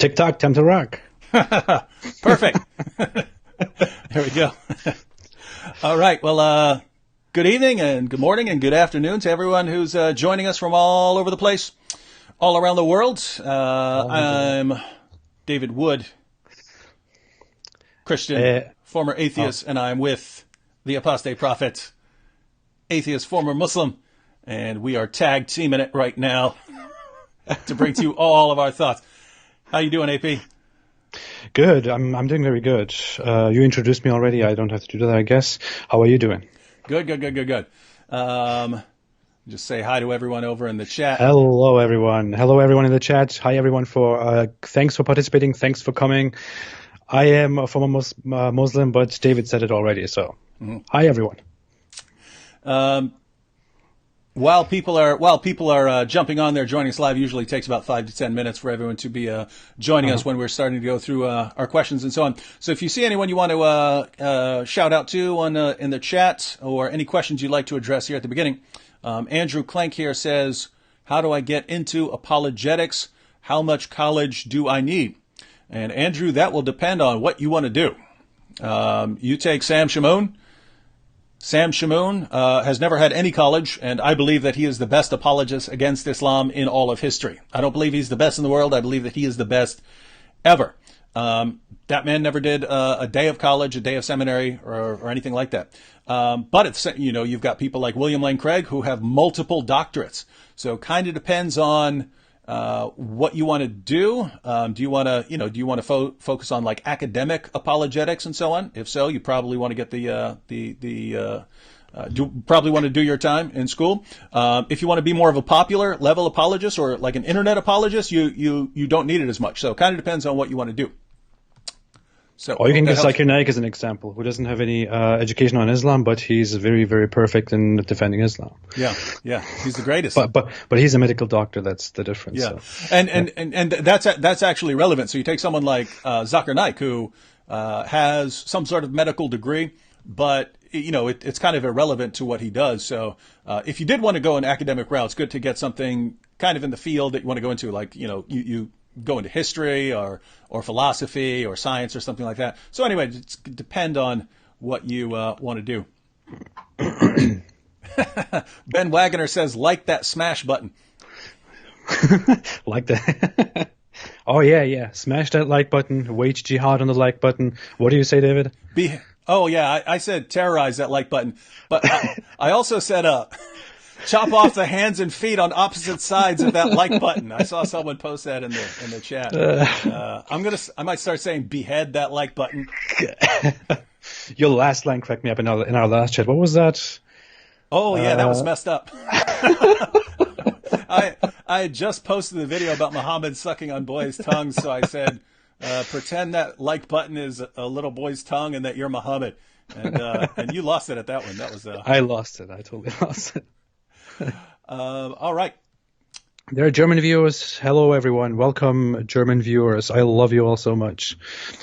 TikTok, time to rock. Perfect. There we go. All right. Well, good evening and good morning and good afternoon to everyone who's joining us from all over the place, all around the world. I'm David Wood, Christian, former atheist, and I'm with the Apostate prophet, atheist, former Muslim, and we are tag teaming it right now to bring to you all of our thoughts. How you doing, AP? Good. I'm doing very good. You introduced me already. I don't have to do that, I guess. How are you doing? Good. Just say hi to everyone over in the chat. Hello, everyone. Hello, everyone in the chat. Hi, everyone. Thanks for participating. Thanks for coming. I am a former Muslim, but David said it already. So, Hi, everyone. While people are jumping on there, joining us live, usually takes about 5 to 10 minutes for everyone to be joining us when we're starting to go through our questions and so on. So if you see anyone you want to shout out to in the chat, or any questions you'd like to address here at the beginning, Andrew Clank here says, "How do I get into apologetics? How much college do I need?" And Andrew, that will depend on what you want to do. You take Sam Shamoun. Sam Shamoun has never had any college, and I believe that he is the best apologist against Islam in all of history. I don't believe he's the best in the world. I believe that he is the best ever. That man never did a day of college, a day of seminary, or anything like that. But it's, you've got people like William Lane Craig who have multiple doctorates. So it kind of depends on what you want to do. Do you want to, focus on like academic apologetics and so on? If so, you probably want to get probably want to do your time in school. If you want to be more of a popular level apologist or like an internet apologist, you don't need it as much. So it kind of depends on what you want to do. So, or you can use Zakir Naik as an example, who doesn't have any education on Islam, but he's very, very perfect in defending Islam. Yeah, he's the greatest. But he's a medical doctor. That's the difference. Yeah, so. And that's actually relevant. So you take someone like Zakir Naik, who has some sort of medical degree, but it's kind of irrelevant to what he does. So if you did want to go an academic route, it's good to get something kind of in the field that you want to go into, like you go into history or philosophy or science or something like that. So anyway, it's depend on what you want to do. Ben Wagner says, like that smash button. Like that. Oh, yeah. Smash that like button. Wage jihad on the like button. What do you say, David? I said terrorize that like button. But I also said chop off the hands and feet on opposite sides of that like button. I saw someone post that in the chat. I might start saying behead that like button. Your last line cracked me up in our last chat. What was that? Oh yeah, that was messed up. I had just posted the video about Muhammad sucking on boys' tongues, so I said, pretend that like button is a little boy's tongue and that you're Muhammad. And you lost it at that one. That was I lost it. I totally lost it. All right. There are German viewers. Hello, everyone. Welcome, German viewers. I love you all so much.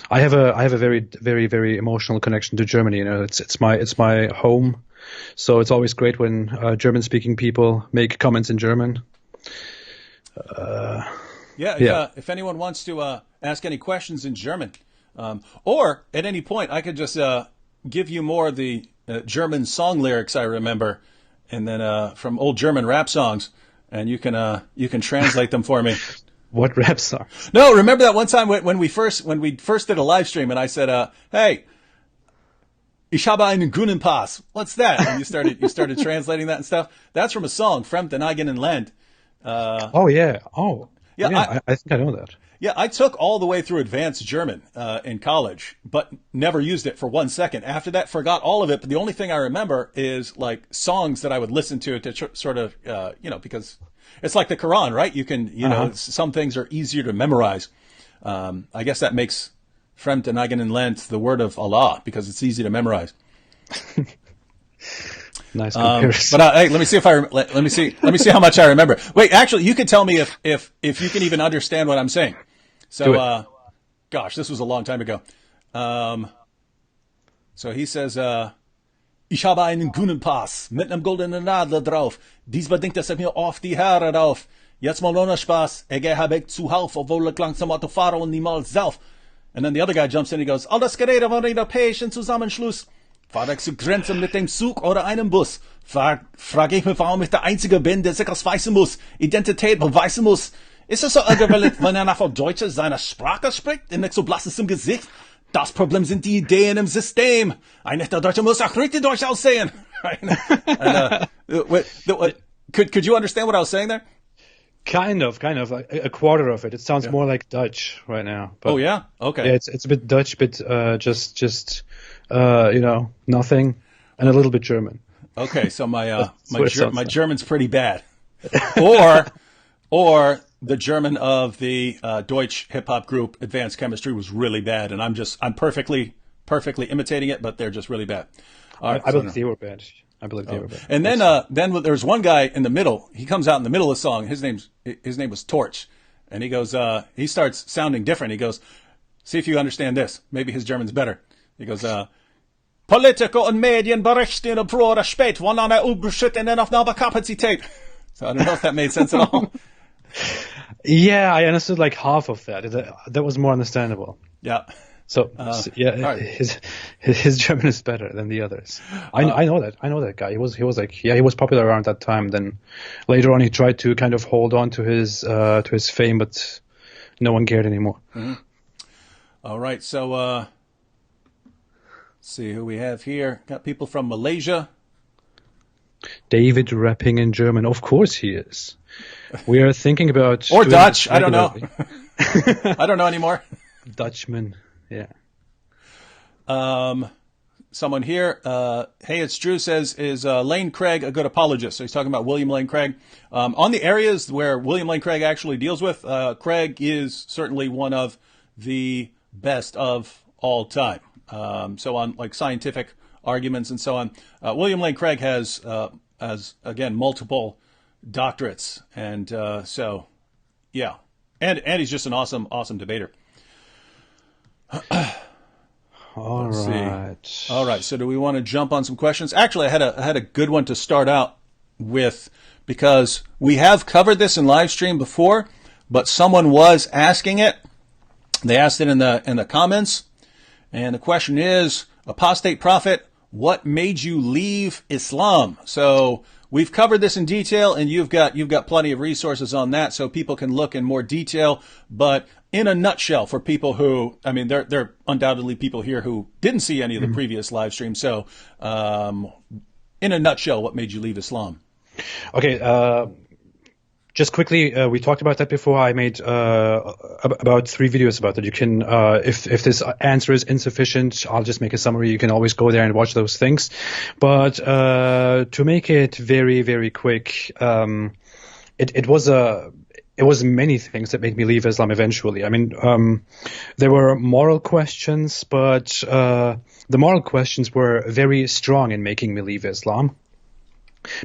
I have a very, very, very emotional connection to Germany. It's my home. So it's always great when German-speaking people make comments in German. If anyone wants to ask any questions in German, or at any point, I could just give you more of the German song lyrics I remember, and then from old German rap songs, and you can translate them for me. What rap song? No, remember that one time when we first did a live stream, and I said, "Hey, ich habe einen guten Pass." What's that? And you started translating that and stuff. That's from a song, "Fremd in eigenen Land." Oh yeah. Oh yeah. I think I know that. Yeah, I took all the way through advanced German in college, but never used it for 1 second. After that, forgot all of it. But the only thing I remember is like songs that I would listen to sort of, because it's like the Quran, right? You can, some things are easier to memorize. I guess that makes Fremd in eigenen Land the word of Allah, because it's easy to memorize. Nice comparison. But hey, let me see let me see how much I remember. Wait, actually, you could tell me if you can even understand what I'm saying. So, gosh, this was a long time ago. So he says, ich habe einen grünen Pass mit einem goldenen Nadel drauf. Dies bedingt, dass mir auf die Haare rauf. Jetzt mal ohne Spaß. Habe ich zuhauf, obwohl ich langsam Auto fahre und niemals sauf. And then the other guy jumps in, he goes, all das Gerede war europäischen Zusammenschluss. Fahre ich zur Grenze mit dem Zug oder einem Bus? Frage ich mich, warum ich der Einzige bin, der sich ausweisen muss, Identität beweisen muss. Ist es so ärgerlich, wenn er nach Deutsch seiner Sprache spricht, und nicht so blass ist im Gesicht? Das Problem sind die Ideen im System. Ein echter Deutscher muss auch richtig deutsch aussehen. Could you understand what I was saying there? Kind of, a quarter of it. It sounds more like Dutch right now. But oh yeah, okay. Yeah, it's a bit Dutch, bit just nothing, and a little bit German. Okay, so my German's pretty bad, or the German of the Deutsch hip hop group Advanced Chemistry was really bad, and I'm perfectly imitating it, but they're just really bad. I believe they were bad. And then there's one guy in the middle. He comes out in the middle of the song. His name was Torch, and he goes. He starts sounding different. He goes, "See if you understand this. Maybe his German's better." He goes, "Politiker und Medien berichten über Brüder spät, voneinander überschüttenden Aufnahmekapazität." So I don't know if that made sense at all. Yeah, I understood like half of that. That was more understandable. Yeah. So yeah, right. his German is better than the others. I know that. I know that guy. He was popular around that time. Then later on, he tried to kind of hold on to his fame, but no one cared anymore. Mm-hmm. All right, so let's see who we have here. Got people from Malaysia. David rapping in German. Of course he is. We are thinking about or Dutch. I don't know. I don't know anymore. Dutchman. Yeah. Someone here, hey, it's Drew, says, is Lane Craig a good apologist? So he's talking about William Lane Craig. On the areas where William Lane Craig actually deals with, Craig is certainly one of the best of all time. So on like scientific arguments and so on, William Lane Craig has again, multiple doctorates. And so, yeah. And he's just an awesome debater. All right. So do we want to jump on some questions? Actually, I had a good one to start out with because we have covered this in live stream before, but someone was asking it. They asked it in the comments, and the question is, Apostate Prophet, what made you leave Islam? So we've covered this in detail, and you've got plenty of resources on that, so people can look in more detail. But in a nutshell, for people who, I mean, there are undoubtedly people here who didn't see any of the previous live streams. So, in a nutshell, what made you leave Islam? Okay, just quickly, we talked about that before. I made about 3 videos about it. You can, if this answer is insufficient, I'll just make a summary. You can always go there and watch those things. But to make it very, very quick, it was many things that made me leave Islam eventually. I mean, there were moral questions, but the moral questions were very strong in making me leave Islam.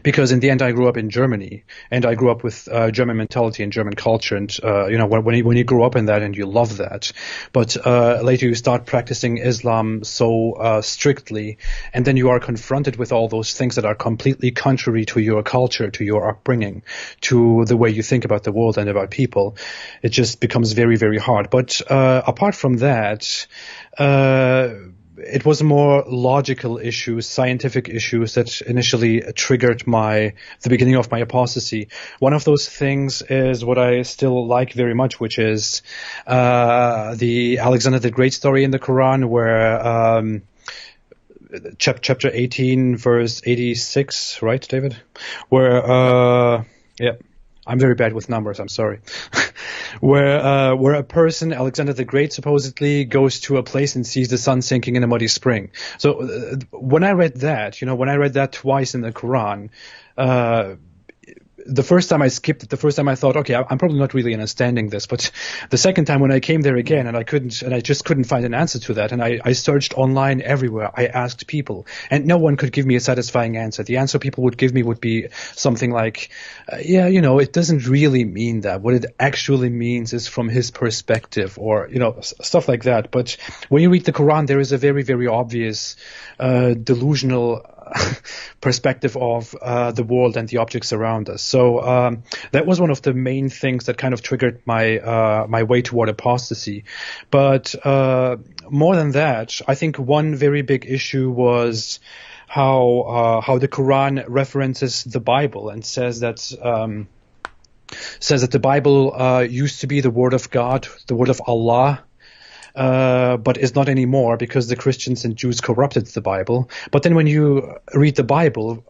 Because in the end, I grew up in Germany, and I grew up with German mentality and German culture, and when you grow up in that and you love that, but later you start practicing Islam so strictly, and then you are confronted with all those things that are completely contrary to your culture, to your upbringing, to the way you think about the world and about people. It just becomes very, very hard. But apart from that, it was more logical issues, scientific issues that initially triggered the beginning of my apostasy. One of those things is what I still like very much, which is the Alexander the Great story in the Quran, where chapter 18, verse 86, right, David? Where I'm very bad with numbers, I'm sorry. where a person, Alexander the Great, supposedly goes to a place and sees the sun sinking in a muddy spring. So when I read that twice in the Quran, the first time I skipped it, the first time I thought, okay, I'm probably not really understanding this. But the second time when I came there again and I just couldn't find an answer to that. And I searched online everywhere. I asked people and no one could give me a satisfying answer. The answer people would give me would be something like, it doesn't really mean that. What it actually means is from his perspective or, stuff like that. But when you read the Quran, there is a very, very obvious, delusional perspective of the world and the objects around us. So that was one of the main things that kind of triggered my way toward apostasy. But more than that, I think one very big issue was how the Quran references the Bible and says that the Bible used to be the word of God, the word of Allah, but is not anymore because the Christians and Jews corrupted the Bible. But then when you read the Bible,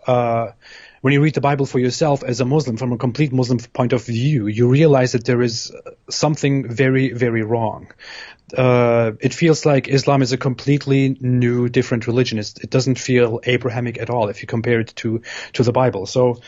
for yourself as a Muslim, from a complete Muslim point of view, you realize that there is something very, very wrong. It feels like Islam is a completely new, different religion. It doesn't feel Abrahamic at all if you compare it to the Bible. So,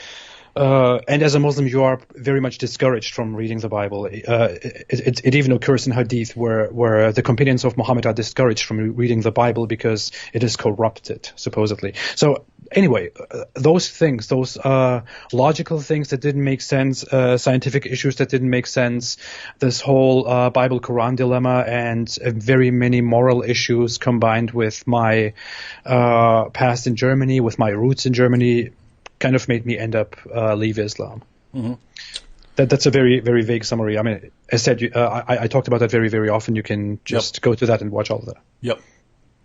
and as a Muslim, you are very much discouraged from reading the Bible. It even occurs in Hadith where the companions of Muhammad are discouraged from reading the Bible because it is corrupted, supposedly. So anyway, those things, those logical things that didn't make sense, scientific issues that didn't make sense, this whole Bible-Quran dilemma, and very many moral issues combined with my past in Germany, with my roots in Germany, kind of made me end up leave Islam. Mm-hmm. That's a very, very vague summary. I mean, as said, I talked about that very, very often. You can just go to that and watch all of that. Yep.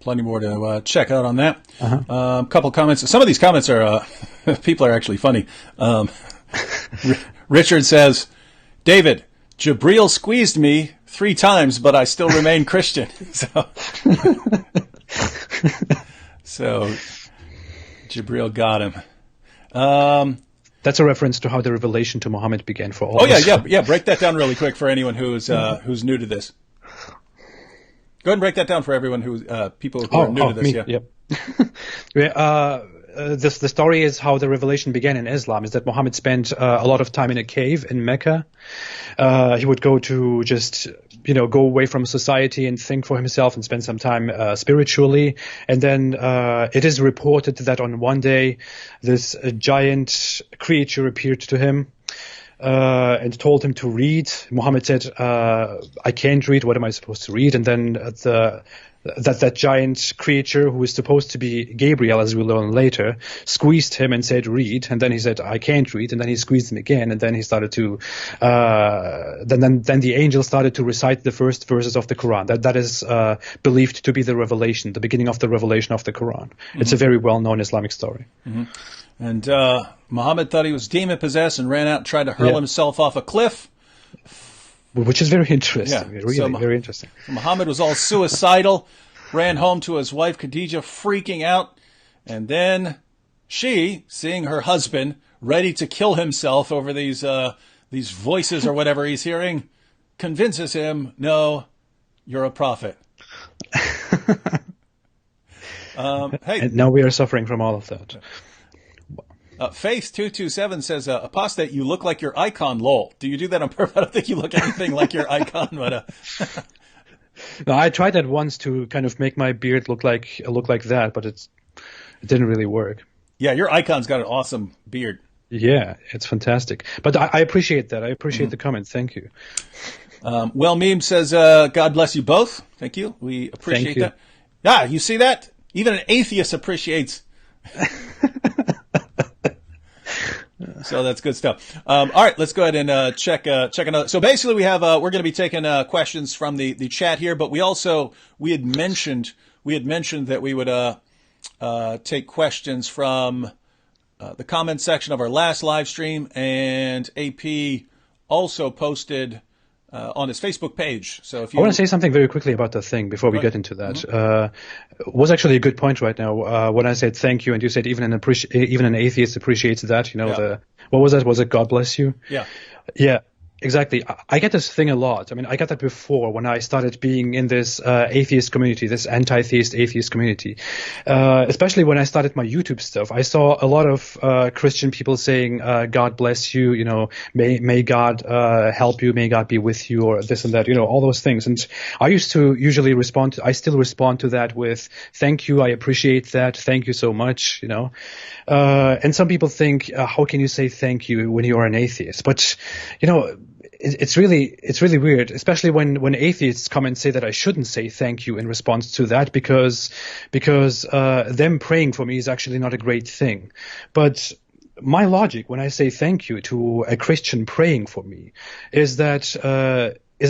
Plenty more to check out on that. Uh-huh. Couple comments. Some of these comments are, people are actually funny. Richard says, David, Jabril squeezed me 3 times, but I still remain Christian. So Jabril got him. That's a reference to how the revelation to Muhammad began for all. Oh yeah. Break that down really quick for anyone who's new to this. Go ahead and break that down for everyone people who are new to this. Me? Yep. The story is how the revelation began in Islam. Is that Muhammad spent a lot of time in a cave in Mecca. He would go to just go away from society and think for himself and spend some time spiritually. And then it is reported that on one day this giant creature appeared to him and told him to read. Muhammad said, I can't read. What am I supposed to read? And then that giant creature, who is supposed to be Gabriel, as we'll learn later, squeezed him and said, read. And then he said, I can't read. And then he squeezed him again. And then he started to, then the angel started to recite the first verses of the Quran. That is believed to be the revelation, the beginning of the revelation of the Quran. Mm-hmm. It's a very well-known Islamic story. Mm-hmm. And Muhammad thought he was demon-possessed and ran out and tried to hurl himself off a cliff. Which is very interesting, very interesting. Muhammad was all suicidal, ran home to his wife Khadijah, freaking out, and then she, seeing her husband ready to kill himself over these voices or whatever he's hearing, convinces him, no, you're a prophet. And now we are suffering from all of that. Faith227 says, Apostate, you look like your icon, lol. Do you do that on purpose? I don't think you look anything like your icon, but... No, I tried that once to kind of make my beard look like that, but it didn't really work. Yeah, your icon's got an awesome beard. Yeah, it's fantastic. But I appreciate that. I appreciate the comment. Thank you. Well, Meme says, God bless you both. Thank you. We appreciate that. Yeah, you see that? Even an atheist appreciates... So that's good stuff. All right, let's go ahead and check another. So basically, we're going to be taking questions from the chat here, but we had mentioned that we would take questions from the comment section of our last live stream, and AP also posted on his Facebook page. So if you... I want to say something very quickly about the thing before we get into that. Mm-hmm. Was actually a good point right now when I said thank you, and you said even an atheist appreciates that. What was that? Was it God bless you? Yeah. Yeah. Exactly. I get this thing a lot. I mean, I got that before when I started being in this atheist community, this anti-theist atheist community. Especially when I started my YouTube stuff, I saw a lot of Christian people saying, God bless you, may God help you, may God be with you, or this and that, all those things. And I used to usually I still respond to that with, thank you, I appreciate that, thank you so much, And some people think, how can you say thank you when you are an atheist? But, it's really weird, especially when atheists come and say that I shouldn't say thank you in response to that because them praying for me is actually not a great thing. But my logic when I say thank you to a Christian praying for me is that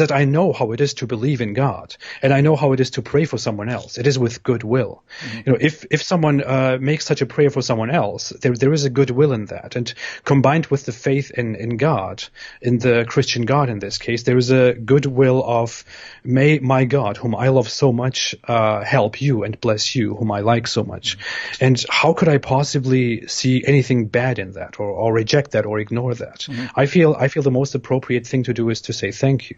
I know how it is to believe in God, and I know how it is to pray for someone else. It is with goodwill. Mm-hmm. If someone makes such a prayer for someone else, there is a goodwill in that, and combined with the faith in God, in the Christian God in this case, there is a goodwill of, may my God, whom I love so much, help you and bless you, whom I like so much. Mm-hmm. And how could I possibly see anything bad in that, or reject that, or ignore that? Mm-hmm. I feel the most appropriate thing to do is to say thank you.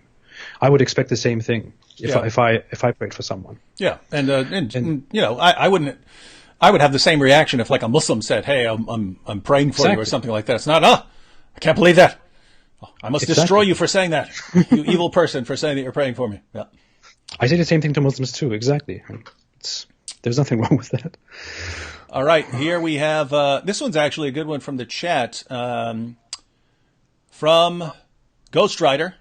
I would expect the same thing if I prayed for someone. Yeah, and I would have the same reaction if like a Muslim said, "Hey, I'm praying for you" or something like that. It's not, I can't believe that. I must destroy you for saying that. You evil person for saying that you're praying for me. Yeah, I say the same thing to Muslims too. Exactly. There's nothing wrong with that. All right, here we have this one's actually a good one from the chat from Ghost Rider,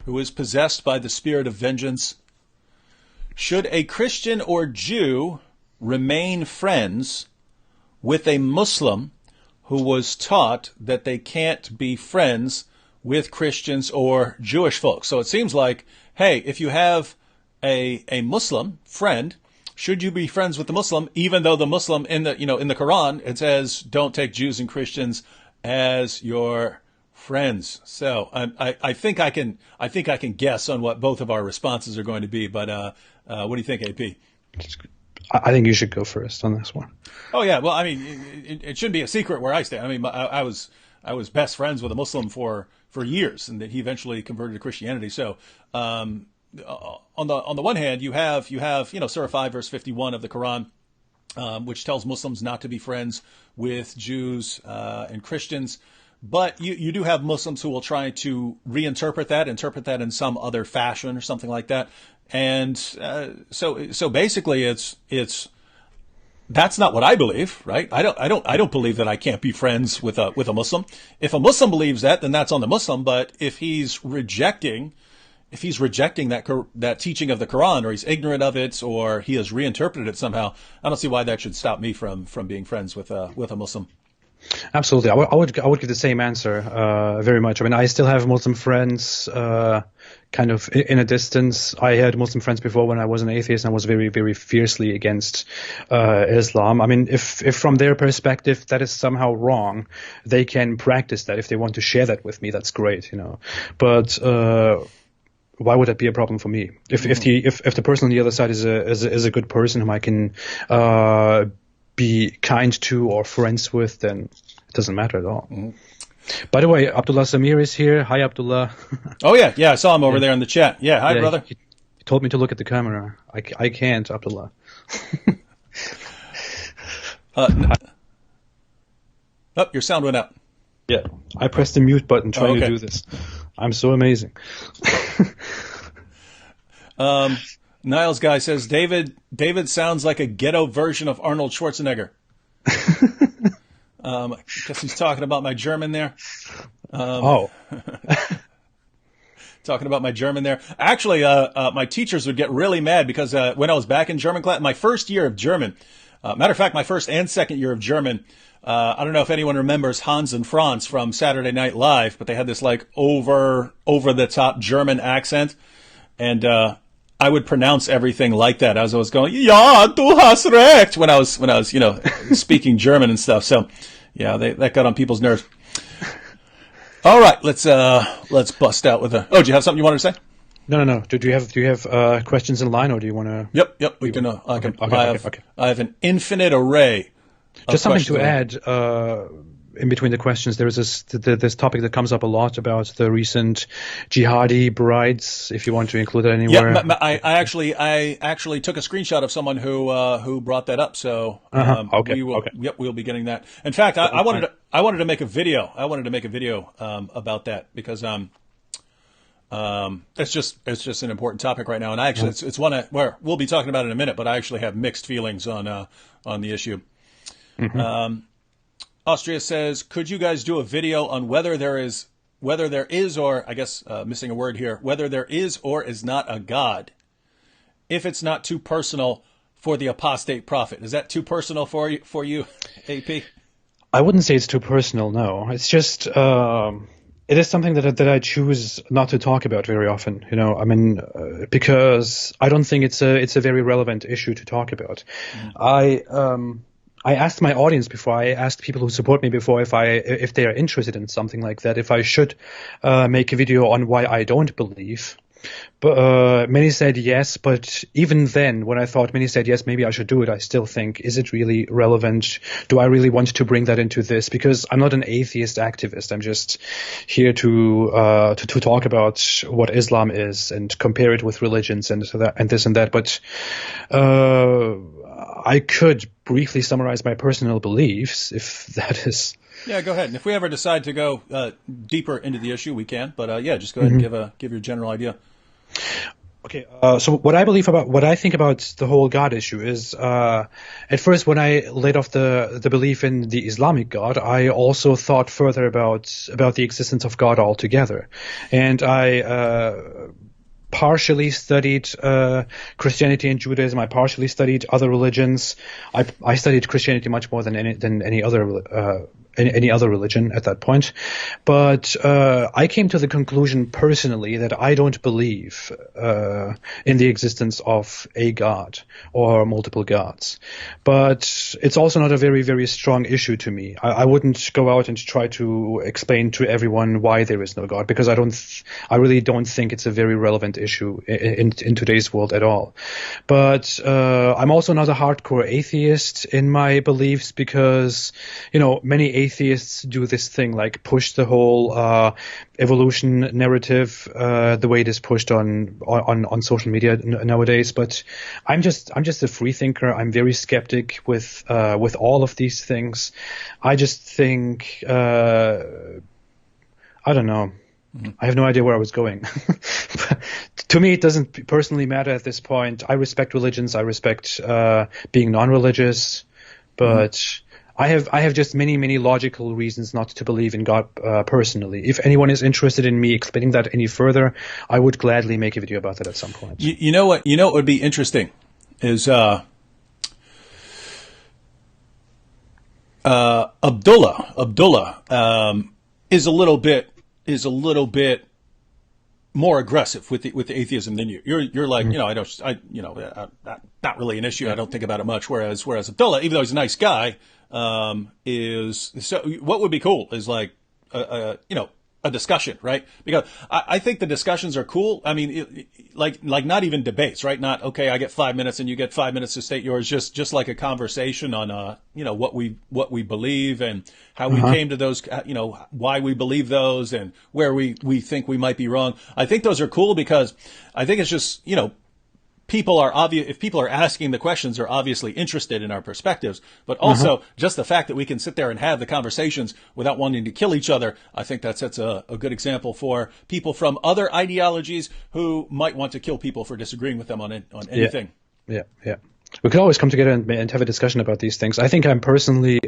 who is possessed by the spirit of vengeance. Should a Christian or Jew remain friends with a Muslim who was taught that they can't be friends with Christians or Jewish folks? So it seems like, hey, if you have a Muslim friend, should you be friends with the Muslim, even though the Muslim in the Quran, it says, don't take Jews and Christians as your friends. So I think I can guess on what both of our responses are going to be. But what do you think, AP? I think you should go first on this one. Oh yeah, well, I mean, it shouldn't be a secret where I stand. I mean, I was best friends with a Muslim for years, and that he eventually converted to Christianity. So on the one hand, you have Surah 5 verse 51 of the Quran, which tells Muslims not to be friends with Jews and Christians. But you do have Muslims who will try to interpret that in some other fashion or something like that. And so basically it's that's not what I believe, right? I don't believe that I can't be friends with a Muslim. If a Muslim believes that, then that's on the Muslim. But if he's rejecting that teaching of the Quran, or he's ignorant of it, or he has reinterpreted it somehow, I don't see why that should stop me from being friends with a Muslim. Absolutely. I would give the same answer, very much. I mean, I still have Muslim friends, kind of in a distance. I had Muslim friends before when I was an atheist and was very, very fiercely against, Islam. I mean, if from their perspective that is somehow wrong, they can practice that. If they want to share that with me, that's great, But, why would that be a problem for me? If the person on the other side is a good person whom I can, be kind to or friends with, then it doesn't matter at all. Mm-hmm. By the way, Abdullah Sameer is here. Hi, Abdullah. Oh yeah, I saw him over there in the chat. Yeah, hi, brother. He told me to look at the camera. I can't, Abdullah. Your sound went out. Yeah, I pressed the mute button trying to do this. I'm so amazing. Niles guy says David sounds like a ghetto version of Arnold Schwarzenegger. I guess he's talking about my German there. Talking about my German there. Actually, my teachers would get really mad because when I was back in German class, my first year of German, matter of fact, my first and second year of German, I don't know if anyone remembers Hans and Franz from Saturday Night Live, but they had this like over the top German accent, and I would pronounce everything like that as I was going, "Ja, du hast recht," when I was speaking German and stuff. So, yeah, that got on people's nerves. All right, let's bust out with a. Oh, do you have something you wanted to say? No. Do you have questions in line, or do you want to? Yep. We can. I have an infinite array. Just something to add. In between the questions, there is this topic that comes up a lot about the recent jihadi brides. If you want to include that anywhere, yeah. I actually took a screenshot of someone who brought that up. So we'll be getting that. In fact, I wanted to make a video. About that because it's just an important topic right now, and it's one where we'll be talking about it in a minute. But I actually have mixed feelings on the issue. Mm-hmm. Austria says, could you guys do a video on whether there is whether there is, or I guess missing a word here, whether there is or is not a God, if it's not too personal for the apostate prophet. Is that too personal for you, AP? I wouldn't say it's too personal. No, it's just it is something that I choose not to talk about very often. You know, I mean, because I don't think it's a very relevant issue to talk about. I asked my audience before. I asked people who support me before if they are interested in something like that, if I should make a video on why I don't believe. But many said yes. But even then, when I thought many said yes, maybe I should do it, I still think, is it really relevant? Do I really want to bring that into this? Because I'm not an atheist activist. I'm just here to talk about what Islam is and compare it with religions and so that and this and that. But I could briefly summarize my personal beliefs, if that is. Yeah, go ahead. And if we ever decide to go deeper into the issue, we can. But yeah, just go ahead and give your general idea. Okay, so what I think about the whole God issue is, at first when I laid off the belief in the Islamic God, I also thought further about the existence of God altogether, and I partially studied Christianity and Judaism. I partially studied other religions. I studied Christianity much more than any other religion at that point. But I came to the conclusion personally that I don't believe in the existence of a God or multiple gods. But it's also not a very, very strong issue to me. I wouldn't go out and try to explain to everyone why there is no God, because I really don't think it's a very relevant issue in today's world at all. But I'm also not a hardcore atheist in my beliefs, because, you know, many atheists do this thing, like push the whole evolution narrative the way it is pushed on social media nowadays. But I'm just a free thinker. I'm very skeptic with all of these things. I just think I don't know. I have no idea where I was going. To me, it doesn't personally matter at this point. I respect religions. I respect being non-religious, but I have just many logical reasons not to believe in God personally. If anyone is interested in me explaining that any further, I would gladly make a video about that at some point. You know what? You know what would be interesting is Abdullah is a little bit more aggressive with the atheism than you. You're like, not really an issue. I don't think about it much. Whereas Abdullah, even though he's a nice guy, is so. What would be cool is like a discussion, right? Because I think the discussions are cool. I mean, like not even debates, right? Not, okay, I get 5 minutes and you get 5 minutes to state yours. Just like a conversation on, what we believe and how we came to those, why we believe those and where we think we might be wrong. I think those are cool because I think it's just, if people are asking the questions, they're obviously interested in our perspectives, but also just the fact that we can sit there and have the conversations without wanting to kill each other. I think that sets a good example for people from other ideologies who might want to kill people for disagreeing with them on anything. Yeah. We could always come together and have a discussion about these things. I think I'm personally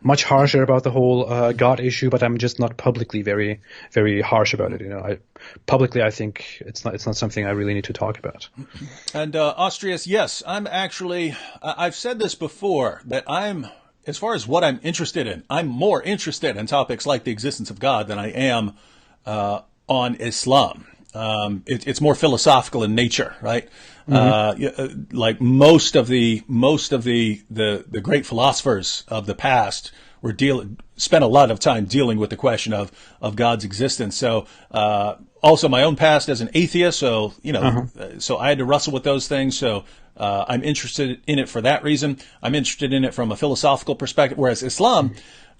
much harsher about the whole God issue, but I'm just not publicly very, very harsh about it. Publicly, I think it's not something I really need to talk about. And Austrius, yes, I'm actually. I've said this before that as far as what I'm interested in, I'm more interested in topics like the existence of God than I am on Islam. It's more philosophical in nature, right? Like most of the great philosophers of the past spent a lot of time dealing with the question of God's existence. So, also my own past as an atheist. So, so I had to wrestle with those things. So, I'm interested in it for that reason. I'm interested in it from a philosophical perspective. Whereas Islam,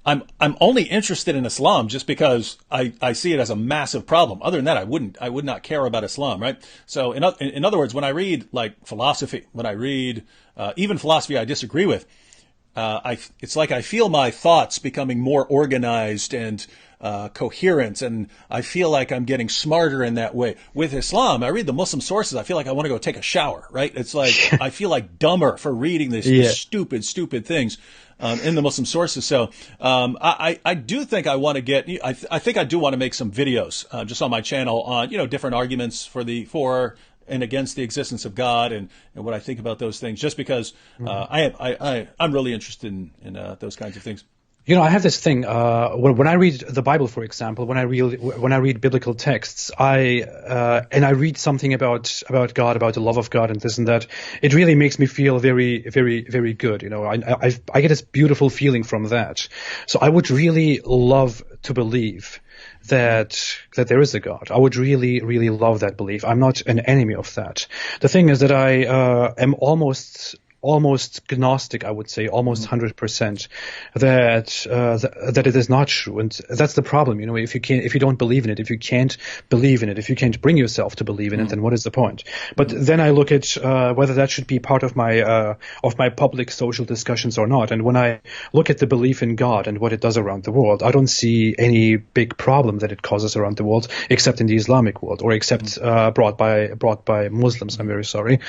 I'm only interested in Islam just because I see it as a massive problem. Other than that, I would not care about Islam, right? So in other words, when I read like philosophy, when I read even philosophy I disagree with, it's like I feel my thoughts becoming more organized and coherent, and I feel like I'm getting smarter in that way. With Islam, I read the Muslim sources, I feel like I want to go take a shower, right? It's like I feel like dumber for reading these stupid things. in the Muslim sources. So I do think I want to get. I think I do want to make some videos just on my channel on different arguments for and against the existence of God and what I think about those things. Just because I'm really interested in those kinds of things. I have this thing when I read the Bible, for example, when I read biblical texts, I read something about God, about the love of God, and this and that. It really makes me feel very, very, very good. I get this beautiful feeling from that. So I would really love to believe that there is a God. I would really, really love that belief. I'm not an enemy of that. The thing is that I am almost gnostic, I would say, almost 100%, that it is not true, and that's the problem. If you don't believe in it, if you can't believe in it, if you can't bring yourself to believe in it, then what is the point? But then I look at whether that should be part of my public social discussions or not. And when I look at the belief in God and what it does around the world, I don't see any big problem that it causes around the world, except in the Islamic world, or except brought by Muslims. I'm very sorry.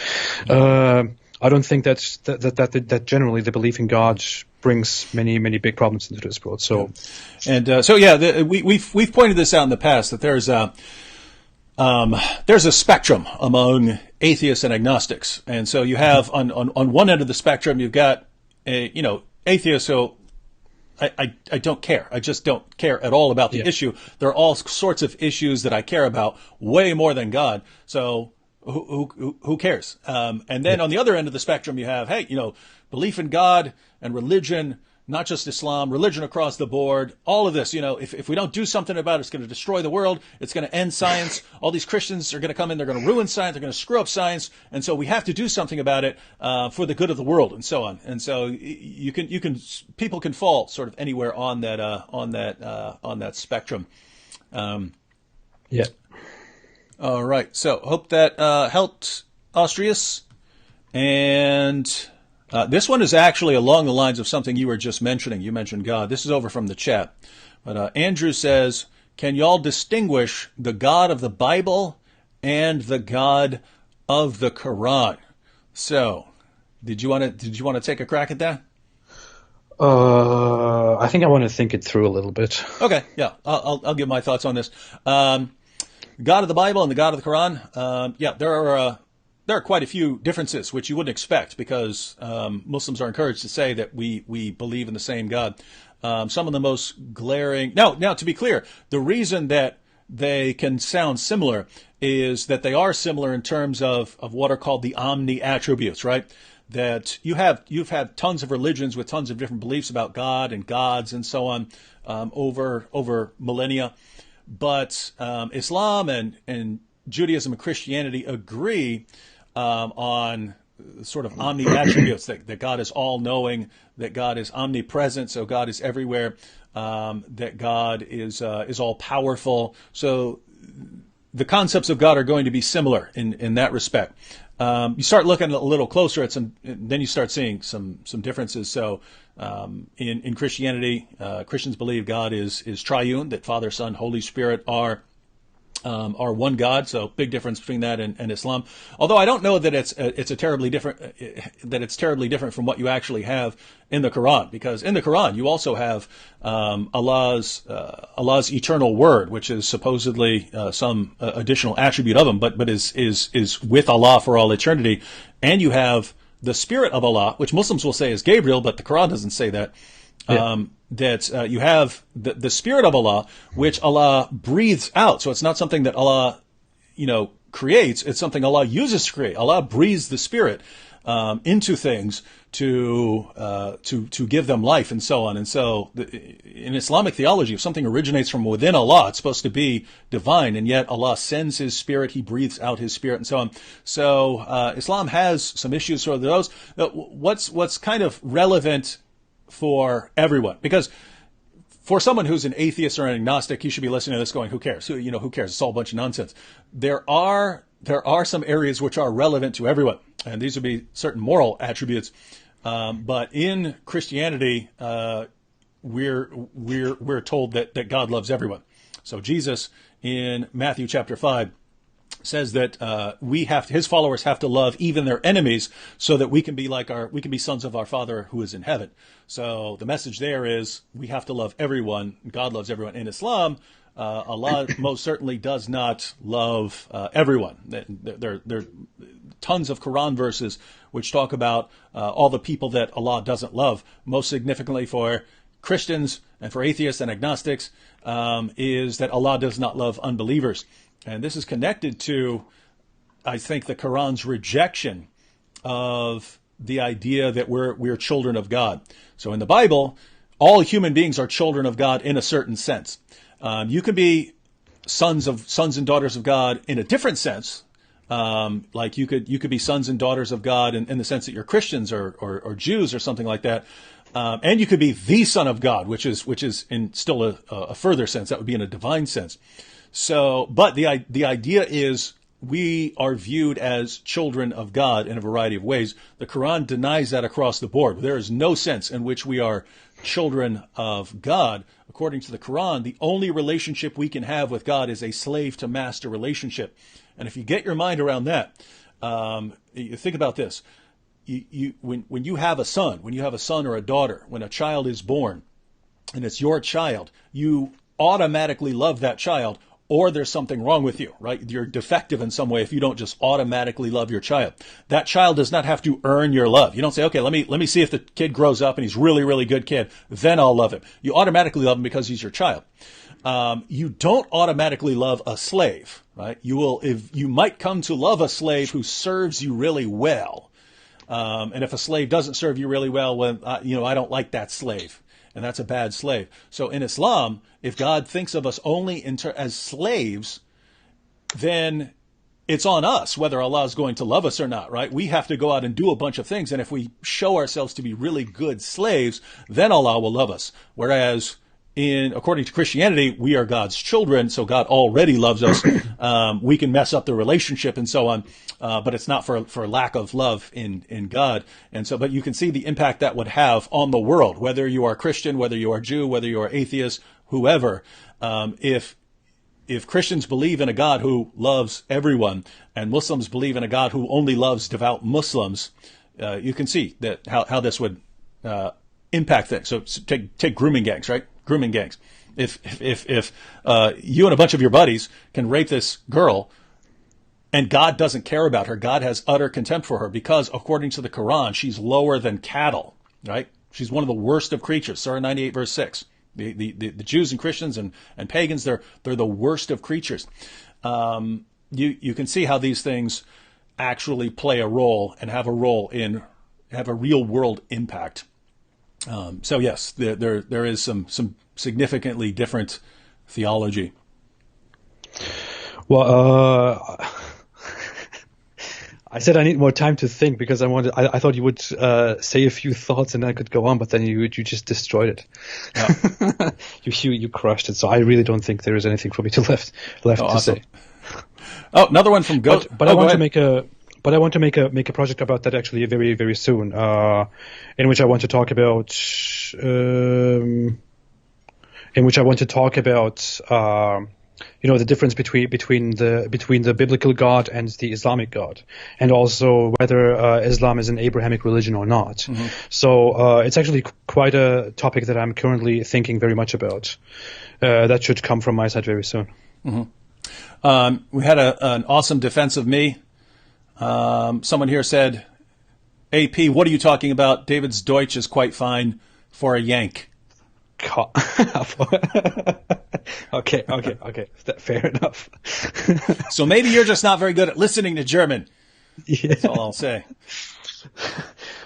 I don't think that generally the belief in God brings many big problems into this world. So, we've pointed this out in the past that there's a spectrum among atheists and agnostics, and so you have on one end of the spectrum you've got atheists who I don't care. I just don't care at all about the issue. There are all sorts of issues that I care about way more than God. So. Who cares? And then on the other end of the spectrum, you have, belief in God and religion, not just Islam, religion across the board, all of this. If we don't do something about it, it's going to destroy the world. It's going to end science. All these Christians are going to come in. They're going to ruin science. They're going to screw up science. And so we have to do something about it for the good of the world, and so on. And so people can fall sort of anywhere on that spectrum. Yeah. All right. So hope that helped, Austrius. And this one is actually along the lines of something you were just mentioning. You mentioned God. This is over from the chat. But Andrew says, can y'all distinguish the God of the Bible and the God of the Quran? So, did you want to take a crack at that? I think I want to think it through a little bit. Okay. Yeah. I'll give my thoughts on this. God of the Bible and the God of the Quran, there are quite a few differences, which you wouldn't expect, because Muslims are encouraged to say that we believe in the same God. Some of the most glaring... Now, to be clear, the reason that they can sound similar is that they are similar in terms of what are called the omni attributes, right? That you've had tons of religions with tons of different beliefs about God and gods and so on over millennia. But Islam and Judaism and Christianity agree on sort of omni attributes, that God is all-knowing, that God is omnipresent, so God is everywhere, that God is all-powerful. So the concepts of God are going to be similar in that respect. You start looking a little closer at then you start seeing some differences. So in Christianity, Christians believe God is triune, that Father, Son, Holy Spirit are one God. So big difference between that and Islam. Although I don't know that it's terribly different from what you actually have in the Quran, because in the Quran you also have Allah's eternal word, which is supposedly some additional attribute of him, but is with Allah for all eternity, and you have the Spirit of Allah, which Muslims will say is Gabriel, but the Quran doesn't say that. That you have the Spirit of Allah, which Allah breathes out. So it's not something that Allah, creates. It's something Allah uses to create. Allah breathes the Spirit into things to give them life and so on. And so in Islamic theology, if something originates from within Allah, it's supposed to be divine, and yet Allah sends His Spirit, He breathes out His Spirit and so on. So Islam has some issues for those. What's kind of relevant for everyone, because for someone who's an atheist or an agnostic, you should be listening to this going, who cares? Who cares? It's all a bunch of nonsense. There are some areas which are relevant to everyone, and these would be certain moral attributes. But in Christianity, we're told that God loves everyone. So Jesus in Matthew chapter 5 says that his followers have to love even their enemies so that we can be sons of our Father who is in heaven. So the message there is we have to love everyone. God loves everyone. In Islam, Allah most certainly does not love everyone. There are tons of Quran verses which talk about all the people that Allah doesn't love. Most significantly for Christians and for atheists and agnostics is that Allah does not love unbelievers. And this is connected to, I think, the Quran's rejection of the idea that we're children of God. So in the Bible, all human beings are children of God in a certain sense. You can be sons and daughters of God in a different sense. Like you could be sons and daughters of God in the sense that you're Christians or Jews or something like that. And you could be the son of God, which is in still a further sense. That would be in a divine sense. So, but the idea is we are viewed as children of God in a variety of ways. The Quran denies that across the board. There is no sense in which we are children of God. According to the Quran, the only relationship we can have with God is a slave to master relationship. And if you get your mind around that, you think about this. When you have a son or a daughter, when a child is born and it's your child, you automatically love that child, or there's something wrong with you, right? You're defective in some way if you don't just automatically love your child. That child does not have to earn your love. You don't say, okay, let me see if the kid grows up and he's really, really good kid, then I'll love him. You automatically love him because he's your child. You don't automatically love a slave, right? You might come to love a slave who serves you really well. And if a slave doesn't serve you really well, I don't like that slave. And that's a bad slave. So in Islam, if God thinks of us only as slaves, then it's on us whether Allah is going to love us or not, right? We have to go out and do a bunch of things. And if we show ourselves to be really good slaves, then Allah will love us. Whereas according to Christianity, we are God's children, so God already loves us. We can mess up the relationship and so on, but it's not for lack of love in God. And so, but you can see the impact that would have on the world, whether you are Christian, whether you are Jew, whether you are atheist, whoever. If Christians believe in a God who loves everyone, and Muslims believe in a God who only loves devout Muslims, you can see that how this would impact things. So take grooming gangs, right? Grooming gangs. If you and a bunch of your buddies can rape this girl and God doesn't care about her, God has utter contempt for her because according to the Quran, she's lower than cattle, right? She's one of the worst of creatures. Surah 98 verse 6. The Jews and Christians and pagans, they're the worst of creatures. You can see how these things actually play a role and have a real world impact. So yes, there is some significantly different theology. Well, I said I need more time to think because I thought you would say a few thoughts and I could go on, but then you just destroyed it. Yeah. you crushed it. So I really don't think there is anything for me to left to say. Oh, another one from Go. But I want to make a. But I want to make a project about that actually very, very soon, in which I want to talk about the difference between the biblical God and the Islamic God, and also whether Islam is an Abrahamic religion or not. Mm-hmm. So it's actually quite a topic that I'm currently thinking very much about. That should come from my side very soon. Mm-hmm. We had an awesome defense of me. Someone here said, AP, what are you talking about? David's Deutsch is quite fine for a Yank. Okay. Fair enough. So maybe you're just not very good at listening to German. Yeah. That's all I'll say.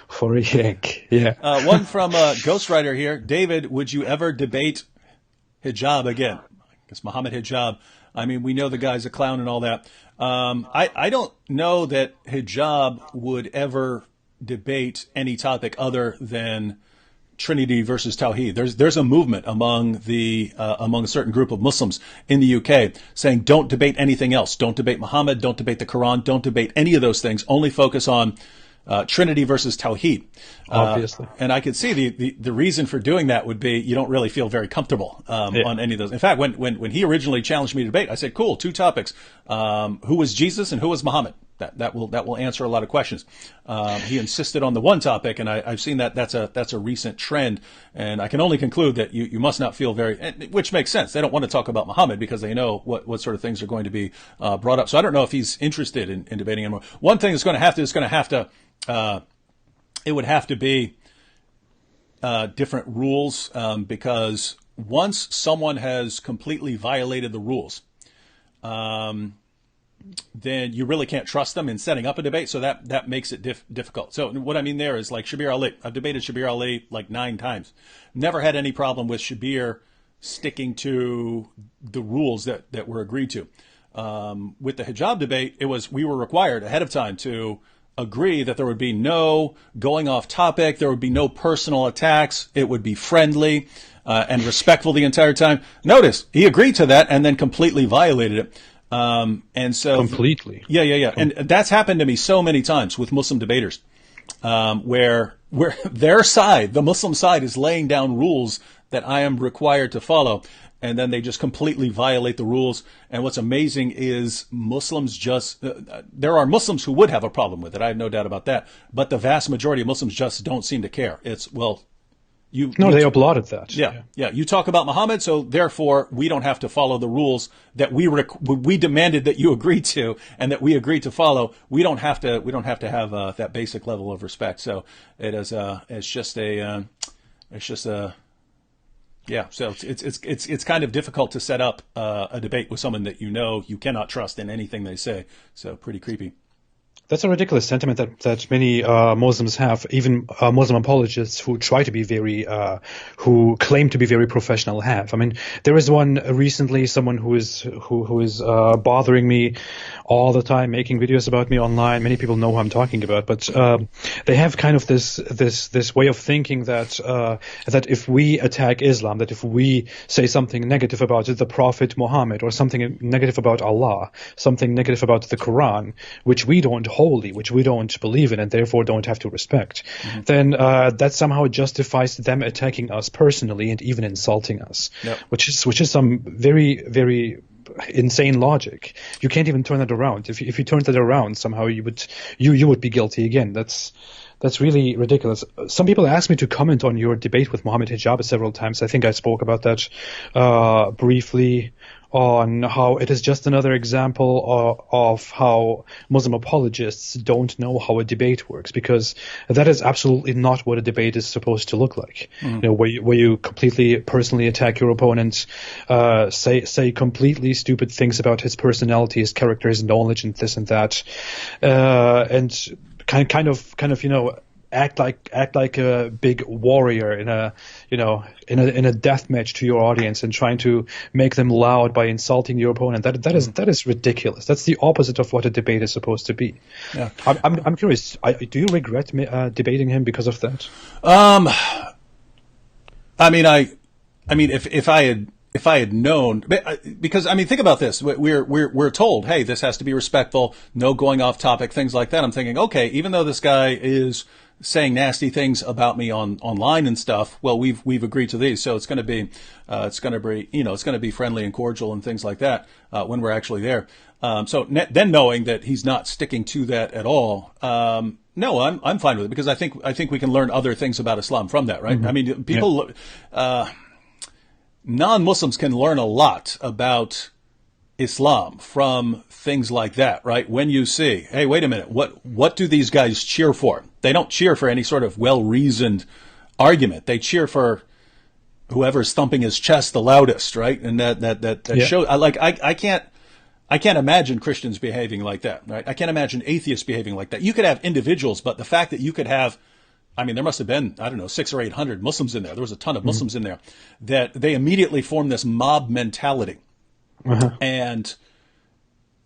For a Yank, yeah. One from Ghostwriter here. David, would you ever debate hijab again? I guess Muhammad hijab. I mean, we know the guy's a clown and all that. I don't know that hijab would ever debate any topic other than Trinity versus Tawheed. There's a movement among a certain group of Muslims in the UK saying don't debate anything else. Don't debate Muhammad. Don't debate the Quran. Don't debate any of those things. Only focus on Trinity versus Tawhid. Obviously. And I could see the reason for doing that would be you don't really feel very comfortable on any of those. In fact, when he originally challenged me to debate, I said, cool, 2 topics. Who was Jesus and who was Muhammad? That will answer a lot of questions. He insisted on the one topic, and I've seen that's a recent trend, and I can only conclude that you must not feel very, which makes sense. They don't want to talk about Muhammad because they know what sort of things are going to be brought up. So I don't know if he's interested in debating anymore. One thing it would have to be different rules because once someone has completely violated the rules, then you really can't trust them in setting up a debate. So that makes it difficult. So what I mean there is like Shabir Ali. I've debated Shabir Ali like 9 times. Never had any problem with Shabir sticking to the rules that were agreed to. With the hijab debate, we were required ahead of time to agree that there would be no going off topic. There would be no personal attacks. It would be friendly and respectful the entire time. Notice he agreed to that and then completely violated it. And so completely. Yeah. And that's happened to me so many times with Muslim debaters, where their side, the Muslim side, is laying down rules that I am required to follow. And then they just completely violate the rules. And what's amazing is Muslims there are Muslims who would have a problem with it. I have no doubt about that. But the vast majority of Muslims just don't seem to care. It's, well, they applauded that. Yeah. You talk about Muhammad, so therefore we don't have to follow the rules that we demanded that you agree to and that we agreed to follow. We don't have to have that basic level of respect. So it's just a So it's kind of difficult to set up a debate with someone that you cannot trust in anything they say. So pretty creepy. That's a ridiculous sentiment that many Muslims have, even Muslim apologists who try to be who claim to be very professional have. I mean, there is one recently, someone who is bothering me all the time, making videos about me online. Many people know who I'm talking about, but they have kind of this way of thinking that if we attack Islam, that if we say something negative about the Prophet Muhammad or something negative about Allah, something negative about the Quran, which we don't holy, which we don't believe in and therefore don't have to respect, then that somehow justifies them attacking us personally and even insulting us, which is some very, very insane logic. You can't even turn that around. If you turn that around, somehow you would be guilty again. That's really ridiculous. Some people asked me to comment on your debate with Mohammed Hijab several times. I think I spoke about that briefly, on how it is just another example of how Muslim apologists don't know how a debate works, because that is absolutely not what a debate is supposed to look like. Where you completely personally attack your opponent, say completely stupid things about his personality, his character, his knowledge, and this and that, and kind of act like a big warrior in a death match to your audience and trying to make them loud by insulting your opponent. That is ridiculous. That's the opposite of what a debate is supposed to be. Yeah. I'm curious. Do you regret debating him because of that? I mean, if I had known, because think about this. We're told, hey, this has to be respectful, no going off topic, things like that. I'm thinking, okay, even though this guy is saying nasty things about me online and stuff, well, we've agreed to these, so it's going to be friendly and cordial and things like that when we're actually there. Then knowing that he's not sticking to that at all, no, I'm fine with it, because I think we can learn other things about Islam from that, right? I mean, people. Non-Muslims can learn a lot about Islam from things like that, right? When you see, hey, wait a minute, what do these guys cheer for? They don't cheer for any sort of well-reasoned argument. They cheer for whoever's thumping his chest the loudest, right? And that shows. I can't imagine Christians behaving like that, right? I can't imagine atheists behaving like that. You could have individuals, but the fact that you could have, there must have been, 600 or 800 Muslims in there. There was a ton of Muslims in there, that they immediately formed this mob mentality. And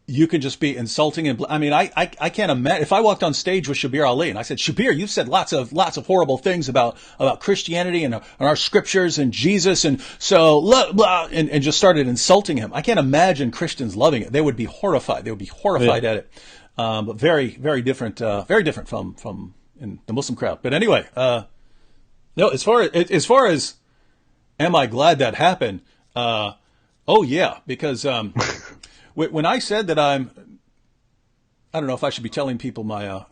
you could just be insulting and I can't imagine if I walked on stage with Shabir Ali and I said, Shabir, you've said lots of horrible things about Christianity and our scriptures and Jesus, and so blah, blah, and just started insulting him. I can't imagine Christians loving it. They would be horrified. They would be horrified at it. But very, very different from in the Muslim crowd. But anyway, no, as far as am I glad that happened? Oh yeah, because when I said that I don't know if I should be telling people my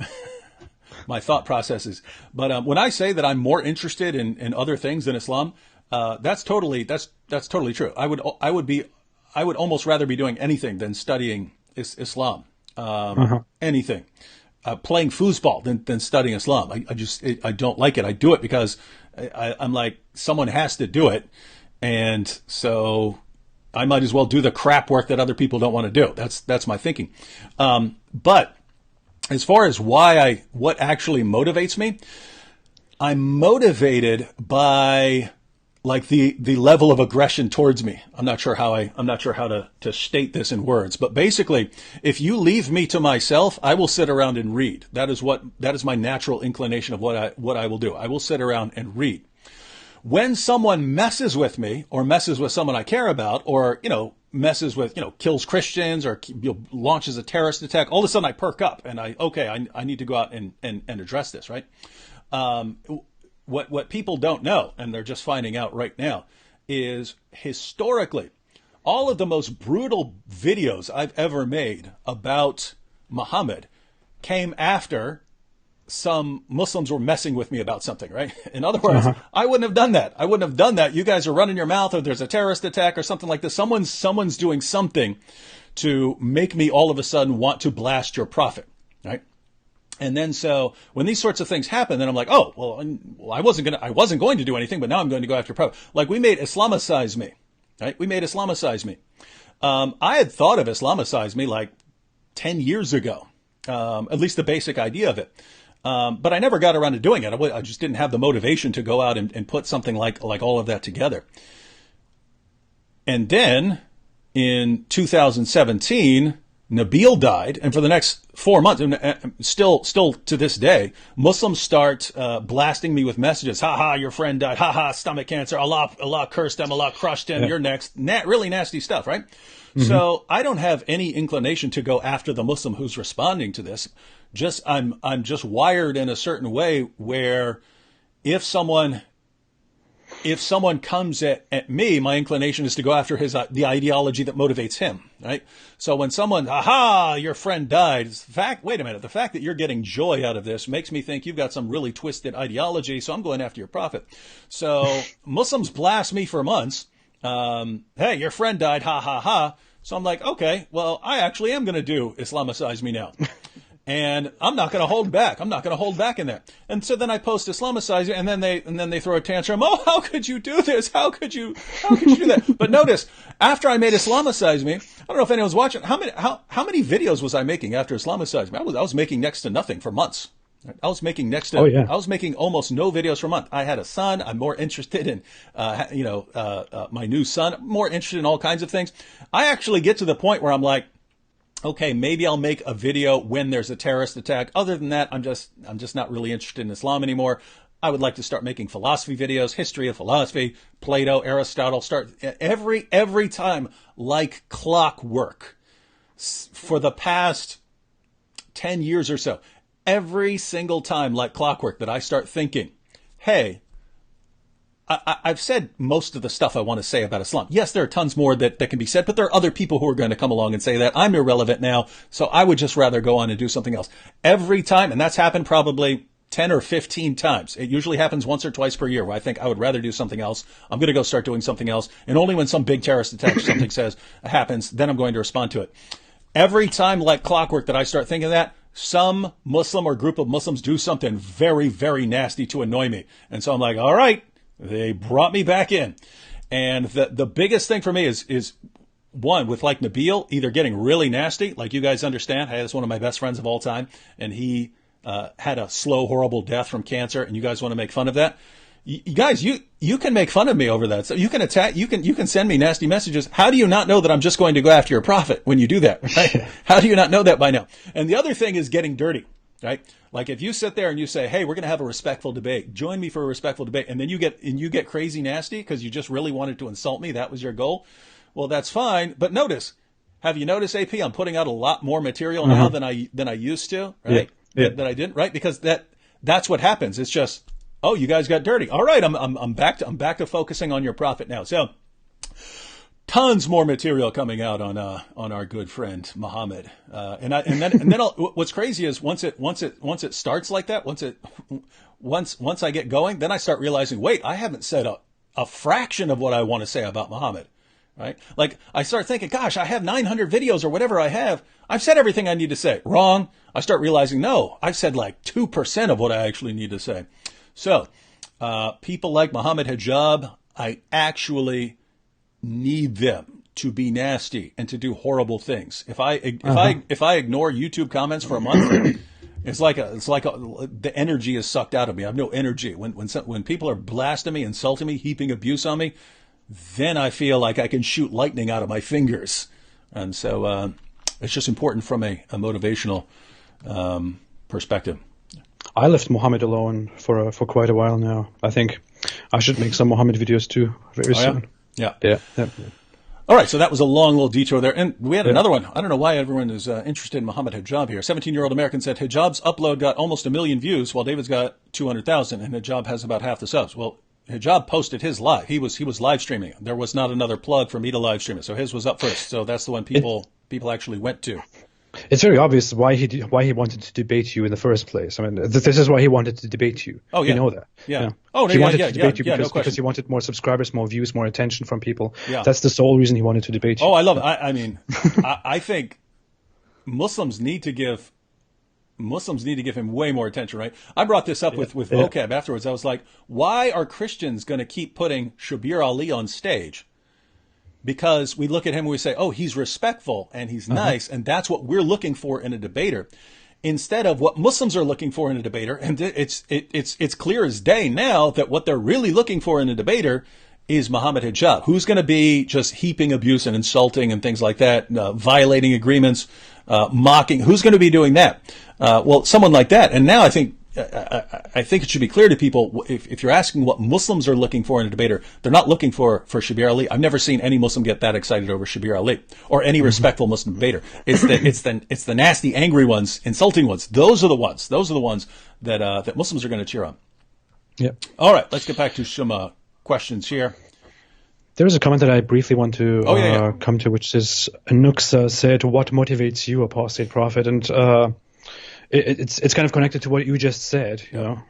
my thought processes, but when I say that I'm more interested in other things than Islam, that's totally true. I would almost rather be doing anything than studying Islam. Anything. Playing foosball than studying Islam. I don't like it. I do it because I'm like, someone has to do it. And so I might as well do the crap work that other people don't want to do. That's my thinking. But as far as what actually motivates me, I'm motivated by like the level of aggression towards me. I'm not sure how to state this in words, but basically, if you leave me to myself, I will sit around and read. That is my natural inclination of what I will do. I will sit around and read. When someone messes with me or messes with someone I care about, or, messes with, kills Christians or launches a terrorist attack, all of a sudden I perk up and I need to go out and address this, right? What people don't know, and they're just finding out right now, is historically, all of the most brutal videos I've ever made about Muhammad came after some Muslims were messing with me about something, right? In other words, I wouldn't have done that. I wouldn't have done that. You guys are running your mouth, or there's a terrorist attack or something like this. Someone's doing something to make me all of a sudden want to blast your prophet, right? And then so when these sorts of things happen, then I'm like, oh, well, I wasn't going to do anything, but now I'm going to go after prophet. Like we made Islamicize me, right? We made Islamicize me. I had thought of Islamicize me like 10 years ago, at least the basic idea of it. But I never got around to doing it. I just didn't have the motivation to go out and put something like all of that together. And then in 2017, Nabil died, and for the next 4 months, and still to this day, Muslims start blasting me with messages. Ha ha, your friend died. Ha ha, stomach cancer. Allah cursed him. Allah crushed him. Yeah. You're next. Really nasty stuff, right? Mm-hmm. So I don't have any inclination to go after the Muslim who's responding to this. I'm just wired in a certain way where if someone comes at me, my inclination is to go after the ideology that motivates him, right? So when someone, aha, your friend died, wait a minute, the fact that you're getting joy out of this makes me think you've got some really twisted ideology, so I'm going after your prophet. So Muslims blast me for months. Hey, your friend died, ha, ha, ha. So I'm like, okay, well, I actually am going to do Islamicize me now. And I'm not going to hold back. I'm not going to hold back in that. And so then I post Islamicize, and then they throw a tantrum. Oh, how could you do this? How could you do that? But notice, after I made Islamicize me, I don't know if anyone's watching. How many videos was I making after Islamicize me? I was making next to nothing for months. I was making I was making almost no videos for a month. I had a son. I'm more interested in, my new son. More interested in all kinds of things. I actually get to the point where I'm like, okay, maybe I'll make a video when there's a terrorist attack. Other than that, I'm just not really interested in Islam anymore. I would like to start making philosophy videos, history of philosophy, Plato, Aristotle, start every time like clockwork for the past 10 years or so. Every single time like clockwork that I start thinking, hey, I've said most of the stuff I want to say about Islam. Yes, there are tons more that can be said, but there are other people who are going to come along and say that I'm irrelevant now, so I would just rather go on and do something else. Every time, and that's happened probably 10 or 15 times. It usually happens once or twice per year where I think I would rather do something else. I'm going to go start doing something else. And only when some big terrorist attack or something happens, then I'm going to respond to it. Every time like clockwork that I start thinking that, some Muslim or group of Muslims do something very, very nasty to annoy me. And so I'm like, all right. They brought me back in. And the biggest thing for me is one, with like Nabil, either getting really nasty, like you guys understand. Hey, that's one of my best friends of all time. And he had a slow, horrible death from cancer. And you guys want to make fun of that? You guys, you can make fun of me over that. So you can attack, you can send me nasty messages. How do you not know that I'm just going to go after your prophet when you do that? Right? How do you not know that by now? And the other thing is getting dirty. Right? Like if you sit there and you say, hey, we're going to have a respectful debate. Join me for a respectful debate. And then you get crazy nasty because you just really wanted to insult me. That was your goal. Well, that's fine. But notice, have you noticed, AP? I'm putting out a lot more material now than I used to, right? Yeah. That I didn't, right? Because that's what happens. It's just, oh, you guys got dirty. All right, I'm back to focusing on your prophet now. So, tons more material coming out on our good friend Muhammad. And then what's crazy is once it starts like that, once I get going, then I start realizing, wait, I haven't said a fraction of what I want to say about Muhammad. Right? Like, I start thinking, gosh, I have 900 videos or whatever I have. I've said everything I need to say. Wrong. I start realizing, no, I've said like 2% of what I actually need to say. So, people like Muhammad Hijab, I actually need them to be nasty and to do horrible things. If I ignore YouTube comments for a month, it's like the energy is sucked out of me. I have no energy. When people are blasting me, insulting me, heaping abuse on me, then I feel like I can shoot lightning out of my fingers. And so it's just important from a motivational perspective. I left Muhammad alone for quite a while now. I think I should make some Muhammad videos too very soon. Yeah. Yeah. All right, so that was a long little detour there. And we had another one. I don't know why everyone is interested in Muhammad Hijab here. 17-year-old American said Hijab's upload got almost 1 million views, while David's got 200,000, and Hijab has about half the subs. Well, Hijab posted his live. He was live streaming. There was not another plug for me to live stream it. So his was up first. So that's the one people actually went to. It's very obvious why he wanted to debate you in the first place. I mean, this is why he wanted to debate you. Oh, yeah. You know that. Yeah. Yeah. Oh, he wanted to debate you no because he wanted more subscribers, more views, more attention from people. Yeah. That's the sole reason he wanted to debate you. Oh, I love it. I mean, I think Muslims need to give him way more attention, right? I brought this up with vocab afterwards. I was like, why are Christians going to keep putting Shabir Ali on stage? Because we look at him and we say, oh, he's respectful and he's nice, and that's what we're looking for in a debater, instead of what Muslims are looking for in a debater. And it's clear as day now that what they're really looking for in a debater is Muhammad Hijab, who's going to be just heaping abuse and insulting and things like that, violating agreements, mocking. Who's going to be doing that? Well, someone like that. And now I think it should be clear to people, if you're asking what Muslims are looking for in a debater, they're not looking for Shabir Ali. I've never seen any Muslim get that excited over Shabir Ali or any respectful Muslim debater. It's the nasty, angry ones, insulting ones. Those are the ones that Muslims are going to cheer on. Yep. All right, let's get back to some questions here. There is a comment that I briefly want to come to, which is Nuxa said, "What motivates you, Apostate Prophet?" And it's kind of connected to what you just said. You know,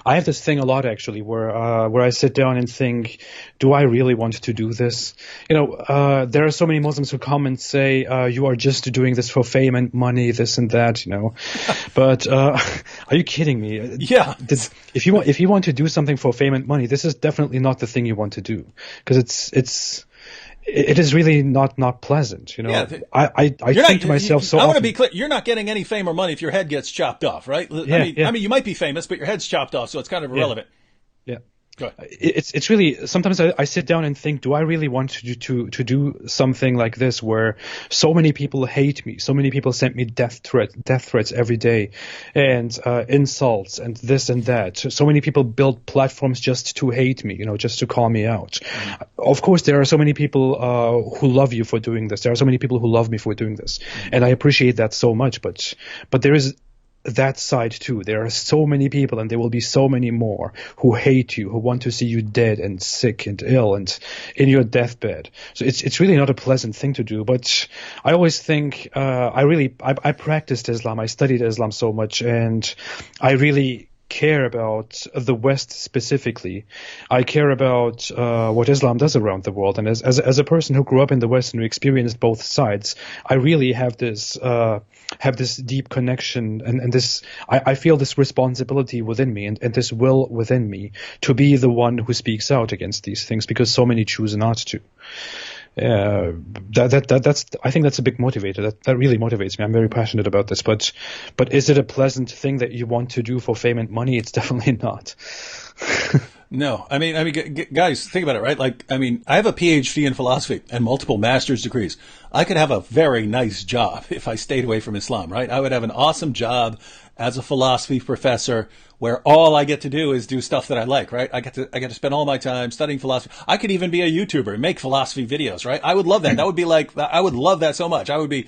I have this thing a lot actually, where I sit down and think, do I really want to do this? You know, there are so many Muslims who come and say, you are just doing this for fame and money, this and that. You know, but are you kidding me? Yeah. If you want to do something for fame and money, this is definitely not the thing you want to do, because it is really not pleasant, you know. Yeah, I think to myself so often. I want to be clear. You're not getting any fame or money if your head gets chopped off, right? I mean, you might be famous, but your head's chopped off, so it's kind of irrelevant. Yeah. Go ahead. It's really, sometimes I sit down and think, do I really want to do something like this, where so many people hate me, so many people send me death threats every day, and insults and this and that. So many people build platforms just to hate me, you know, just to call me out. Mm-hmm. Of course, there are so many people who love you for doing this. There are so many people who love me for doing this, and I appreciate that so much. But there is that side too. There are so many people, and there will be so many more, who hate you, who want to see you dead and sick and ill and in your deathbed. So it's really not a pleasant thing to do. But I always think I practiced Islam, I studied Islam so much, and I really care about the West specifically. I care about what Islam does around the world, and as a person who grew up in the West and who experienced both sides, I really have this deep connection, and this I feel this responsibility within me, and this will within me to be the one who speaks out against these things, because so many choose not to. That's I think that's a big motivator. That really motivates me. I'm very passionate about this. But is it a pleasant thing that you want to do for fame and money? It's definitely not. No, guys, think about it, right? Like, I mean, I have a PhD in philosophy and multiple master's degrees. I could have a very nice job if I stayed away from Islam, right? I would have an awesome job as a philosophy professor where all I get to do is do stuff that I like, right? I get to spend all my time studying philosophy. I could even be a YouTuber and make philosophy videos, right? I would love that. That would be like, I would love that so much. I would be,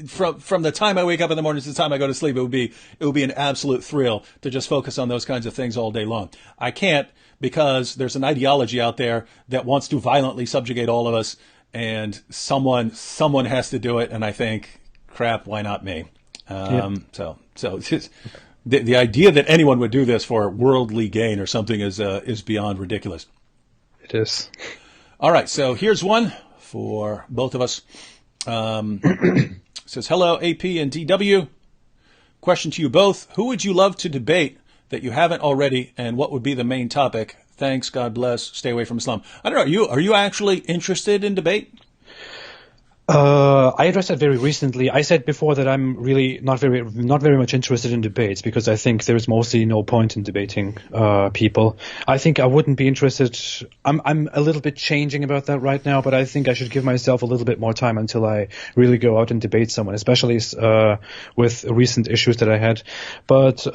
from the time I wake up in the morning to the time I go to sleep, it would be an absolute thrill to just focus on those kinds of things all day long. I can't, because there's an ideology out there that wants to violently subjugate all of us, and someone has to do it. And I think, crap, why not me? So it's just, the idea that anyone would do this for worldly gain or something is beyond ridiculous. It is. All right, so here's one for both of us. Says, hello, AP and DW. Question to you both. Who would you love to debate that you haven't already, and what would be the main topic? Thanks, God bless, stay away from Islam. I don't know, are you actually interested in debate? I addressed that very recently. I said before that I'm really not very much interested in debates because I think there's mostly no point in debating people. I think I wouldn't be interested. I'm a little bit changing about that right now, but I think I should give myself a little bit more time until I really go out and debate someone, especially with recent issues that I had. But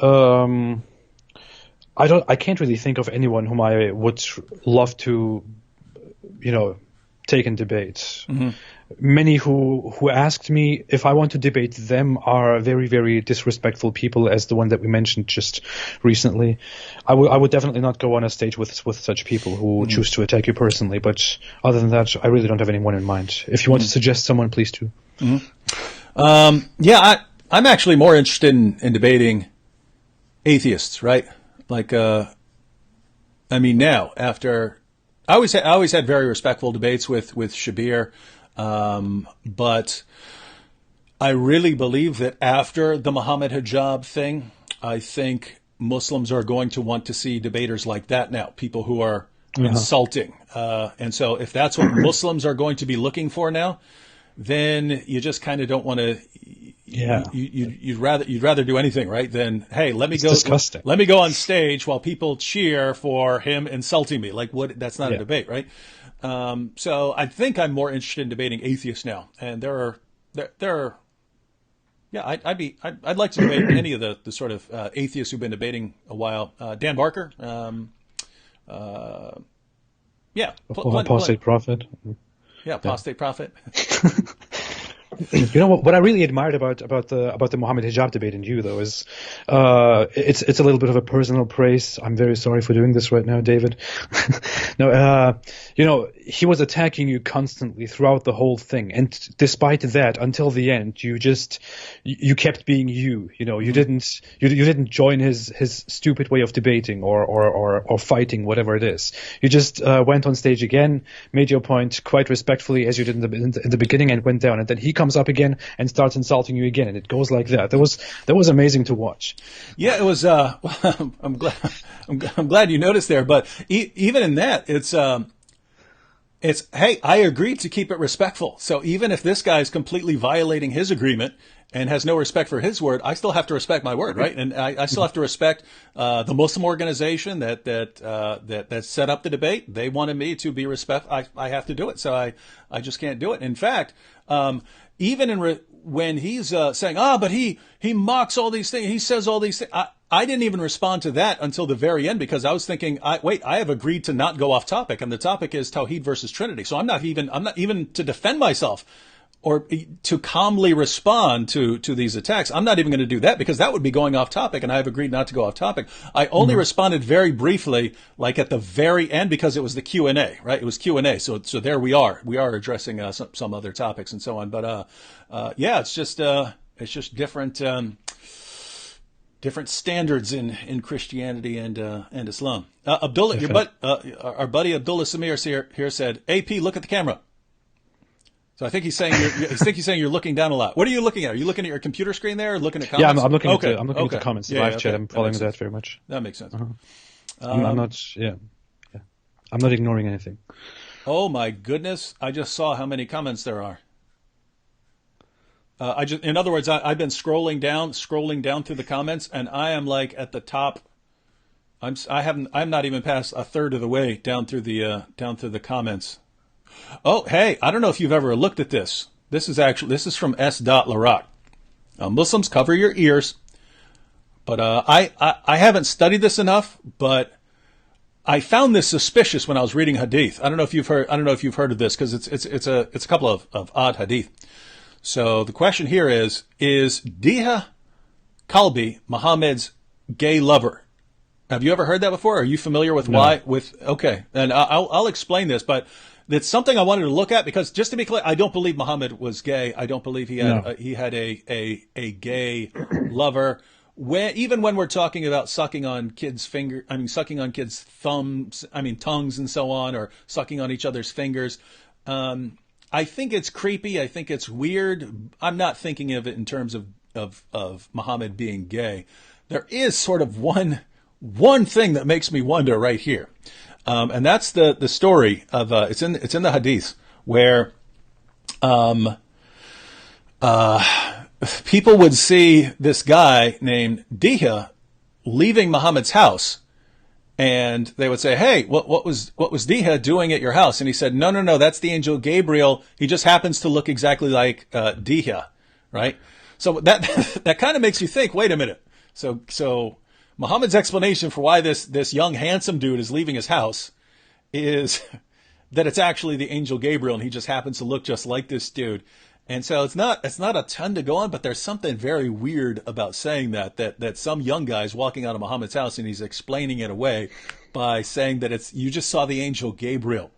I can't really think of anyone whom I would love to, take in debate. Mm-hmm. Many who asked me if I want to debate them are very, very disrespectful people, as the one that we mentioned just recently. I would definitely not go on a stage with such people who choose to attack you personally. But other than that, I really don't have anyone in mind. If you want to suggest someone, please do. I'm actually more interested in debating atheists, right? Like, now after I always had very respectful debates with Shabir. But I really believe that after the Muhammad hijab thing, I think Muslims are going to want to see debaters like that now, people who are insulting. And so if that's what Muslims are going to be looking for now, then you just kind of don't want to. Yeah, you'd rather do anything, right? Than, hey, let me go on stage while people cheer for him insulting me. Like, what? That's not a debate, right? So I think I'm more interested in debating atheists now, and there are. Yeah, I'd like to debate any of the sort of atheists who've been debating a while. Dan Barker, Apostate Prophet. Yeah, Apostate Prophet. You know what I really admired about the Muhammad hijab debate in you, though, is it's a little bit of a personal praise. I'm very sorry for doing this right now, David. No, he was attacking you constantly throughout the whole thing, and despite that, until the end, you kept being you. You didn't join his stupid way of debating or fighting, whatever it is. You just went on stage again, made your point quite respectfully as you did in the beginning, and went down, and then he comes up again and starts insulting you again, and it goes like that. That was amazing to watch. Yeah, it was. I'm glad you noticed there, but even in that, it's hey, I agreed to keep it respectful. So even if this guy is completely violating his agreement and has no respect for his word, I still have to respect my word, right? And I still have to respect the Muslim organization that set up the debate. They wanted me to be respectful. I have to do it. So I just can't do it. In fact, even when he's saying, but he mocks all these things, he says all these things, I didn't even respond to that until the very end, because I was thinking, I have agreed to not go off topic, and the topic is Tawhid versus Trinity. So I'm not even to defend myself or to calmly respond to these attacks. I'm not even going to do that, because that would be going off topic, and I have agreed not to go off topic. I only responded very briefly, like at the very end, because it was the Q&A, right? It was Q&A. So there we are. We are addressing some other topics and so on. But it's just different standards in Christianity and Islam. Abdullah, our buddy Abdullah Sameer here said, AP, look at the camera. So I think he's saying you're looking down a lot. What are you looking at? Are you looking at your computer screen there, or looking at comments? Yeah, I'm looking at the comments, the live chat. I'm following that very much. That makes sense. I'm not. Yeah. I'm not ignoring anything. Oh my goodness! I just saw how many comments there are. In other words, I've been scrolling down through the comments, and I am like at the top. I'm not even past a third of the way down through the comments. Oh, hey, I don't know if you've ever looked at this. This is from S. Larock. Muslims, cover your ears. But I haven't studied this enough, but I found this suspicious when I was reading hadith. I don't know if you've heard of this, because it's a couple of odd hadith. So the question here is Diha Kalbi Muhammad's gay lover? Have you ever heard that before? Are you familiar with why? Okay, and I'll explain this, but it's something I wanted to look at, because just to be clear, I don't believe Muhammad was gay. I don't believe he had a gay lover. Even when we're talking about sucking on kids' thumbs, tongues and so on, or sucking on each other's fingers, I think it's creepy. I think it's weird. I'm not thinking of it in terms of Muhammad being gay. There is sort of one thing that makes me wonder right here, and that's the story of it's in the hadith where people would see this guy named Diha leaving Muhammad's house, and they would say, "Hey, what was Diha doing at your house?" And he said, "No, that's the angel Gabriel. He just happens to look exactly like Diha," right? So that kind of makes you think, wait a minute. So Muhammad's explanation for why this young handsome dude is leaving his house is that it's actually the angel Gabriel, and he just happens to look just like this dude. And so it's not a ton to go on, but there's something very weird about saying that some young guy's walking out of Muhammad's house and he's explaining it away by saying that you just saw the angel Gabriel.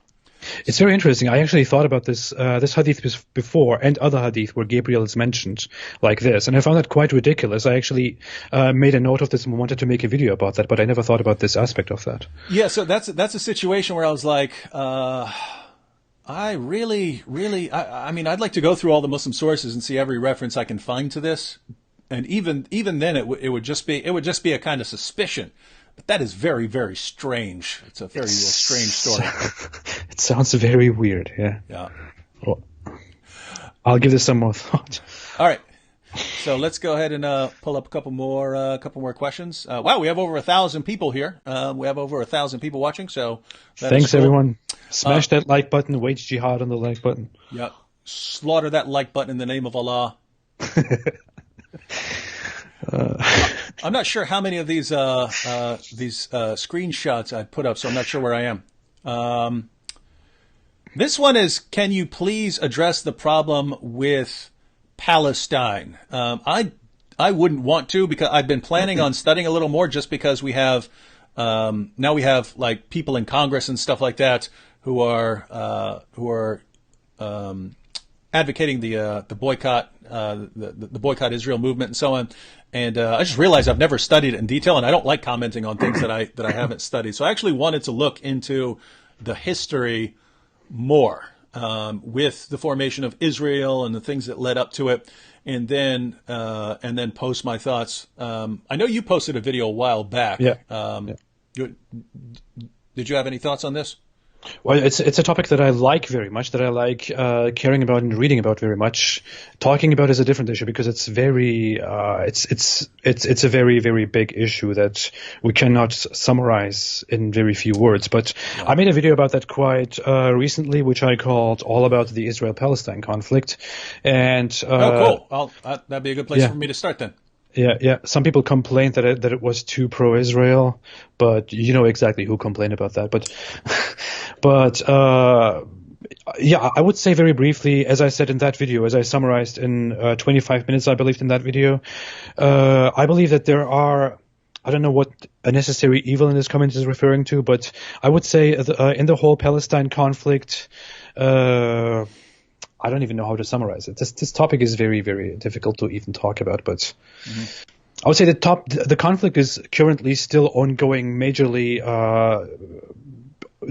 It's very interesting. I actually thought about this hadith before, and other hadith where Gabriel is mentioned like this, and I found that quite ridiculous. I actually made a note of this and wanted to make a video about that, but I never thought about this aspect of that. Yeah, so that's a situation where I was like, I mean, I'd like to go through all the Muslim sources and see every reference I can find to this, and even then, it would just be a kind of suspicion. But that is very, very strange. It's a very strange story. It sounds very weird. Yeah. Yeah. Well, I'll give this some more thought. All right. So let's go ahead and pull up a couple more questions. Wow, we have over 1,000 people here. We have over 1,000 people watching. So thanks, cool. Everyone. Smash that like button. Wage jihad on the like button. Yep. Slaughter that like button in the name of Allah. I'm not sure how many of these screenshots I put up, so I'm not sure where I am. This one is: can you please address the problem with Palestine? I wouldn't want to, because I've been planning on studying a little more, just because we have now we have like people in Congress and stuff like that who are advocating the boycott, the boycott Israel movement and so on. And I just realized I've never studied it in detail, and I don't like commenting on things that I haven't studied. So I actually wanted to look into the history more, with the formation of Israel and the things that led up to it, and then post my thoughts. I know you posted a video a while back. Yeah. Did you have any thoughts on this? Well, it's a topic that I like very much, that I like caring about and reading about very much. Talking about is a different issue, because it's very it's a very, very big issue that we cannot summarize in very few words. But yeah. I made a video about that quite recently, which I called "All About the Israel-Palestine Conflict." And cool! That'd be a good place for me to start then. Yeah. Some people complained that it was too pro-Israel, but you know exactly who complained about that. But I would say very briefly, as I said in that video, as I summarized in 25 minutes, I believed in that video, I believe that there are, I don't know what a necessary evil in this comment is referring to, but I would say in the whole Palestine conflict, I don't even know how to summarize it. This topic is very, very difficult to even talk about, but I would say the conflict is currently still ongoing majorly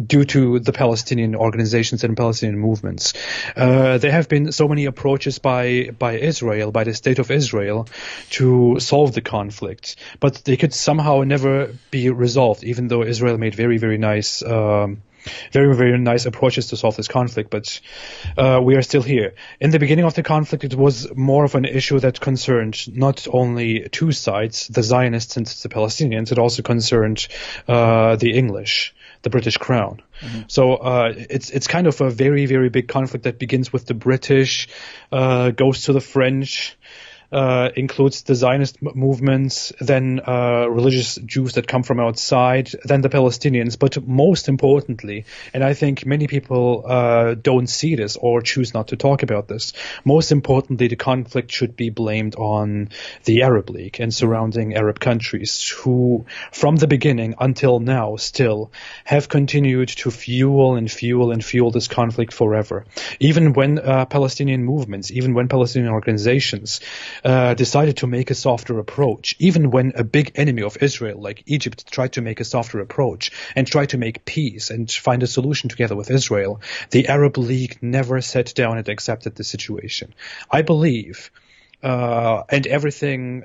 due to the Palestinian organizations and Palestinian movements. There have been so many approaches by Israel, by the state of Israel, to solve the conflict, but they could somehow never be resolved, even though Israel made very, very nice very, very nice approaches to solve this conflict, but we are still here. In the beginning of the conflict, it was more of an issue that concerned not only two sides, the Zionists and the Palestinians, it also concerned the English, the British Crown. Mm-hmm. So it's kind of a very, very big conflict that begins with the British, goes to the French, includes the Zionist movements, then religious Jews that come from outside, then the Palestinians. But most importantly, and I think many people don't see this or choose not to talk about this, most importantly, the conflict should be blamed on the Arab League and surrounding Arab countries who, from the beginning until now, still have continued to fuel this conflict forever. Even when Palestinian movements, even when Palestinian organizations decided to make a softer approach, even when a big enemy of Israel like Egypt tried to make a softer approach and try to make peace and find a solution together with Israel, the Arab League never sat down and accepted the situation. I believe, and everything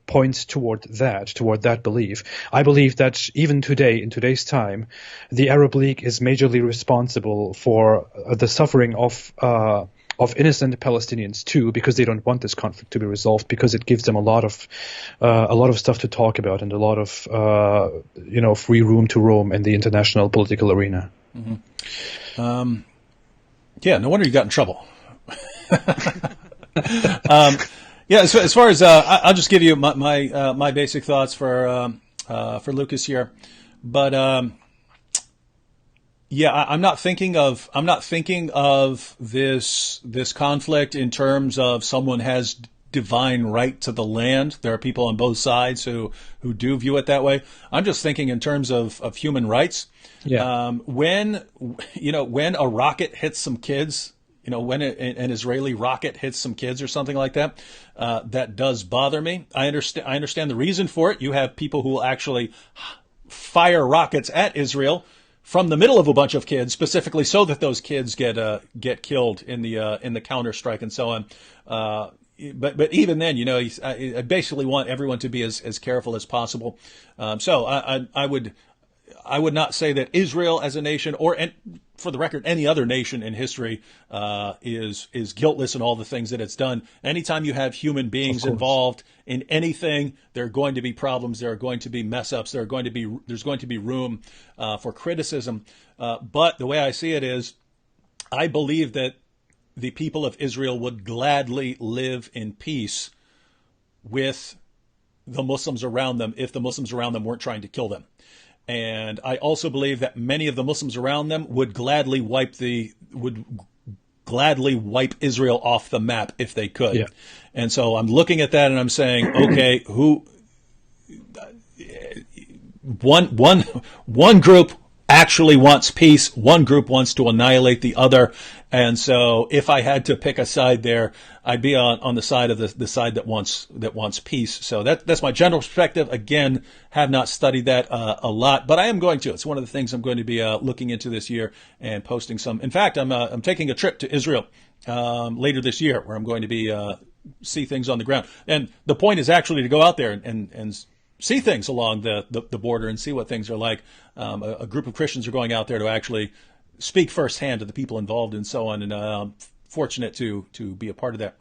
points toward that belief. I believe that even today, in today's time, the Arab League is majorly responsible for the suffering of innocent Palestinians too, because they don't want this conflict to be resolved, because it gives them a lot of stuff to talk about and a lot of free room to roam in the international political arena. Mm-hmm. Yeah, no wonder you got in trouble. Yeah, as far as I'll just give you my basic thoughts for Lucas here, but. Yeah, I'm not thinking of this conflict in terms of someone has divine right to the land. There are people on both sides who do view it that way. I'm just thinking in terms of human rights. Yeah. When a rocket hits some kids, when an Israeli rocket hits some kids or something like that, that does bother me. I understand the reason for it. You have people who will actually fire rockets at Israel from the middle of a bunch of kids, specifically so that those kids get killed in the counter-strike and so on. But even then, I basically want everyone to be as careful as possible. So I would not say that Israel as a nation, or for the record, any other nation in history is guiltless in all the things that it's done. Anytime you have human beings involved in anything, there are going to be problems. There are going to be mess ups. There's going to be room for criticism. But the way I see it is, I believe that the people of Israel would gladly live in peace with the Muslims around them if the Muslims around them weren't trying to kill them. And I also believe that many of the Muslims around them would gladly wipe Israel off the map if they could. Yeah. And so I'm looking at that and I'm saying, okay, one group actually wants peace, one group wants to annihilate the other. And so if I had to pick a side there, I'd be on the side of the side that wants peace. So that's my general perspective. Again, have not studied that a lot, but I am going to. It's one of the things I'm going to be looking into this year and posting some. In fact, I'm taking a trip to Israel later this year, where I'm going to be see things on the ground. And the point is actually to go out there and see things along the border and see what things are like. A group of Christians are going out there to actually speak firsthand to the people involved and so on, and I'm fortunate to be a part of that.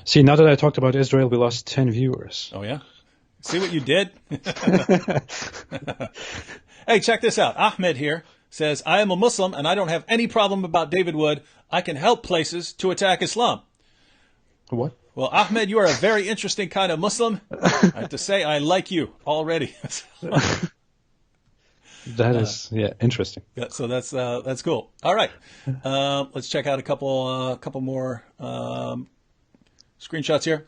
See, now that I talked about Israel, we lost 10 viewers. Oh, yeah? See what you did? Hey, check this out. Ahmed here says, I am a Muslim and I don't have any problem about David Wood. I can help places to attack Islam. What? Well, Ahmed, you are a very interesting kind of Muslim. I have to say, I like you already. That is, interesting. Yeah, so that's cool. All right, let's check out a couple more screenshots here.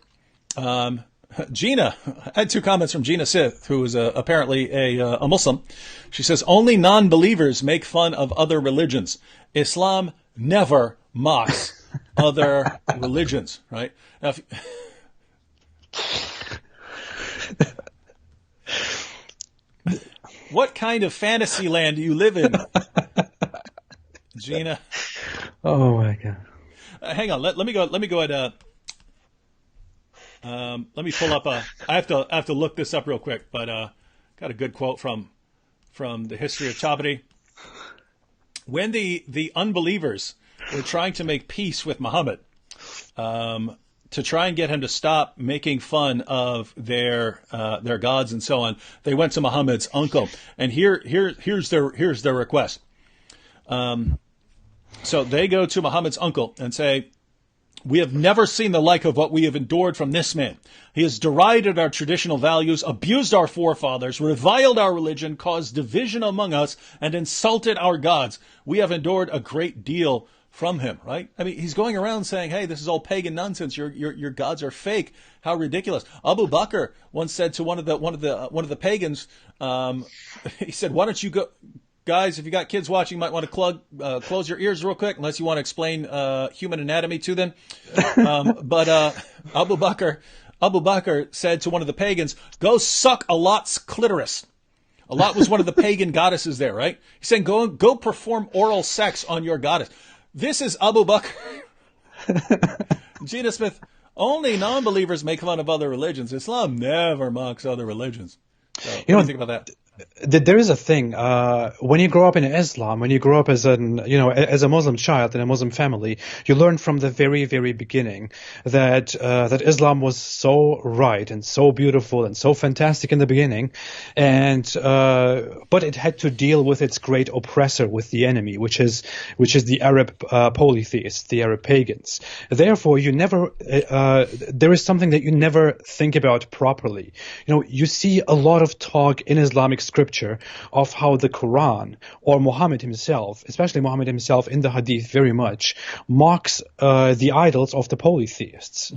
Gina, I had two comments from Gina Sith, who is apparently a Muslim. She says, only non-believers make fun of other religions. Islam never mocks other religions, right? Now, what kind of fantasy land do you live in, Gina? Oh my God! Hang on, let me go. Let me go ahead. Let me pull up I have to look this up real quick, but got a good quote from from the history of Tabari. When the unbelievers were trying to make peace with Muhammad, to try and get him to stop making fun of their gods and so on, they went to Muhammad's uncle, and here's their request. So they go to Muhammad's uncle and say, "We have never seen the like of what we have endured from this man. He has derided our traditional values, abused our forefathers, reviled our religion, caused division among us, and insulted our gods. We have endured a great deal from him," right? I mean, he's going around saying, "Hey, this is all pagan nonsense. Your gods are fake. How ridiculous." Abu Bakr once said to one of the pagans, he said, "Why don't you go, guys? If you got kids watching, you might want to close your ears real quick, unless you want to explain human anatomy to them." But Abu Bakr said to one of the pagans, "Go suck Allot's clitoris." Allot was one of the pagan goddesses there, right? He's saying, go perform oral sex on your goddess. This is Abu Bakr. Gina Smith, only non-believers make fun of other religions. Islam never mocks other religions. So, what do you think about that? There is a thing when you grow up in Islam, when you grow up as a Muslim child in a Muslim family, you learn from the very, very beginning that Islam was so right and so beautiful and so fantastic in the beginning, and but it had to deal with its great oppressor, with the enemy, which is the Arab polytheists, the Arab pagans. Therefore, there is something that you never think about properly. You see a lot of talk in Islamic scripture of how the Quran or Muhammad himself, especially Muhammad himself in the Hadith very much, mocks the idols of the polytheists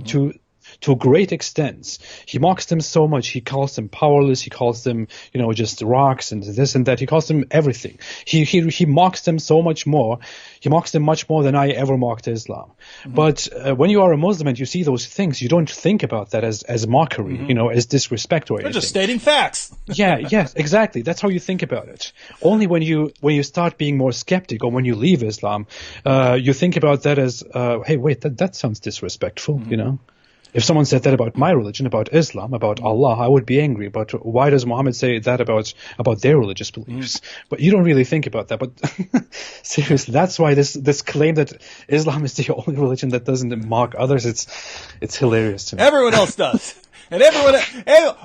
to great extents. He mocks them so much. He calls them powerless. He calls them, just rocks and this and that. He calls them everything. He mocks them so much more. He mocks them much more than I ever mocked Islam. Mm-hmm. But when you are a Muslim and you see those things, you don't think about that as mockery, as disrespect or anything. They're just stating facts. Yes, exactly. That's how you think about it. Only when you start being more skeptic, or when you leave Islam, you think about that as, hey, wait, that sounds disrespectful, If someone said that about my religion, about Islam, about Allah, I would be angry. But why does Muhammad say that about their religious beliefs? But you don't really think about that. But seriously, that's why this claim that Islam is the only religion that doesn't mock others, it's hilarious to me. Everyone else does. And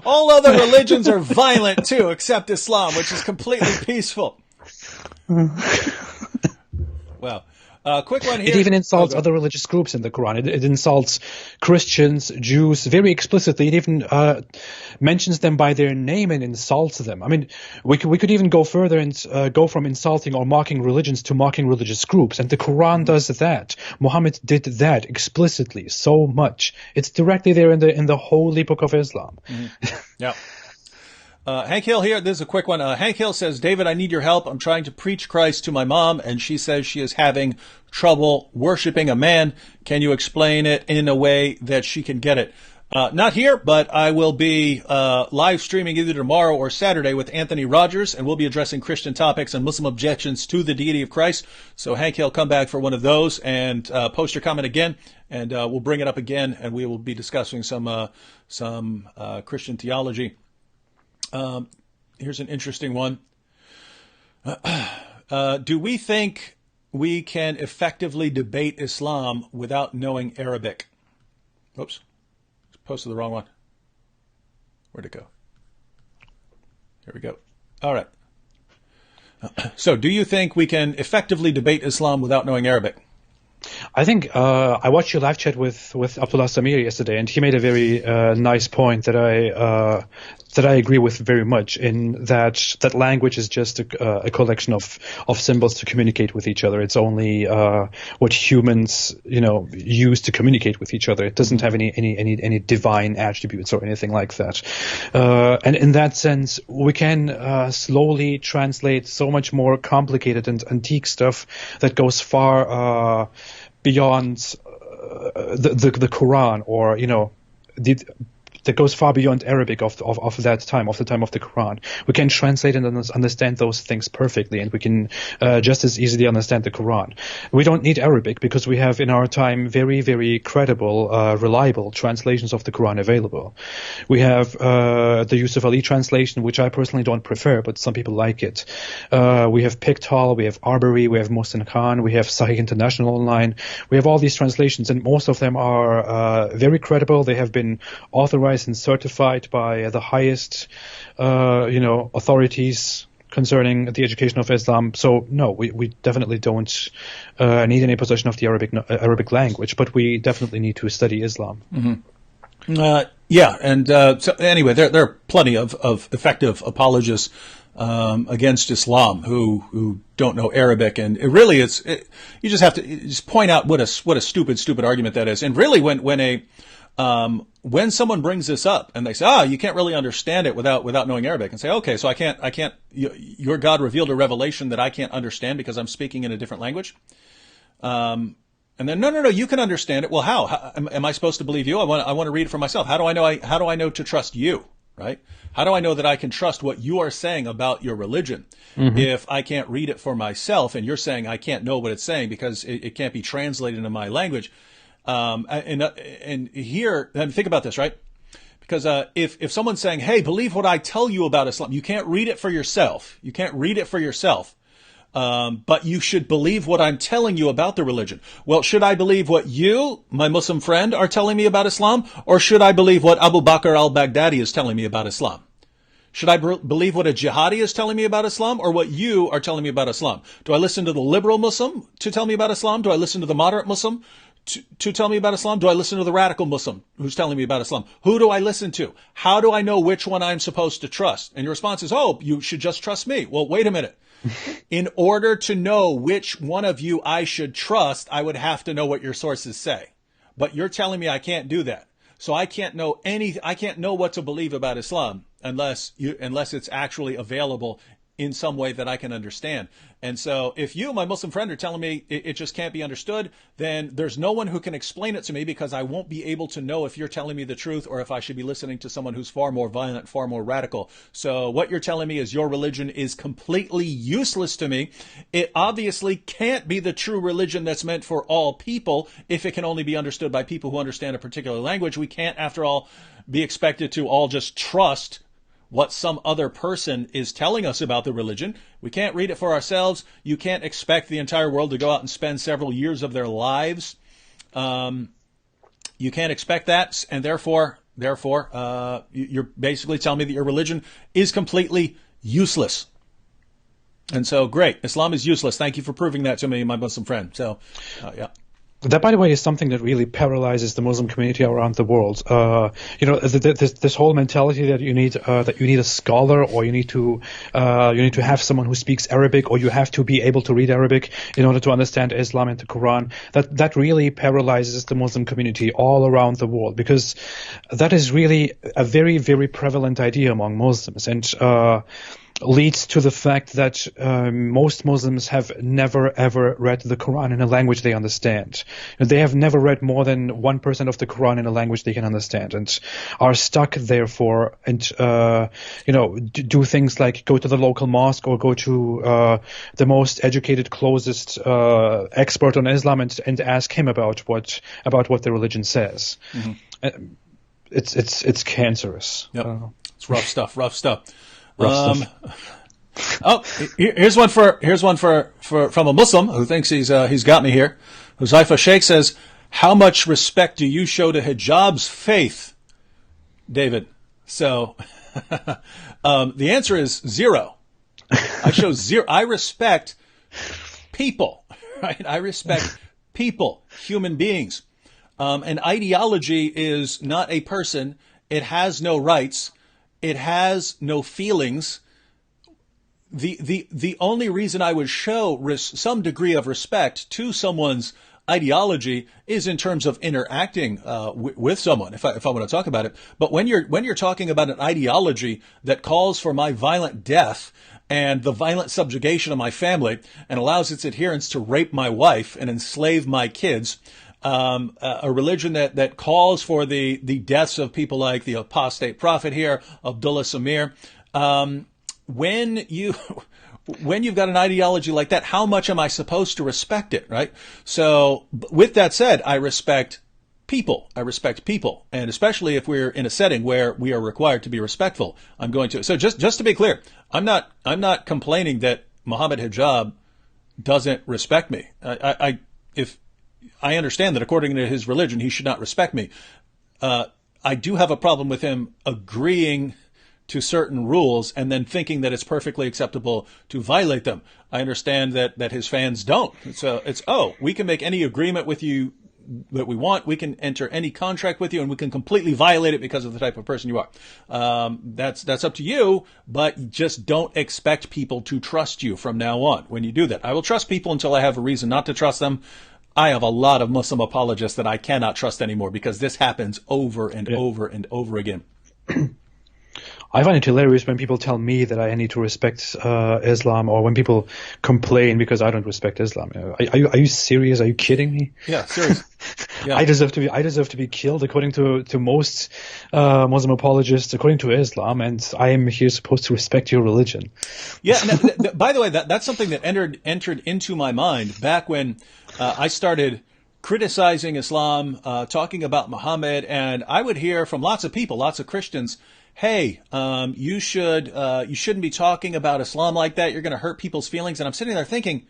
all other religions are violent too, except Islam, which is completely peaceful. Wow. Quick one here. It even insults other religious groups in the Quran. It insults Christians, Jews, very explicitly. It even mentions them by their name and insults them. I mean, we could even go further and go from insulting or mocking religions to mocking religious groups. And the Quran does that. Muhammad did that explicitly so much. It's directly there in the holy book of Islam. Mm-hmm. Yeah. Hank Hill here. This is a quick one. Hank Hill says, "David, I need your help. I'm trying to preach Christ to my mom, and she says she is having trouble worshiping a man. Can you explain it in a way that she can get it?" Not here, but I will be live streaming either tomorrow or Saturday with Anthony Rogers, and we'll be addressing Christian topics and Muslim objections to the deity of Christ. So Hank Hill, come back for one of those and post your comment again, and we'll bring it up again, and we will be discussing some Christian theology. Here's an interesting one. Do we think we can effectively debate Islam without knowing Arabic? Oops. Posted the wrong one. Where'd it go? Here we go. All right. So, do you think we can effectively debate Islam without knowing Arabic? I think I watched your live chat with Abdullah Sameer yesterday, and he made a very nice point that I agree with very much, in that language is just a collection of symbols to communicate with each other. It's only what humans use to communicate with each other. It doesn't have any divine attributes or anything like that. And in that sense, we can slowly translate so much more complicated and antique stuff that goes far beyond the Quran, or that goes far beyond Arabic of that time, of the time of the Quran. We can translate and understand those things perfectly, and we can just as easily understand the Quran. We don't need Arabic because we have in our time very, very credible, reliable translations of the Quran available. We have the Yusuf Ali translation, which I personally don't prefer, but some people like it. We have Pictal, we have Arbery, we have Mohsin Khan, we have Sahih International Online. We have all these translations, and most of them are very credible. They have been authorized and certified by the highest, authorities concerning the education of Islam. So no, we definitely don't need any possession of the Arabic language, but we definitely need to study Islam. So anyway, there are plenty of effective apologists against Islam who don't know Arabic, and it really you just have to just point out what a stupid argument that is. And really, when someone brings this up and they say, you can't really understand it without knowing Arabic, and say, okay, so I can't your God revealed a revelation that I can't understand because I'm speaking in a different language. And then no, you can understand it. Well, how am I supposed to believe you? I want to read it for myself. How do I know to trust you? Right? How do I know that I can trust what you are saying about your religion if I can't read it for myself, and you're saying I can't know what it's saying because it can't be translated into my language? And here, think about this, right? Because if someone's saying, hey, believe what I tell you about Islam, you can't read it for yourself. You can't read it for yourself. But you should believe what I'm telling you about the religion. Well, should I believe what you, my Muslim friend, are telling me about Islam? Or should I believe what Abu Bakr al-Baghdadi is telling me about Islam? Should I believe what a jihadi is telling me about Islam, or what you are telling me about Islam? Do I listen to the liberal Muslim to tell me about Islam? Do I listen to the moderate Muslim to tell me about Islam? Do I listen to the radical Muslim who's telling me about Islam? Who do I listen to? How do I know which one I'm supposed to trust? And your response is, you should just trust me. Well, wait a minute. In order to know which one of you I should trust, I would have to know what your sources say. But you're telling me I can't do that. So I can't know what to believe about Islam unless it's actually available in some way that I can understand. And so if you, my Muslim friend, are telling me it just can't be understood, then there's no one who can explain it to me, because I won't be able to know if you're telling me the truth or if I should be listening to someone who's far more violent, far more radical. So what you're telling me is your religion is completely useless to me. It obviously can't be the true religion that's meant for all people if it can only be understood by people who understand a particular language. We can't, after all, be expected to all just trust what some other person is telling us about the religion. We can't read it for ourselves. You can't expect the entire world to go out and spend several years of their lives. You can't expect that, and therefore, you're basically telling me that your religion is completely useless. And so, great, Islam is useless. Thank you for proving that to me, my Muslim friend. So, yeah. That, by the way, is something that really paralyzes the Muslim community around the world. This whole mentality that you need a scholar, or you need to have someone who speaks Arabic, or you have to be able to read Arabic in order to understand Islam and the Quran. That really paralyzes the Muslim community all around the world, because that is really a very, very prevalent idea among Muslims, and leads to the fact that most Muslims have never ever read the Quran in a language they understand. They have never read more than 1% of the Quran in a language they can understand, and are stuck therefore, and do things like go to the local mosque or go to the most educated, closest expert on Islam and ask him about what the religion says. Mm-hmm. It's cancerous. Yep. It's rough stuff. Here's one from a Muslim who thinks he's got me here. Huzaifa Sheikh says, "How much respect do you show to hijab's faith, David?" So, the answer is zero. I show zero. I respect people, right? I respect people, human beings. An ideology is not a person. It has no rights. It has no feelings. The only reason I would show some degree of respect to someone's ideology is in terms of interacting with someone, if I want to talk about it. But when you're talking about an ideology that calls for my violent death and the violent subjugation of my family and allows its adherents to rape my wife and enslave my kids, a religion that calls for the deaths of people like the apostate prophet here, Abdullah Sameer. When you've got an ideology like that, how much am I supposed to respect it, right? So with that said, I respect people. And especially if we're in a setting where we are required to be respectful, I'm going to. So just to be clear, I'm not complaining that Muhammad Hijab doesn't respect me. If I understand that according to his religion, he should not respect me. I do have a problem with him agreeing to certain rules and then thinking that it's perfectly acceptable to violate them. I understand that his fans don't. So we can make any agreement with you that we want. We can enter any contract with you and we can completely violate it because of the type of person you are. That's up to you, but just don't expect people to trust you from now on when you do that. I will trust people until I have a reason not to trust them. I have a lot of Muslim apologists that I cannot trust anymore because this happens over and over and over again. I find it hilarious when people tell me that I need to respect Islam, or when people complain because I don't respect Islam. Are you serious? Are you kidding me? Yeah, serious. Yeah. I deserve to be killed according to most Muslim apologists, according to Islam, and I am here supposed to respect your religion. Yeah. By the way, that's something that entered into my mind back when I started criticizing Islam, talking about Muhammad, and I would hear from lots of people, lots of Christians, hey, you shouldn't be talking about Islam like that. You're going to hurt people's feelings. And I'm sitting there thinking,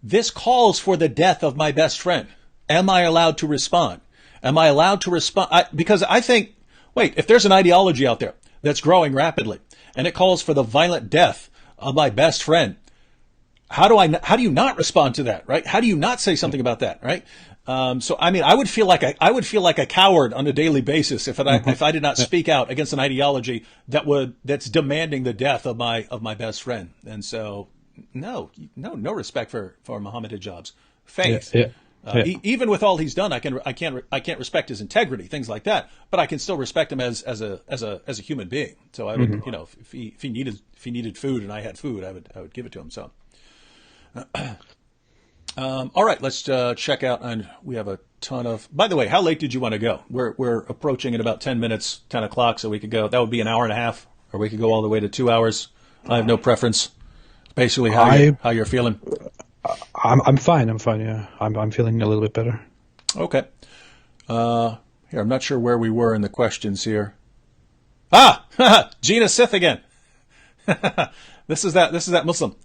this calls for the death of my best friend. Am I allowed to respond? Am I allowed to respond? Because I think, wait, if there's an ideology out there that's growing rapidly and it calls for the violent death of my best friend, how do you not respond to that, right? How do you not say something about that, right? So I mean, I would feel like a coward on a daily basis if I did not speak out against an ideology that's demanding the death of my best friend. And so no respect for Muhammad Hijab's faith. Yeah. Even with all he's done, I can't respect his integrity, things like that. But I can still respect him as a human being. So I would, if he needed food and I had food, I would give it to him. So. All right, let's check out, and we have a ton of. By the way, how late did you want to go? We're approaching in about 10 minutes, 10 o'clock, so we could go. That would be an hour and a half, or we could go all the way to 2 hours. I have no preference. Basically, how you're feeling. I'm fine. Yeah, I'm feeling a little bit better. Okay. Here, I'm not sure where we were in the questions here. Gina Sith again. This is that Muslim.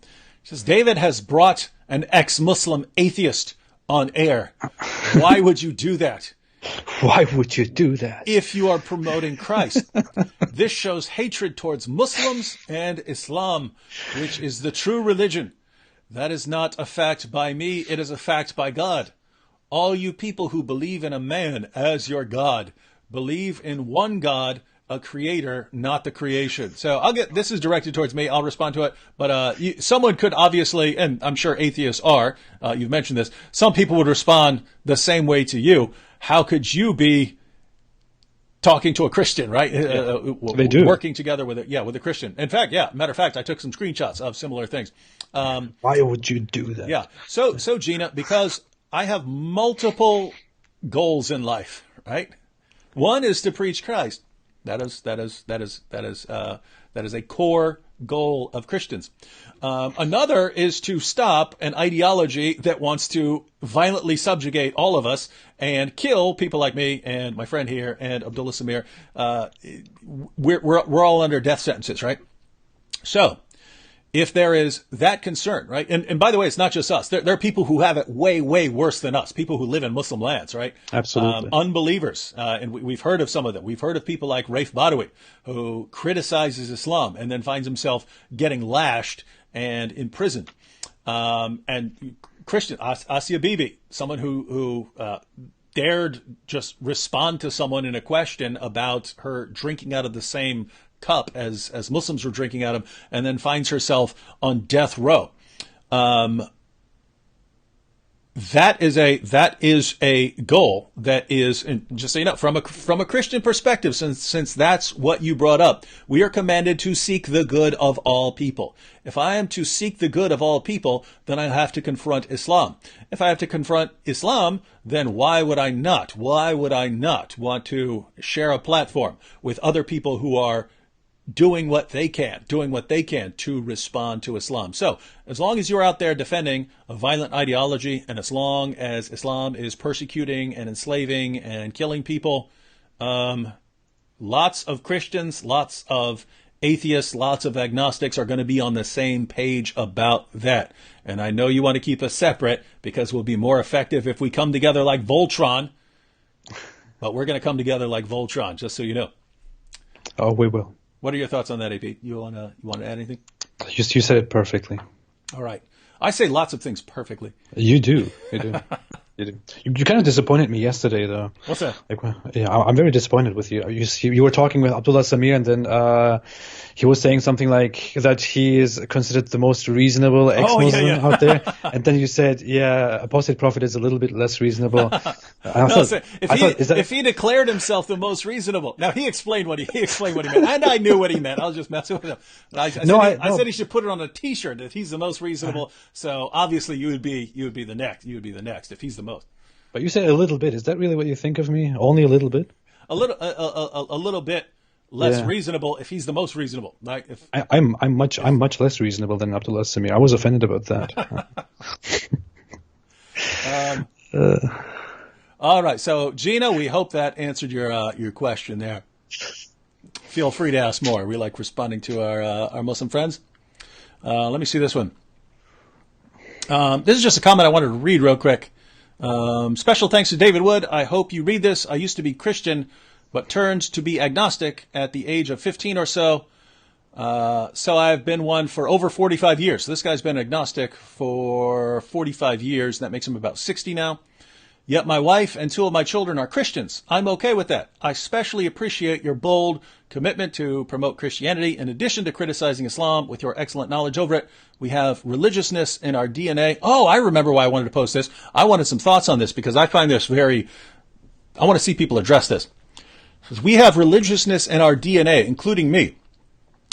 She says, David has brought an ex-Muslim atheist on air. Why would you do that? Why would you do that? If you are promoting Christ. This shows hatred towards Muslims and Islam, which is the true religion. That is not a fact by me. It is a fact by God. All you people who believe in a man as your God, believe in one God, a creator, not the creation. So this is directed towards me. I'll respond to it. But someone could obviously, and I'm sure atheists are, you've mentioned this, some people would respond the same way to you. How could you be talking to a Christian, right? They do. Working together with a Christian. In fact, matter of fact, I took some screenshots of similar things. Why would you do that? Yeah. So Gina, because I have multiple goals in life, right? One is to preach Christ. That is a core goal of Christians. Another is to stop an ideology that wants to violently subjugate all of us and kill people like me and my friend here and Abdullah Sameer. We're all under death sentences, right? So, if there is that concern, right? And by the way, it's not just us. There are people who have it way, way worse than us. People who live in Muslim lands, right? Absolutely. Unbelievers. And we've heard of some of them. We've heard of people like Raif Badawi, who criticizes Islam and then finds himself getting lashed and imprisoned. And Christian, Asia Bibi, someone who dared just respond to someone in a question about her drinking out of the same cup as Muslims were drinking out of, and then finds herself on death row. that is a goal that is, and just so you know, from a Christian perspective, since that's what you brought up, we are commanded to seek the good of all people. If I am to seek the good of all people, then I have to confront Islam. If I have to confront Islam, then why would I not? Why would I not want to share a platform with other people who are doing what they can to respond to Islam? So as long as you're out there defending a violent ideology, and as long as Islam is persecuting and enslaving and killing people, lots of Christians, lots of atheists, lots of agnostics are going to be on the same page about that. And I know you want to keep us separate because we'll be more effective if we come together like Voltron, but we're going to come together like Voltron, just so you know. Oh, we will. What are your thoughts on that, AP? You want to add anything? You said it perfectly. All right. I say lots of things perfectly. You do. You do. You do. You kind of disappointed me yesterday, though. What's that? Yeah, I'm very disappointed with you. You were talking with Abdullah Sameer, and then he was saying something like that he is considered the most reasonable ex-Muslim out there. And then you said, yeah, Apostate Prophet is a little bit less reasonable. If he declared himself the most reasonable, now he explained what he meant, and I knew what he meant. I was just messing with him. I said he should put it on a T-shirt that he's the most reasonable. So obviously you would be the next. You would be the next if he's the most. But you said a little bit. Is that really what you think of me? Only a little bit? A little bit less reasonable if he's the most reasonable. Like I'm much less reasonable than Abdullah Sameer. I was offended about that. All right. So Gina, we hope that answered your question there. Feel free to ask more. We like responding to our Muslim friends. Let me see this one. This is just a comment I wanted to read real quick. Special thanks to David Wood. I hope you read this. I used to be Christian, but turned to be agnostic at the age of 15 or so. So I've been one for over 45 years. So this guy's been agnostic for 45 years. That makes him about 60 now. Yet my wife and two of my children are Christians. I'm okay with that. I especially appreciate your bold commitment to promote Christianity. In addition to criticizing Islam with your excellent knowledge over it, we have religiousness in our DNA. Oh, I remember why I wanted to post this. I wanted some thoughts on this because I find this I want to see people address this. We have religiousness in our DNA, including me.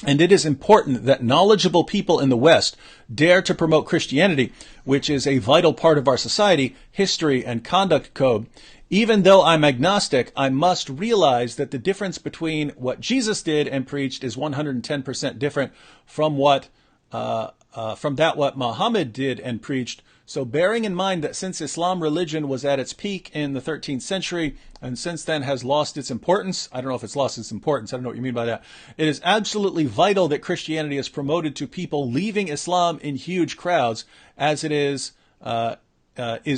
And it is important that knowledgeable people in the West dare to promote Christianity, which is a vital part of our society, history, and conduct code. Even though I'm agnostic, I must realize that the difference between what Jesus did and preached is 110% different from what Muhammad did and preached. So bearing in mind that since Islam religion was at its peak in the 13th century and since then has lost its importance, I don't know if it's lost its importance, I don't know what you mean by that, it is absolutely vital that Christianity is promoted to people leaving Islam in huge crowds as it is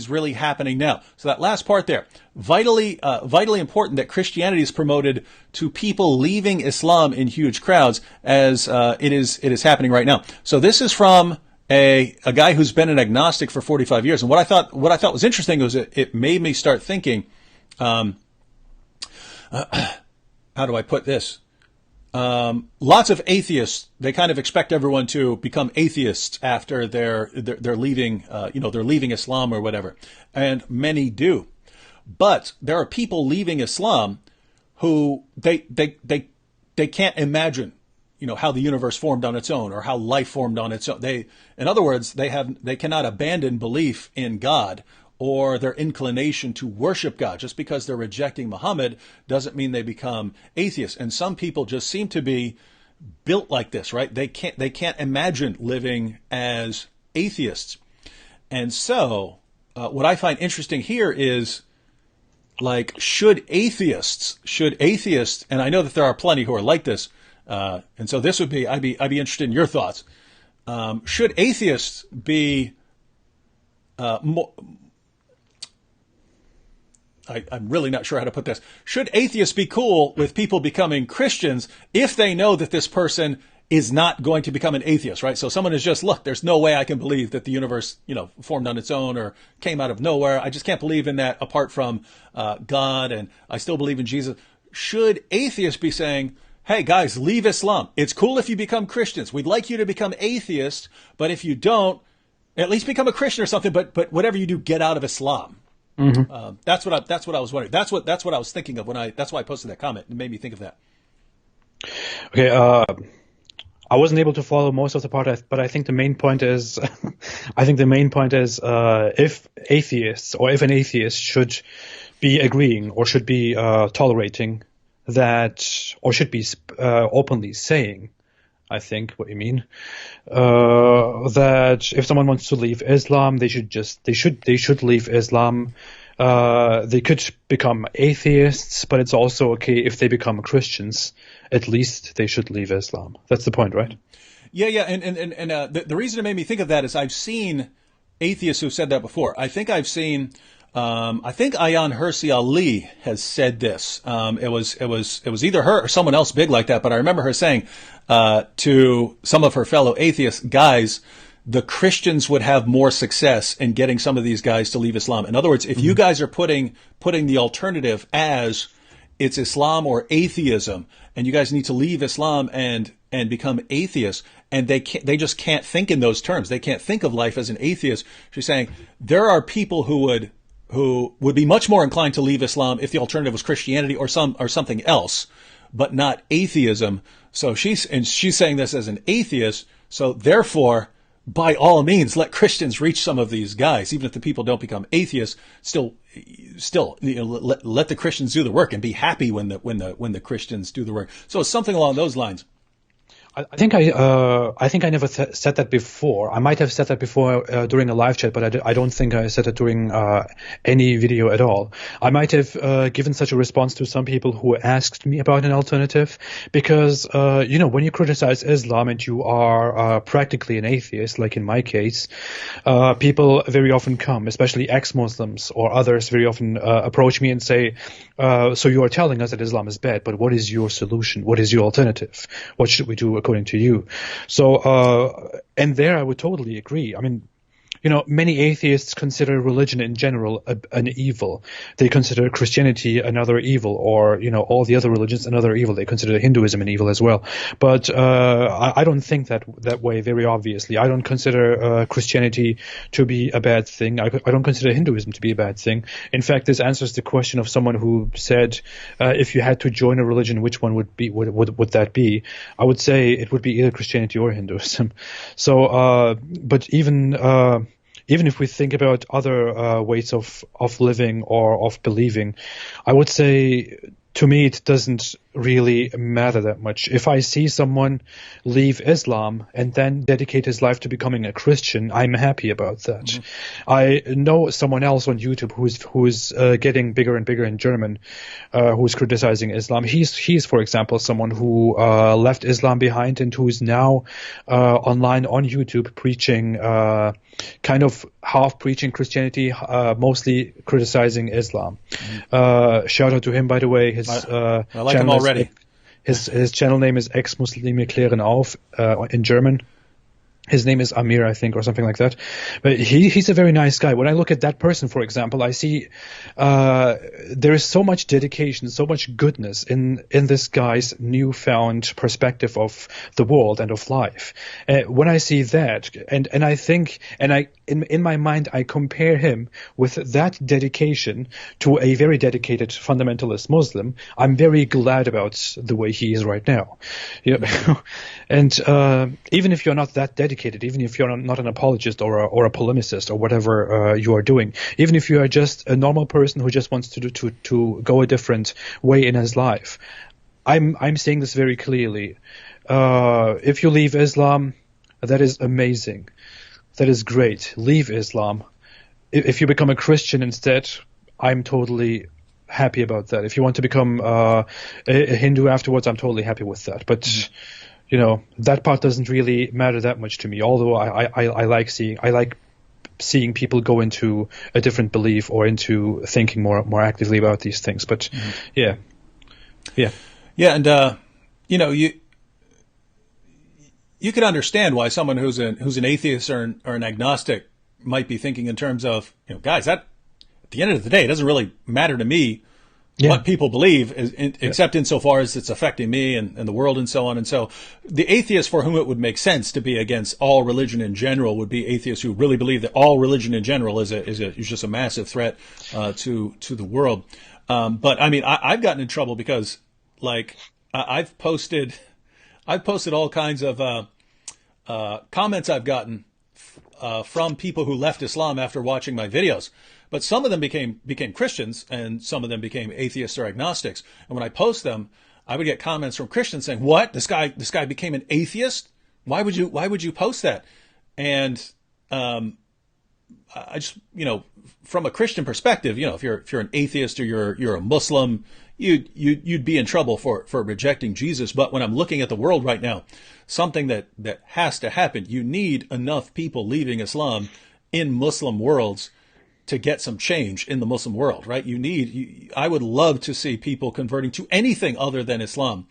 really happening now. So that last part there, vitally important that Christianity is promoted to people leaving Islam in huge crowds as it is happening right now. So this is from a guy who's been an agnostic for 45 years. And what I thought was interesting was it made me start thinking, how do I put this? Lots of atheists, they kind of expect everyone to become atheists after they're leaving, they're leaving Islam or whatever. And many do. But there are people leaving Islam who they can't imagine, how the universe formed on its own or how life formed on its own. In other words, they cannot abandon belief in God or their inclination to worship God. Just because they're rejecting Muhammad doesn't mean they become atheists. And some people just seem to be built like this, right? They can't imagine living as atheists. And so, what I find interesting here is, like, should atheists, and I know that there are plenty who are like this, and so this would be, I'd be interested in your thoughts. Should atheists be more? I'm really not sure how to put this. Should atheists be cool with people becoming Christians if they know that this person is not going to become an atheist, right? So someone is just, look, there's no way I can believe that the universe, formed on its own or came out of nowhere. I just can't believe in that apart from God, and I still believe in Jesus. Should atheists be saying, hey, guys, leave Islam. It's cool if you become Christians. We'd like you to become atheists, but if you don't, at least become a Christian or something. But whatever you do, get out of Islam. Mm-hmm. That's what I was wondering. That's what I was thinking of that's why I posted that comment. It made me think of that. Okay. I wasn't able to follow most of the part, but I think the main point is, if atheists or if an atheist should be agreeing or should be tolerating that, or should be openly saying, I think what you mean, that if someone wants to leave Islam, they should leave Islam. They could become atheists, but it's also okay if they become Christians. At least they should leave Islam. That's the point, right? Yeah. And the reason it made me think of that is I've seen atheists who've said that before. I think I've seen, I think Ayaan Hirsi Ali has said this. It was either her or someone else big like that, but I remember her saying, to some of her fellow atheists, guys, the Christians would have more success in getting some of these guys to leave Islam. In other words, if you guys are putting the alternative as it's Islam or atheism, and you guys need to leave Islam and become atheists, and they just can't think in those terms. They can't think of life as an atheist. She's saying there are people who would be much more inclined to leave Islam if the alternative was Christianity or something else, but not atheism. So she's saying this as an atheist. So therefore, by all means, let Christians reach some of these guys, even if the people don't become atheists. Still, let the Christians do the work and be happy when the Christians do the work. So it's something along those lines. I think I never said that before. I might have said that before during a live chat, but I don't think I said it during any video at all. I might have given such a response to some people who asked me about an alternative, because when you criticize Islam and you are practically an atheist, like in my case, people very often come, especially ex-Muslims or others, very often approach me and say, so you are telling us that Islam is bad, but what is your solution? What is your alternative? What should we do according to you? So, and there I would totally agree. I mean, many atheists consider religion in general an evil. They consider Christianity another evil, or, all the other religions another evil. They consider Hinduism an evil as well. But I don't think that way very obviously. I don't consider Christianity to be a bad thing. I don't consider Hinduism to be a bad thing. In fact, this answers the question of someone who said, if you had to join a religion, which one would that be? I would say it would be either Christianity or Hinduism. So, but even if we think about other ways of living or of believing, I would say, to me, it doesn't really matter that much. If I see someone leave Islam and then dedicate his life to becoming a Christian, I'm happy about that. Mm-hmm. I know someone else on YouTube who's getting bigger and bigger in German, who's criticizing Islam. He's for example someone who left Islam behind and who's now online on YouTube preaching, kind of half preaching Christianity, mostly criticizing Islam. Mm-hmm. Shout out to him, by the way. I like him already. His channel name is Ex-Muslime klären auf in German. His name is Amir, I think, or something like that. But he's a very nice guy. When I look at that person, for example, I see there is so much dedication, so much goodness in this guy's newfound perspective of the world and of life. When I see that, and I think, in my mind, I compare him with that dedication to a very dedicated fundamentalist Muslim, I'm very glad about the way he is right now. And even if you're not that dedicated, even if you're not an apologist or a polemicist or whatever you are doing, even if you are just a normal person who just wants to go a different way in his life, I'm saying this very clearly. If you leave Islam, that is amazing. That is great. Leave Islam. If you become a Christian instead, I'm totally happy about that. If you want to become a Hindu afterwards, I'm totally happy with that. But that part doesn't really matter that much to me. Although I like seeing people go into a different belief or into thinking more actively about these things. But yeah. And you can understand why someone who's an atheist or an agnostic might be thinking in terms of, guys, that at the end of the day, it doesn't really matter to me Yeah. what people believe, except insofar as it's affecting me and the world and so on. And so the atheists for whom it would make sense to be against all religion in general would be atheists who really believe that all religion in general is just a massive threat to the world. But I mean, I've gotten in trouble because, like, I've posted all kinds of comments I've gotten from people who left Islam after watching my videos. But some of them became Christians, and some of them became atheists or agnostics. And when I post them, I would get comments from Christians saying, "What? This guy became an atheist? Why would you post that?" And I just, from a Christian perspective, if you're an atheist or you're a Muslim, you'd be in trouble for rejecting Jesus. But when I'm looking at the world right now, something that has to happen, you need enough people leaving Islam in Muslim worlds to get some change in the Muslim world, right? I would love to see people converting to anything other than Islam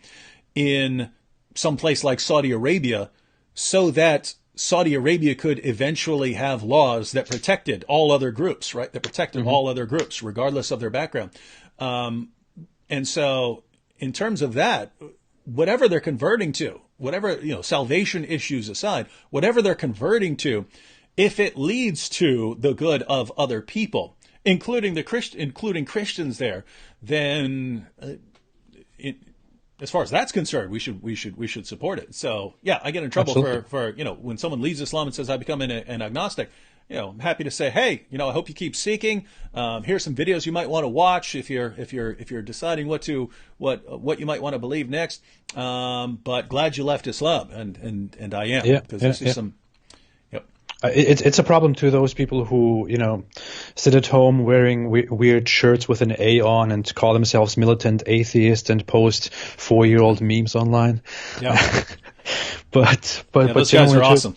in some place like Saudi Arabia, so that Saudi Arabia could eventually have laws that protected all other groups, right? That protected all other groups, regardless of their background. And so in terms of that, whatever they're converting to, whatever, salvation issues aside, whatever they're converting to, if it leads to the good of other people, including Christians there, then as far as that's concerned, we should support it. So yeah, I get in trouble for when someone leaves Islam and says I become an agnostic. I'm happy to say, hey, I hope you keep seeking. Here's some videos you might want to watch if you're deciding what you might want to believe next. But glad you left Islam, and I am, because this is some. It's a problem to those people who, sit at home wearing weird shirts with an A on and call themselves militant atheists and post 4-year-old memes online. Yeah. but those guys are awesome.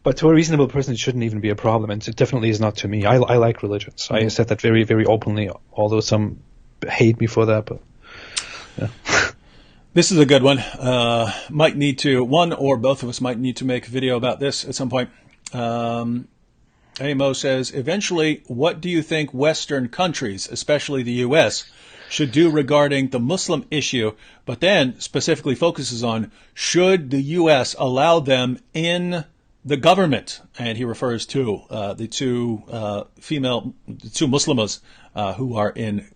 But to a reasonable person, it shouldn't even be a problem, and it definitely is not to me. I like religions. I said that very, very openly, although some hate me for that. But yeah. This is a good one. One or both of us might need to make a video about this at some point. Amo says, eventually, what do you think Western countries, especially the U.S., should do regarding the Muslim issue, but then specifically focuses on, should the U.S. allow them in the government? And he refers to the two Muslimas who are in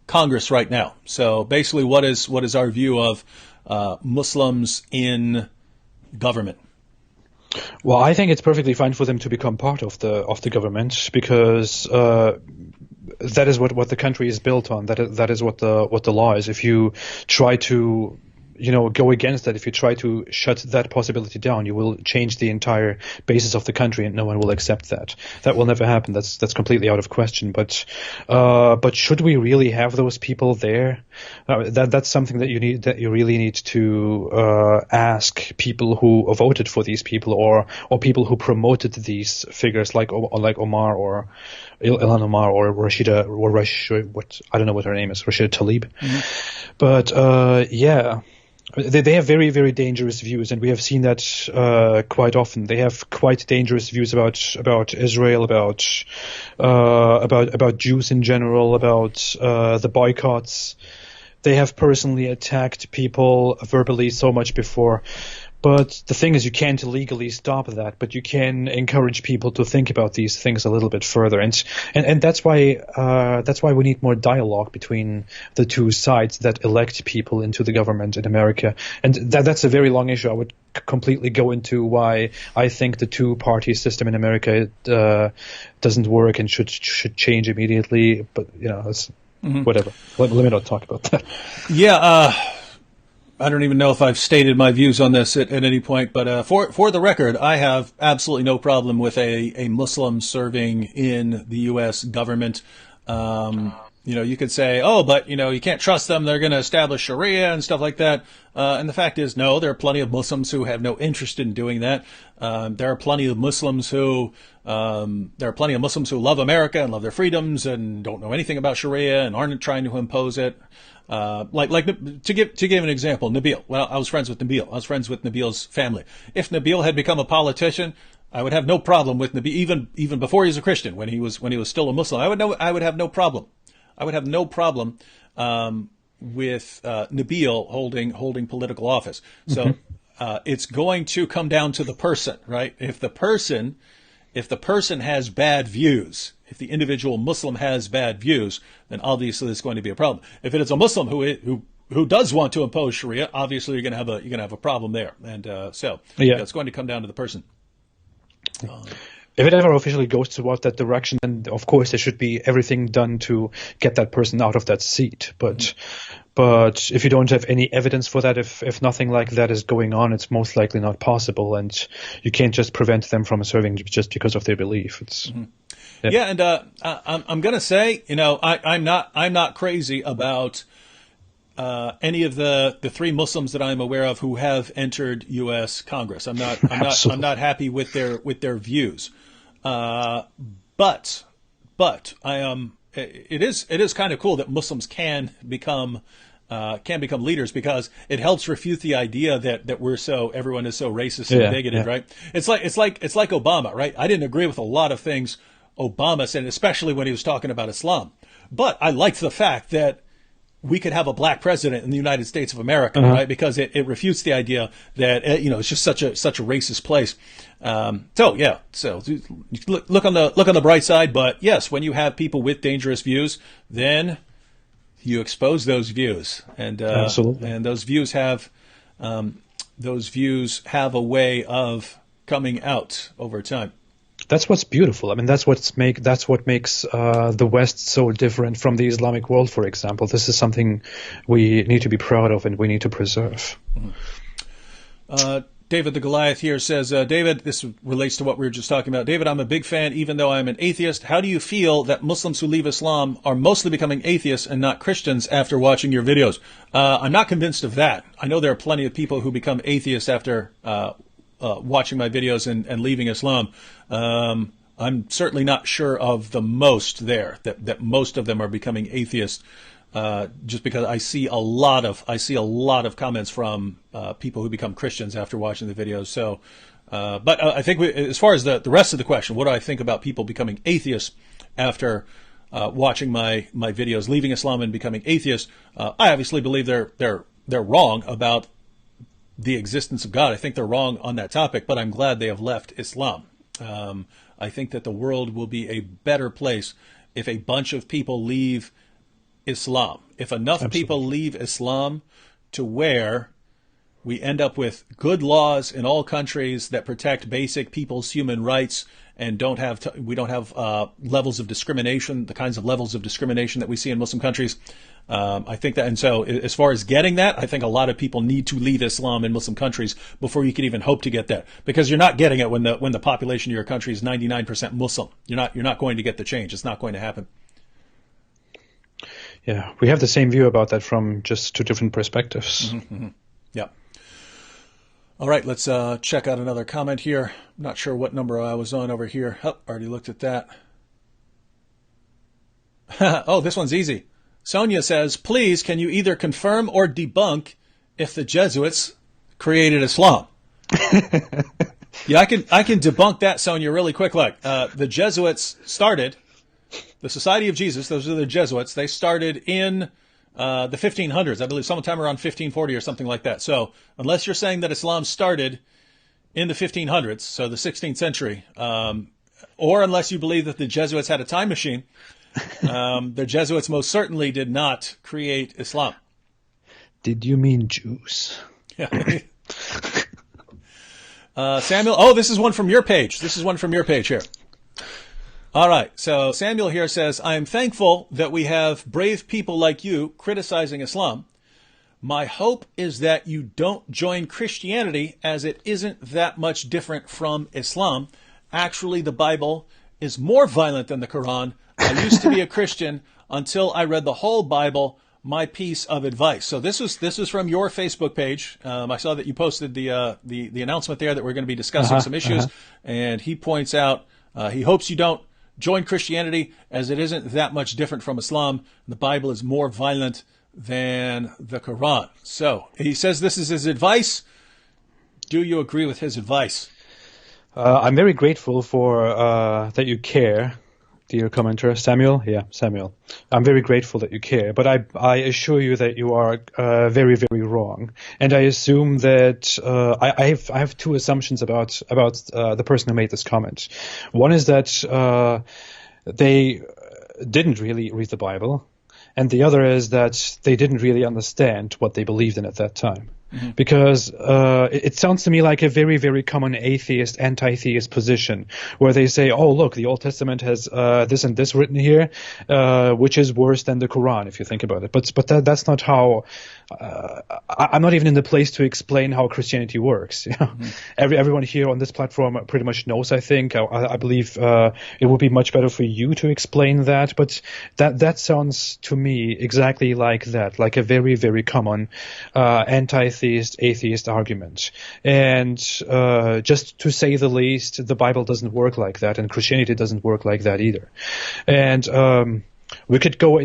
Congress right now. So basically, what is our view of Muslims in government? Well, I think it's perfectly fine for them to become part of the government, because that is what the country is built on. That is what the law is. If you try to go against that, if you try to shut that possibility down, you will change the entire basis of the country, and no one will accept that. That will never happen. That's completely out of question. But should we really have those people there? That's something that you really need to ask people who voted for these people, or people who promoted these figures, like Omar or Ilhan Omar or Rashida, I don't know what her name is, Rashida Tlaib. Mm-hmm. But yeah. They have very, very dangerous views, and we have seen that quite often. They have quite dangerous views about Israel, about Jews in general, about the boycotts. They have personally attacked people verbally so much before. But the thing is, you can't legally stop that, but you can encourage people to think about these things a little bit further, and that's why we need more dialogue between the two sides that elect people into the government in America. And that's a very long issue. I would completely go into why I think the two-party system in America doesn't work and should change immediately. But it's whatever. Let me not talk about that. Yeah. I don't even know if I've stated my views on this at any point, but for the record, I have absolutely no problem with a Muslim serving in the U.S. government. You could say, oh, but, you can't trust them. They're going to establish Sharia and stuff like that. And the fact is, no, there are plenty of Muslims who have no interest in doing that. There are plenty of Muslims who love America and love their freedoms and don't know anything about Sharia and aren't trying to impose it. To give an example, Nabil. Well, I was friends with Nabil. I was friends with Nabil's family. If Nabil had become a politician, I would have no problem with Nabil, even before he was a Christian, when he was still a Muslim. I would have no problem. I would have no problem with Nabil holding political office. So it's going to come down to the person, right? If the person has bad views, if the individual Muslim has bad views, then obviously there's going to be a problem. If it is a Muslim who does want to impose Sharia, obviously you're going to have a problem there. And it's going to come down to the person. If it ever officially goes toward that direction, then of course there should be everything done to get that person out of that seat. But if you don't have any evidence for that, if nothing like that is going on, it's most likely not possible, and you can't just prevent them from serving just because of their belief. It's and I'm going to say, I'm not crazy about any of the three Muslims that I'm aware of who have entered U.S. Congress. I'm not happy with their views. But I am. It is kind of cool that Muslims can become leaders, because it helps refute the idea that everyone is so racist and bigoted, right? It's like Obama, right? I didn't agree with a lot of things Obama said, especially when he was talking about Islam. But I liked the fact that we could have a black president in the United States of America, right? Because it refutes the idea that it's just such a racist place. So look on the bright side. But yes, when you have people with dangerous views, then you expose those views, and absolutely, and those views have a way of coming out over time. That's what's beautiful. I mean, that's what makes the West so different from the Islamic world, for example. This is something we need to be proud of and we need to preserve. David the Goliath here says, David, this relates to what we were just talking about. David, I'm a big fan, even though I'm an atheist. How do you feel that Muslims who leave Islam are mostly becoming atheists and not Christians after watching your videos? I'm not convinced of that. I know there are plenty of people who become atheists after watching my videos and leaving Islam. I'm certainly not sure of the most there, that most of them are becoming atheists, just because I see a lot of comments from people who become Christians after watching the videos. So, but I think as far as the rest of the question, what do I think about people becoming atheists after watching my videos, leaving Islam and becoming atheists? I obviously believe they're wrong about the existence of God. I think they're wrong on that topic, but I'm glad they have left Islam. I think that the world will be a better place if a bunch of people leave Islam. If enough people leave Islam to where we end up with good laws in all countries that protect basic people's human rights and we don't have levels of discrimination, the kinds of levels of discrimination that we see in Muslim countries. I think that, and so as far as getting that, I think a lot of people need to leave Islam in Muslim countries before you can even hope to get that, because you're not getting it when the population of your country is 99% Muslim. You're not going to get the change. It's not going to happen. Yeah, we have the same view about that from just two different perspectives. Yeah. All right, let's check out another comment here. I'm not sure what number I was on over here. Oh, already looked at that. Oh, this one's easy. Sonia says, please, can you either confirm or debunk if the Jesuits created Islam? Yeah, I can debunk that, Sonia, really quick. Like, the Jesuits started, the Society of Jesus, those are the Jesuits, they started in the 1500s, I believe, sometime around 1540 or something like that. So unless you're saying that Islam started in the 1500s, so the 16th century, or unless you believe that the Jesuits had a time machine, the Jesuits most certainly did not create Islam. Did you mean Jews? Yeah. Samuel, oh, this is one from your page. Here. All right. So Samuel here says, I am thankful that we have brave people like you criticizing Islam. My hope is that you don't join Christianity, as it isn't that much different from Islam. Actually, the Bible is more violent than the Quran. I used to be a Christian until I read the whole Bible. My piece of advice. So this was from your Facebook page. I saw that you posted the announcement there that we're going to be discussing some issues, and he points out he hopes you don't join Christianity, as it isn't that much different from Islam. The Bible is more violent than the Quran. So he says this is his advice. Do you agree with his advice? I'm very grateful for that you care, dear commenter Samuel. Yeah, Samuel. I'm very grateful that you care, but I assure you that you are very, very wrong. And I assume that I have two assumptions about the person who made this comment. One is that they didn't really read the Bible, and the other is that they didn't really understand what they believed in at that time. Because it sounds to me like a very, very common atheist, anti-theist position, where they say, oh, look, the Old Testament has this and this written here, which is worse than the Quran, if you think about it. But that's not how... I'm not even in the place to explain how Christianity works. You know? Everyone here on this platform pretty much knows, I think. I believe it would be much better for you to explain that. But that sounds to me exactly like that, like a very, very common anti-theist, atheist argument. And just to say the least, the Bible doesn't work like that, and Christianity doesn't work like that either. And we could go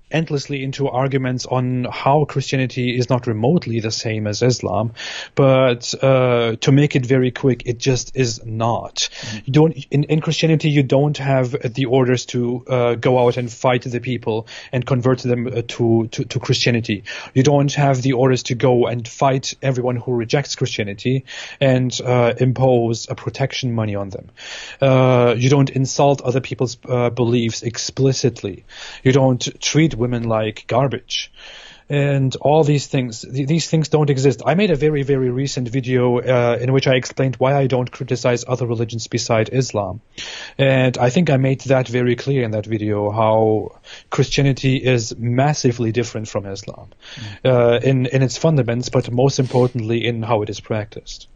endlessly into arguments on how Christianity is not remotely the same as Islam, but to make it very quick, it just is not. You don't in Christianity you don't have the orders to go out and fight the people and convert them to Christianity. You don't have the orders to go and fight everyone who rejects Christianity and impose a protection money on them. You don't insult other people's beliefs explicitly. You don't treat women like garbage. And all these things don't exist. I made a very, very recent video in which I explained why I don't criticize other religions beside Islam. And I think I made that very clear in that video, how Christianity is massively different from Islam in its fundamentals, but most importantly in how it is practiced.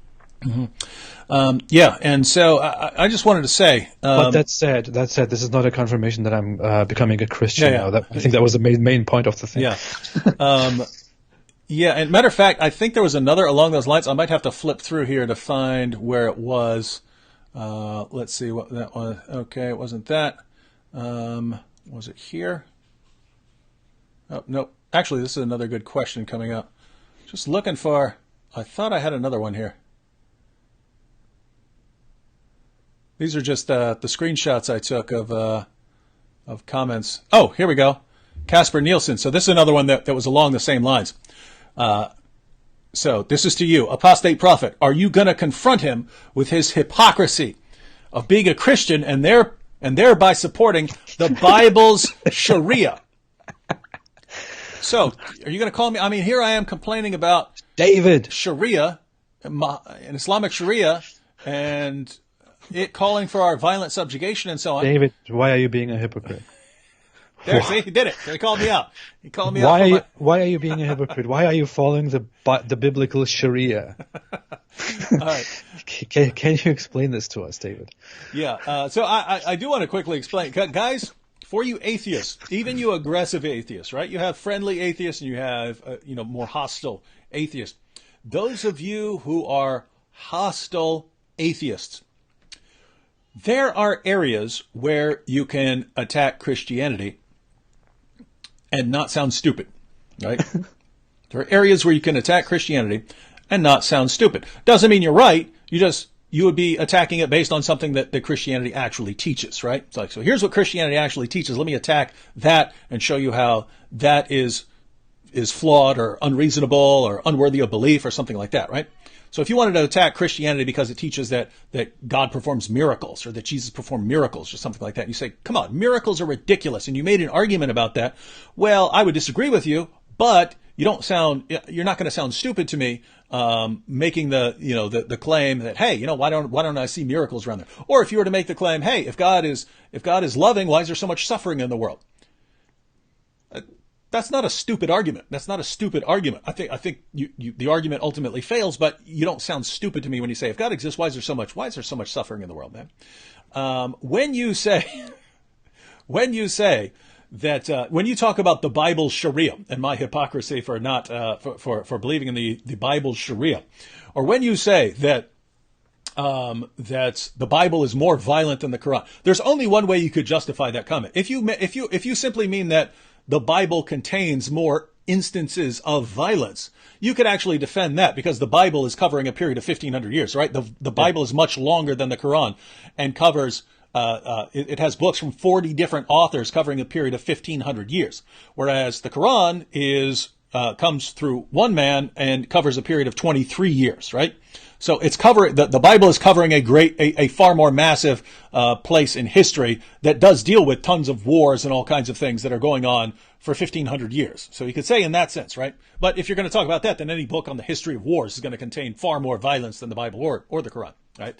Yeah, and so I just wanted to say... but that said, this is not a confirmation that I'm becoming a Christian now. I think that was the main point of the thing. Yeah. Yeah, and matter of fact, I think there was another along those lines. I might have to flip through here to find where it was. Let's see what that was. Okay, it wasn't that. Was it here? Oh, no. Actually, this is another good question coming up. Just looking for... I thought I had another one here. These are just the screenshots I took of comments. Oh, here we go. Casper Nielsen. So this is another one that was along the same lines. So this is to you, Apostate Prophet. Are you going to confront him with his hypocrisy of being a Christian and thereby supporting the Bible's Sharia? So are you going to call me? I mean, here I am complaining about David Sharia, and Islamic Sharia, and it calling for our violent subjugation and so on. David, why are you being a hypocrite? There, see, he did it. He called me out. He called me out. Why are you being a hypocrite? Why are you following the biblical Sharia? All right. Can you explain this to us, David? Yeah. So I do want to quickly explain, guys. For you atheists, even you aggressive atheists, right? You have friendly atheists and you have more hostile atheists. Those of you who are hostile atheists, there are areas where you can attack Christianity and not sound stupid, right? There are areas where you can attack Christianity and not sound stupid. Doesn't mean you're right. You would be attacking it based on something that Christianity actually teaches, right? It's like, so here's what Christianity actually teaches. Let me attack that and show you how that is flawed or unreasonable or unworthy of belief or something like that, right? So if you wanted to attack Christianity because it teaches that God performs miracles or that Jesus performed miracles or something like that, and you say, come on, miracles are ridiculous, and you made an argument about that, well, I would disagree with you, but you're not going to sound stupid to me, making the claim that, hey, why don't I see miracles around there? Or if you were to make the claim, hey, if God is loving, why is there so much suffering in the world? That's not a stupid argument. That's not a stupid argument. I think the argument ultimately fails, but you don't sound stupid to me when you say, if God exists, why is there so much suffering in the world, man? When you say that, when you talk about the Bible's Sharia and my hypocrisy for not, for believing in the Bible's Sharia, or when you say that the Bible is more violent than the Quran, there's only one way you could justify that comment. If you simply mean that the Bible contains more instances of violence, you could actually defend that because the Bible is covering a period of 1,500 years, right? The Bible is much longer than the Quran and covers, it has books from 40 different authors covering a period of 1,500 years, whereas the Quran comes through one man and covers a period of 23 years, right? So it's the Bible is covering a far more massive place in history that does deal with tons of wars and all kinds of things that are going on for 1,500 years. So you could say in that sense, right? But if you're going to talk about that, then any book on the history of wars is going to contain far more violence than the Bible or the Quran, right?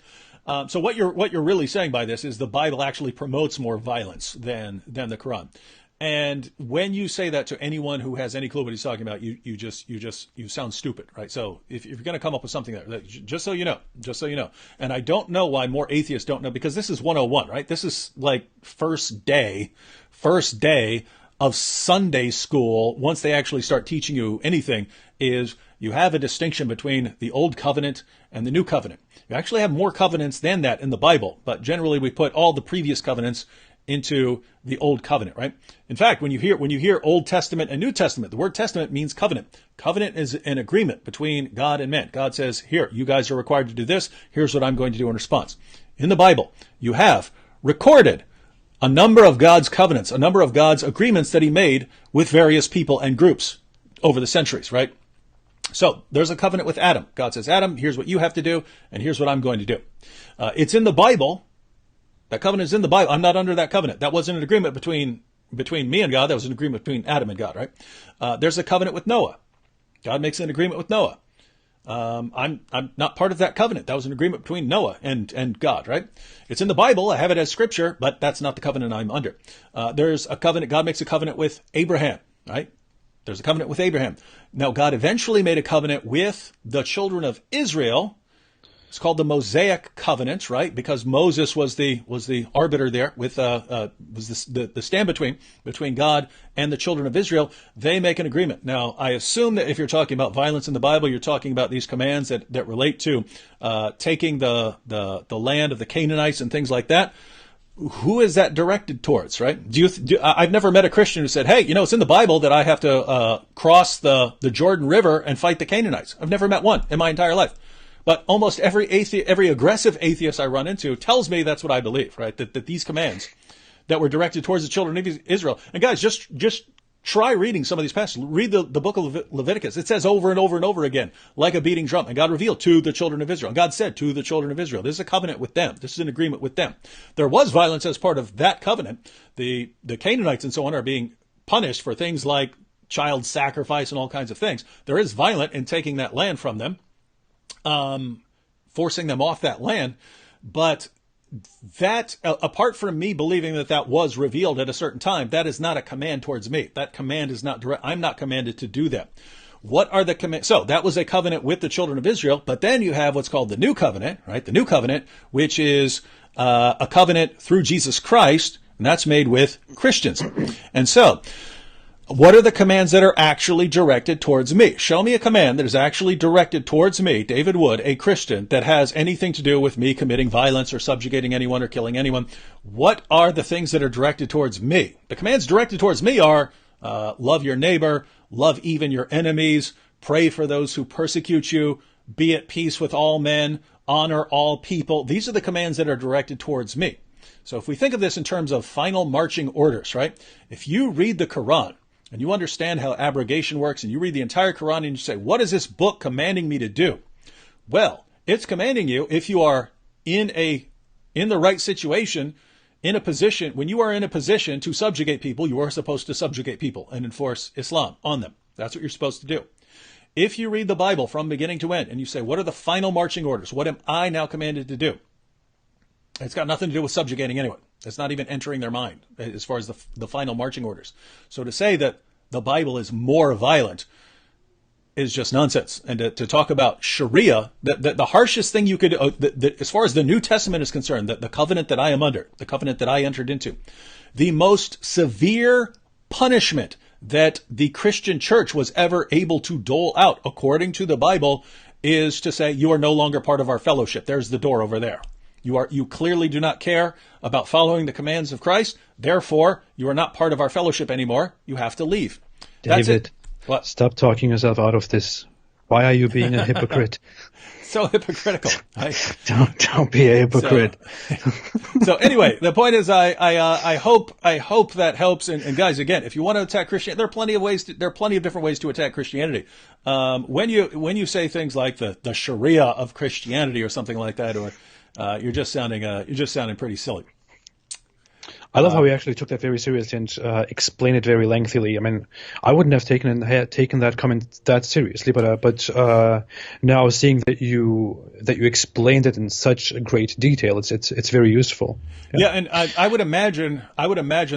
So what you're really saying by this is the Bible actually promotes more violence than the Quran. And when you say that to anyone who has any clue what he's talking about, you sound stupid, right? So if you're going to come up with something that, just so you know, and I don't know why more atheists don't know, because this is 101, right? This is like first day of Sunday school. Once they actually start teaching you anything, is you have a distinction between the Old Covenant and the New Covenant. You actually have more covenants than that in the Bible, but generally we put all the previous covenants into the Old Covenant, right? In fact, when you hear Old Testament and New Testament, the word testament means covenant. Covenant is an agreement between God and man. God says, here, you guys are required to do this. Here's what I'm going to do in response. In the Bible, you have recorded a number of God's covenants, a number of God's agreements that he made with various people and groups over the centuries, right? So there's a covenant with Adam. God says, Adam, here's what you have to do, and here's what I'm going to do. It's in the Bible. That covenant is in the Bible. I'm not under that covenant. That wasn't an agreement between me and God. That was an agreement between Adam and God, right? There's a covenant with Noah. God makes an agreement with Noah. I'm not part of that covenant. That was an agreement between Noah and God, right? It's in the Bible. I have it as scripture, but that's not the covenant I'm under. There's a covenant. God makes a covenant with Abraham, right? There's a covenant with Abraham. Now, God eventually made a covenant with the children of Israel. It's called the Mosaic covenant, right? Because Moses was the arbiter there was the stand between God and the children of Israel. They make an agreement. Now, I assume that if you're talking about violence in the Bible, you're talking about these commands that relate to taking the land of the Canaanites and things like that. Who is that directed towards, right? I've never met a Christian who said, hey, it's in the Bible that I have to cross the Jordan River and fight the Canaanites. I've never met one in my entire life. But almost every aggressive atheist I run into tells me that's what I believe, right? That these commands that were directed towards the children of Israel. And guys, just try reading some of these passages. Read the book of Leviticus. It says over and over and over again, like a beating drum. And God revealed to the children of Israel. And God said to the children of Israel. This is a covenant with them. This is an agreement with them. There was violence as part of that covenant. The Canaanites and so on are being punished for things like child sacrifice and all kinds of things. There is violence in taking that land from them. Forcing them off that land. But that, apart from me believing that was revealed at a certain time, that is not a command towards me. That command is not direct. I'm not commanded to do that. What are the commands? So that was a covenant with the children of Israel, but then you have what's called the New Covenant, right? The New Covenant, which is a covenant through Jesus Christ, and that's made with Christians. And so, what are the commands that are actually directed towards me? Show me a command that is actually directed towards me, David Wood, a Christian, that has anything to do with me committing violence or subjugating anyone or killing anyone. What are the things that are directed towards me? The commands directed towards me are love your neighbor, love even your enemies, pray for those who persecute you, be at peace with all men, honor all people. These are the commands that are directed towards me. So if we think of this in terms of final marching orders, right? If you read the Quran, and you understand how abrogation works, and you read the entire Quran and you say, what is this book commanding me to do? Well, it's commanding you, if you are in the right situation, in a position, when you are in a position to subjugate people, you are supposed to subjugate people and enforce Islam on them. That's what you're supposed to do. If you read the Bible from beginning to end and you say, what are the final marching orders? What am I now commanded to do? It's got nothing to do with subjugating anyone. It's not even entering their mind as far as the final marching orders. So to say that the Bible is more violent is just nonsense. And to talk about Sharia, the harshest thing you could, as far as the New Testament is concerned, the covenant that I am under, the covenant that I entered into, the most severe punishment that the Christian church was ever able to dole out, according to the Bible, is to say, you are no longer part of our fellowship. There's the door over there. You clearly do not care about following the commands of Christ. Therefore, you are not part of our fellowship anymore. You have to leave. That's David, it. What? Stop talking yourself out of this. Why are you being a hypocrite? So hypocritical. Don't be a hypocrite. So anyway, the point is, I hope that helps. And guys, again, if you want to attack Christianity, there are plenty of different ways to attack Christianity. When you say things like the Sharia of Christianity or something like that, or you're just sounding pretty silly. I love how he actually took that very seriously and explained it very lengthily. I mean, I wouldn't have taken that comment that seriously, but now seeing that you explained it in such great detail, it's very useful. Yeah, and I would imagine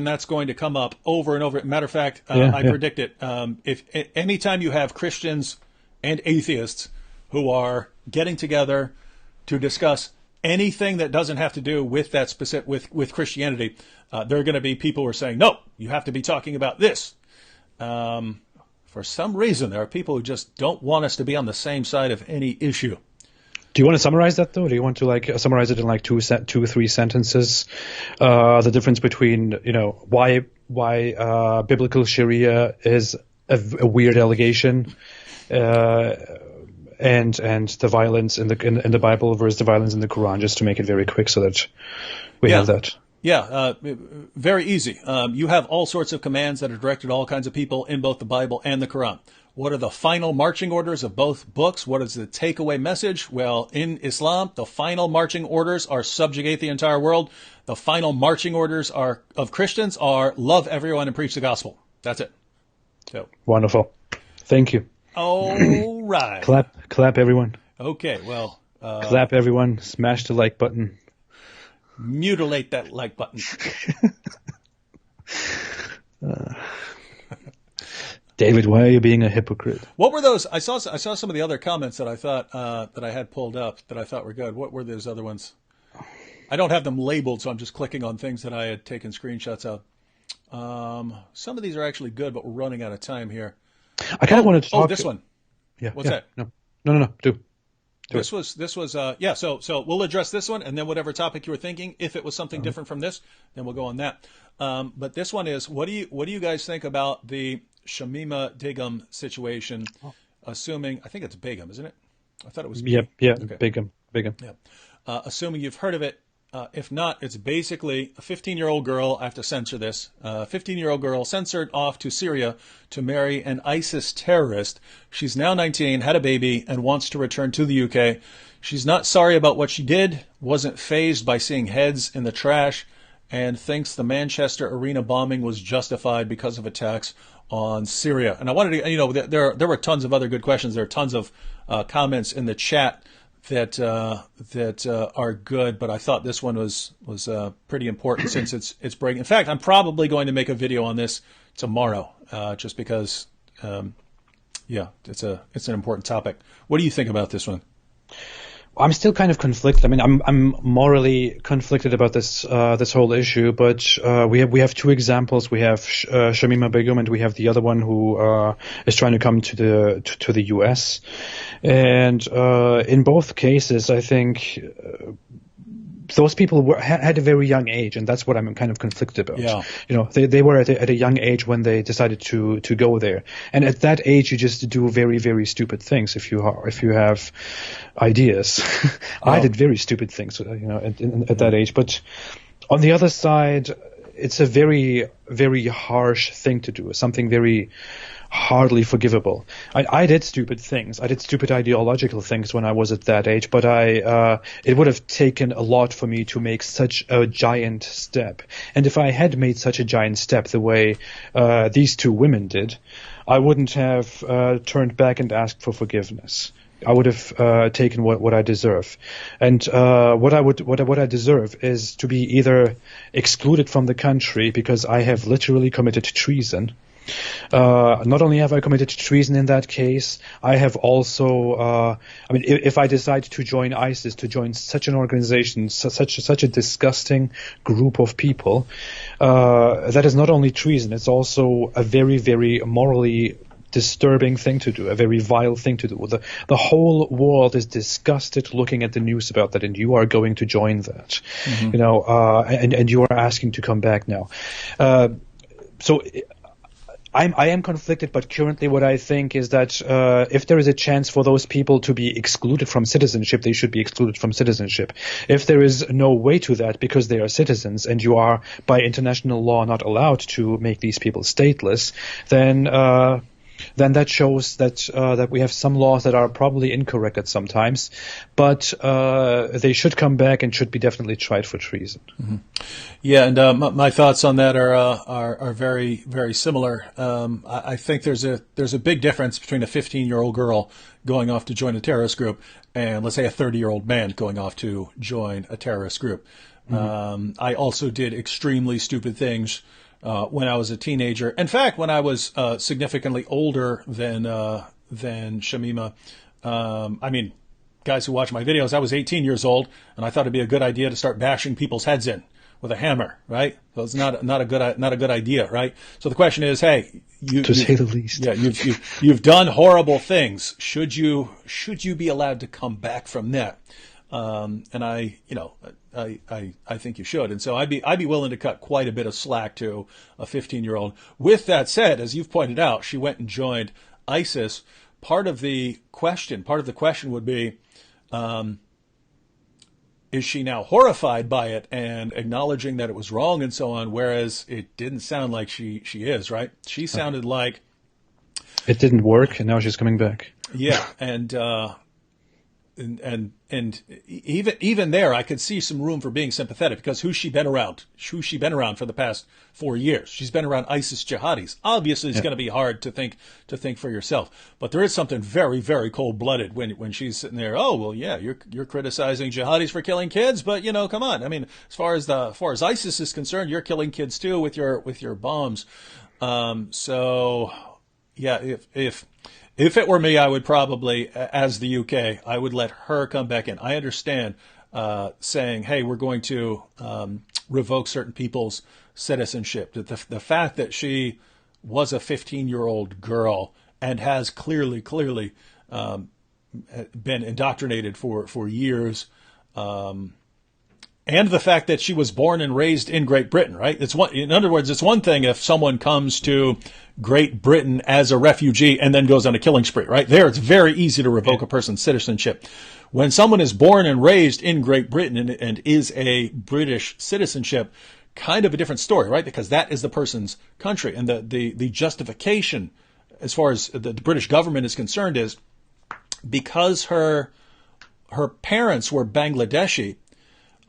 that's going to come up over and over. Matter of fact, I predict it. If anytime you have Christians and atheists who are getting together to discuss anything that doesn't have to do with that specific with Christianity, there are going to be people who are saying, no, you have to be talking about this. For some reason, there are people who just don't want us to be on the same side of any issue. Do you want to summarize that, though? Do you want to summarize it in two or three sentences? The difference between why biblical Sharia is a weird allegation, and the violence in the Bible versus the violence in the Quran, just to make it very quick, so that we have that. Yeah, very easy. You have all sorts of commands that are directed at all kinds of people in both the Bible and the Quran. What are the final marching orders of both books? What is the takeaway message? Well, in Islam, the final marching orders are subjugate the entire world. The final marching orders of Christians are love everyone and preach the gospel. That's it. So wonderful. Thank you. All right. Clap everyone. Okay, well. Clap everyone. Smash the like button. Mutilate that like button. David, why are you being a hypocrite? What were those? I saw some of the other comments that I thought that I had pulled up that I thought were good. What were those other ones? I don't have them labeled, so I'm just clicking on things that I had taken screenshots of. Some of these are actually good, but we're running out of time here. I kind of wanted to talk. Oh, this one. Yeah. What's that? No. Do. This was So we'll address this one, and then whatever topic you were thinking, if it was something different from this, then we'll go on that. But this one is, what do you guys think about the Shamima Begum situation? Assuming, I think it's Begum, isn't it? I thought it was. Yeah. Okay. Begum. Yeah. Assuming you've heard of it. If not, it's basically a 15-year-old girl. I have to censor this. A 15-year-old girl censored off to Syria to marry an ISIS terrorist. She's now 19, had a baby, and wants to return to the UK. She's not sorry about what she did, wasn't fazed by seeing heads in the trash, and thinks the Manchester Arena bombing was justified because of attacks on Syria. And I wanted to, there were tons of other good questions. There are tons of comments in the chat that are good, but I thought this one was pretty important since it's breaking. In fact, I'm probably going to make a video on this tomorrow, just because, it's an important topic. What do you think about this one? I'm still kind of conflicted. I mean, I'm morally conflicted about this whole issue, but we have two examples. We have Shamima Begum, and we have the other one who is trying to come to the US. And in both cases, I think those people had a very young age, and that's what I'm kind of conflicted about. Yeah. They were at a young age when they decided to go there, and at that age, you just do very, very stupid things if you have ideas. I did very stupid things, at that age. But on the other side, it's a very, very harsh thing to do. Something very hardly forgivable. I did stupid things. I did stupid ideological things when I was at that age, but it would have taken a lot for me to make such a giant step. And if I had made such a giant step the way these two women did, I wouldn't have turned back and asked for forgiveness. I would have taken what I deserve, and what I deserve is to be either excluded from the country because I have literally committed treason. Not only have I committed treason in that case, I have also, if I decide to join ISIS, to join such an organization, such a disgusting group of people, that is not only treason, it's also a very, very morally disturbing thing to do, a very vile thing to do. The whole world is disgusted looking at the news about that, and you are going to join that, and you are asking to come back now. So I am conflicted, but currently what I think is that if there is a chance for those people to be excluded from citizenship, they should be excluded from citizenship. If there is no way to that because they are citizens and you are by international law not allowed to make these people stateless, then that shows that we have some laws that are probably incorrect at some times, but they should come back and should be definitely tried for treason. Mm-hmm. Yeah, and my thoughts on that are very, very similar. I think there's a big difference between a 15-year-old girl going off to join a terrorist group and, let's say, a 30-year-old man going off to join a terrorist group. Mm-hmm. I also did extremely stupid things when I was a teenager. In fact, when I was significantly older than Shamima, I mean, guys who watch my videos, I was 18 years old, and I thought it'd be a good idea to start bashing people's heads in with a hammer, right? So it's not a good idea, right? So the question is, hey, to say the least, yeah, you've done horrible things. Should you be allowed to come back from that? And I think you should. And so I'd be willing to cut quite a bit of slack to a 15-year-old. With that said, as you've pointed out, she went and joined ISIS. Part of the question would be, is she now horrified by it and acknowledging that it was wrong and so on? Whereas it didn't sound like she is, right? She sounded like it didn't work, and now she's coming back. Yeah, and even there, I could see some room for being sympathetic, because who's she been around? Who's she been around for the past 4 years? She's been around ISIS jihadis. Obviously, it's going to be hard to think for yourself. But there is something very, very cold-blooded when she's sitting there. Oh, well, yeah, you're criticizing jihadis for killing kids, but come on. I mean, as far as ISIS is concerned, you're killing kids too with your bombs. So, yeah, if it were me, I would probably, as the UK, I would let her come back in. I understand saying, hey, we're going to revoke certain people's citizenship. The fact that she was a 15-year-old girl and has clearly been indoctrinated for years, and the fact that she was born and raised in Great Britain, right? In other words, it's one thing if someone comes to Great Britain as a refugee and then goes on a killing spree, right? There, it's very easy to revoke a person's citizenship. When someone is born and raised in Great Britain and is a British citizenship, kind of a different story, right? Because that is the person's country. And the justification, as far as the British government is concerned, is because her parents were Bangladeshi.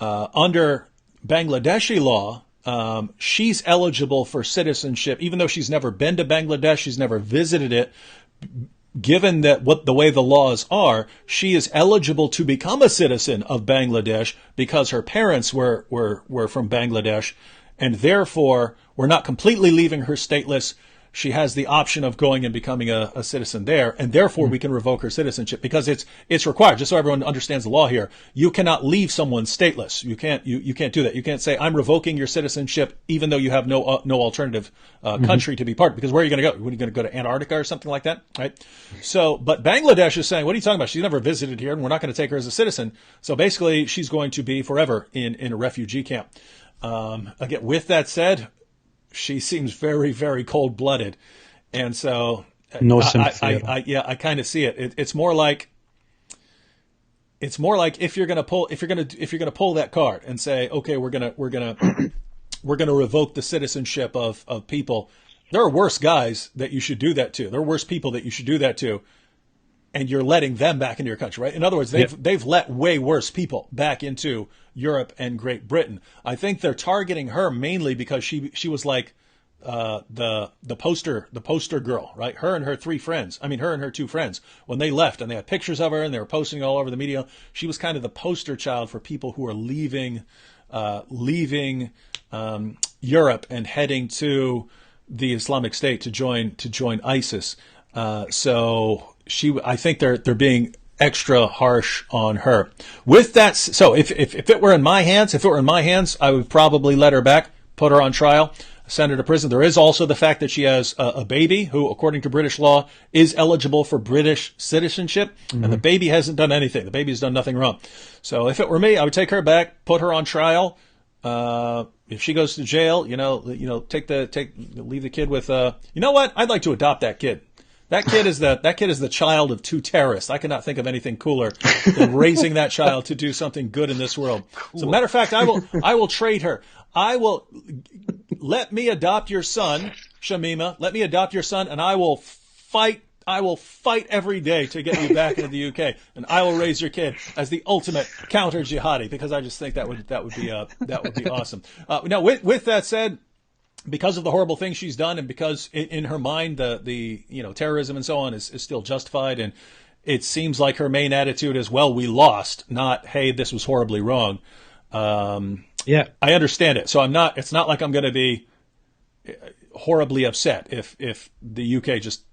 Under Bangladeshi law, she's eligible for citizenship, even though she's never been to Bangladesh, she's never visited it. Given that the way the laws are, she is eligible to become a citizen of Bangladesh because her parents were from Bangladesh, and therefore we're not completely leaving her stateless. She has the option of going and becoming a citizen there, and therefore we can revoke her citizenship because it's required. Just so everyone understands the law here, you cannot leave someone stateless. You can't do that. You can't say I'm revoking your citizenship even though you have no alternative country to be part of. Because where are you going to go? Are you going to go to Antarctica or something like that, right? So, but Bangladesh is saying, what are you talking about? She's never visited here, and we're not going to take her as a citizen. So basically, she's going to be forever in a refugee camp. Again, with that said, she seems very, very cold-blooded, and so no sympathy. I kind of see it. It's more like if you're gonna pull that card and say, okay, we're gonna revoke the citizenship of people. There are worse guys that you should do that to. There are worse people that you should do that to, and you're letting them back into your country, right? In other words, they've let way worse people back into Europe and Great Britain. I think they're targeting her mainly because she was like the poster girl, right? Her and her two friends, when they left, and they had pictures of her and they were posting all over the media. She was kind of the poster child for people who are leaving Europe and heading to the Islamic State to join ISIS. So I think they're being extra harsh on her. With that, so if it were in my hands, I would probably let her back, put her on trial, send her to prison. There is also the fact that she has a baby who, according to British law, is eligible for British citizenship, and the baby hasn't done anything. The baby has done nothing wrong. So if it were me, I would take her back, put her on trial, If she goes to jail, leave the kid with, you know what? I'd like to adopt that kid. That kid is the child of two terrorists. I cannot think of anything cooler than raising that child to do something good in this world. Cool. As a matter of fact, I will trade her. Let me adopt your son, Shamima. Let me adopt your son, and I will fight every day to get you back into the UK, and I will raise your kid as the ultimate counter jihadi, because I just think that would be awesome. Now, with that said, because of the horrible things she's done, and because in her mind the terrorism and so on is still justified, and it seems like her main attitude is, well, we lost, not, hey, this was horribly wrong. Yeah, I understand it. So it's not like I'm going to be horribly upset if the UK just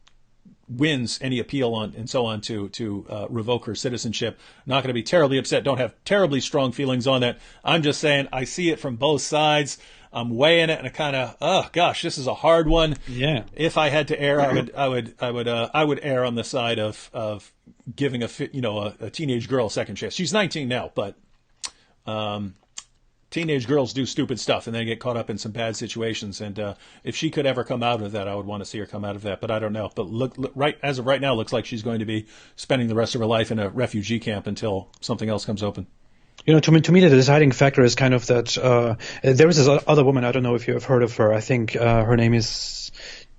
wins any appeal on and so on to revoke her citizenship. Not going to be terribly upset. Don't have terribly strong feelings on that. I'm just saying I see it from both sides. I'm weighing it, and I kind of, oh gosh, this is a hard one. Yeah. If I had to err, I would err on the side of giving a teenage girl a second chance. She's 19 now, but teenage girls do stupid stuff, and they get caught up in some bad situations. And if she could ever come out of that, I would want to see her come out of that. But I don't know. But look, as of right now, looks like she's going to be spending the rest of her life in a refugee camp until something else comes open. To me, the deciding factor is kind of that there is this other woman. I don't know if you have heard of her. I think her name is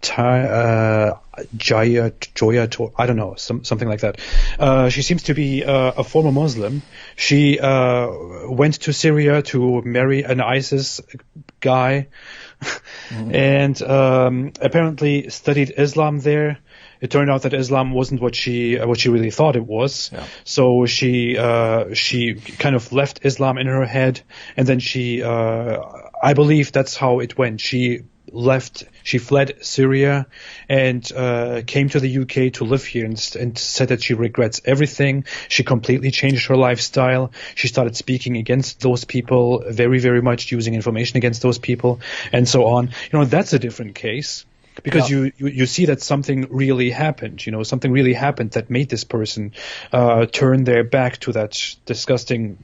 Joya, I don't know, something like that. She seems to be a former Muslim. She went to Syria to marry an ISIS guy, and apparently studied Islam there. It turned out that Islam wasn't what she really thought it was. Yeah. So she kind of left Islam in her head, and then I believe that's how it went. She fled Syria and came to the UK to live here, and said that she regrets everything. She completely changed her lifestyle. She started speaking against those people, very, very much using information against those people, and so on. That's a different case. Because you see that something really happened, something really happened that made this person turn their back to that disgusting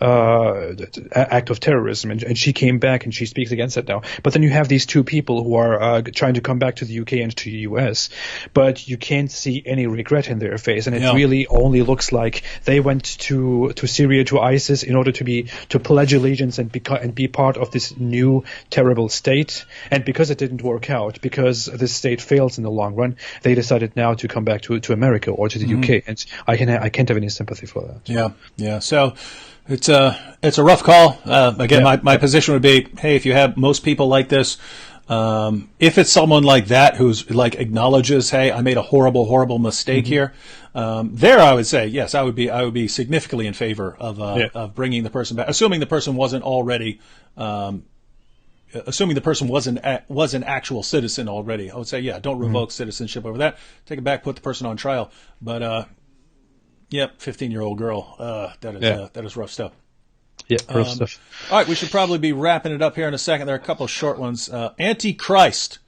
act of terrorism, and she came back and she speaks against it now. But then you have these two people who are trying to come back to the UK and to the US, but you can't see any regret in their face, and it really only looks like they went to Syria, to ISIS, in order to pledge allegiance and be part of this new terrible state. And because it didn't work out, because this state fails in the long run, they decided now to come back to America or to the UK, and I can't have any sympathy for that. Yeah. So it's a rough call. Again, my position would be, hey, if you have most people like this, if it's someone like that who's like acknowledges, hey, I made a horrible mistake here, there I would say yes, I would be significantly in favor of bringing the person back, assuming the person wasn't already. Assuming the person was an actual citizen already, I would say, don't revoke citizenship over that. Take it back, put the person on trial. But 15-year-old girl, that is rough stuff. Yeah, rough stuff. All right, we should probably be wrapping it up here in a second. There are a couple of short ones. Antichrist.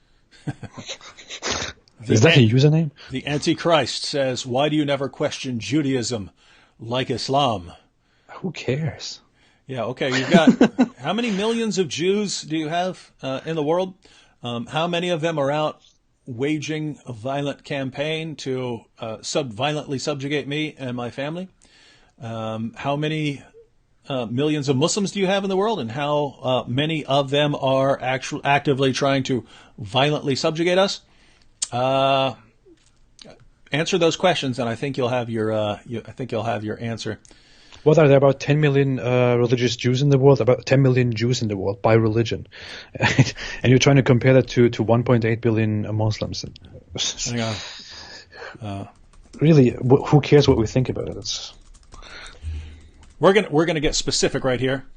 Is that a username? The Antichrist says, "Why do you never question Judaism like Islam?" Who cares? Yeah, okay. You've got how many millions of Jews do you have in the world? How many of them are out waging a violent campaign to violently subjugate me and my family? How many millions of Muslims do you have in the world, and how many of them are actively trying to violently subjugate us? Answer those questions, and I think you'll have your answer. What are there, about 10 million religious Jews in the world? About 10 million Jews in the world by religion. And you're trying to compare that to 1.8 billion Muslims. Hang on. Really, who cares what we think about it? We're gonna get specific right here.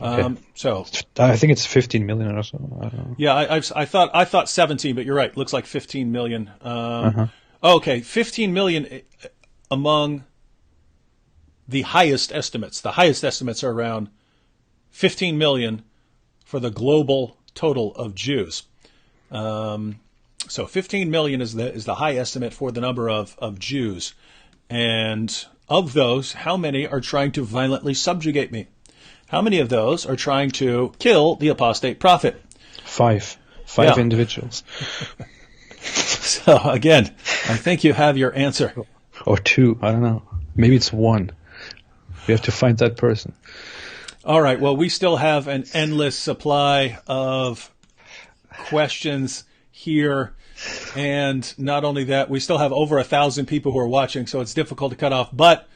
Okay. So I think it's 15 million or so. I don't know. Yeah, I thought 17, but you're right. Looks like 15 million. Okay, 15 million among the highest estimates. The highest estimates are around 15 million for the global total of Jews. So 15 million is the high estimate for the number of Jews. And of those, how many are trying to violently subjugate me? how many of those are trying to kill the apostate prophet? Five individuals. So again, I think you have your answer. Or two, I don't know. Maybe it's one. We have to find that person. All right. Well, we still have an endless supply of questions here. And not only that, we still have over 1,000 people who are watching, so it's difficult to cut off. But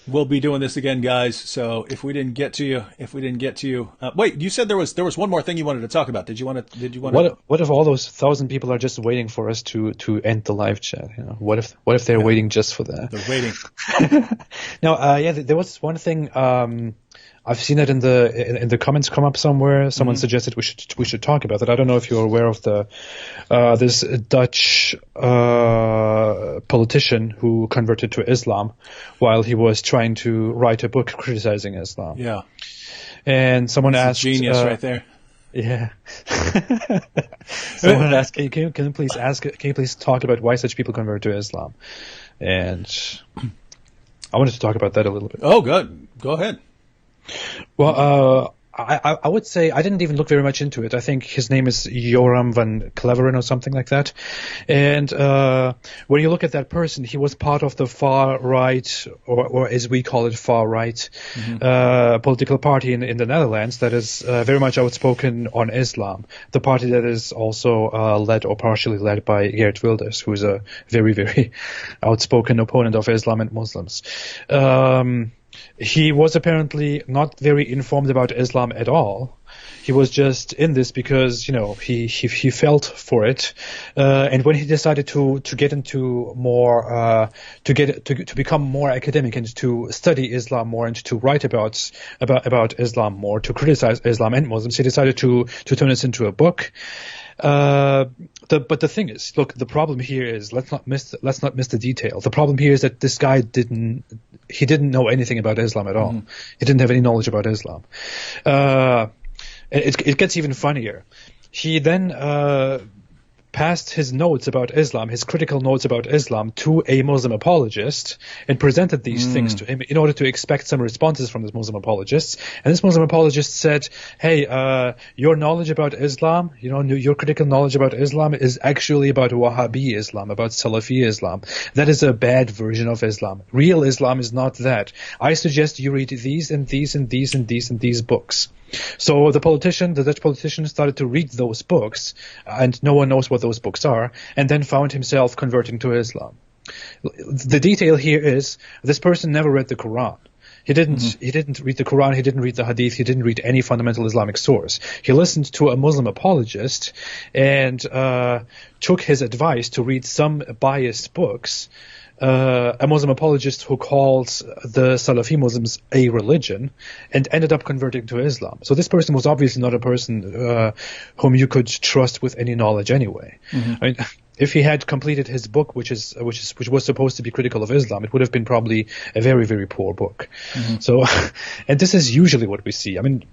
we'll be doing this again, guys. So if we didn't get to you, wait, you said there was one more thing you wanted to talk about. Did you want to? What if all those 1,000 people are just waiting for us to end the live chat? You know, what if they're waiting just for that? They're waiting. No, there was one thing. I've seen it in the comments come up somewhere. Someone suggested we should talk about it. I don't know if you're aware of this Dutch politician who converted to Islam while he was trying to write a book criticizing Islam. Yeah. And someone asked, genius right there. Yeah. Someone asked, can you please talk about why such people convert to Islam? And I wanted to talk about that a little bit. Oh, good. Go ahead. Well, I would say I didn't even look very much into it. I think his name is Joram van Cleveren or something like that. And when you look at that person, he was part of the far right, or as we call it, far right political party in the Netherlands that is very much outspoken on Islam. The party that is also led or partially led by Geert Wilders, who is a very, very outspoken opponent of Islam and Muslims. He was apparently not very informed about Islam at all. He was just in this because, you know, he felt for it. And when he decided to get into more, to become more academic and to study Islam more and to write about Islam more, to criticize Islam and Muslims, he decided to turn this into a book. But the thing is, look, the problem here is let's not miss the detail. The problem here is that this guy didn't know anything about Islam at all. He didn't have any knowledge about Islam. It gets even funnier. He then passed his notes about Islam, his critical notes about Islam, to a Muslim apologist and presented these things to him in order to expect some responses from this Muslim apologist. And this Muslim apologist said, hey, your knowledge about Islam, you know, your critical knowledge about Islam is actually about Wahhabi Islam, about Salafi Islam. That is a bad version of Islam. Real Islam is not that. I suggest you read these and these and these and these and these books. So the Dutch politician started to read those books, and no one knows what those books are, and then found himself converting to Islam. The detail here is this person never read the Quran. He didn't read the Quran, he didn't read the Hadith, he didn't read any fundamental Islamic source. He listened to a Muslim apologist and took his advice to read some biased books. A Muslim apologist who calls the Salafi Muslims a religion and ended up converting to Islam. So this person was obviously not a person whom you could trust with any knowledge anyway. I mean, if he had completed his book, which was supposed to be critical of Islam, it would have been probably a very, very poor book. So, and this is usually what we see. I mean,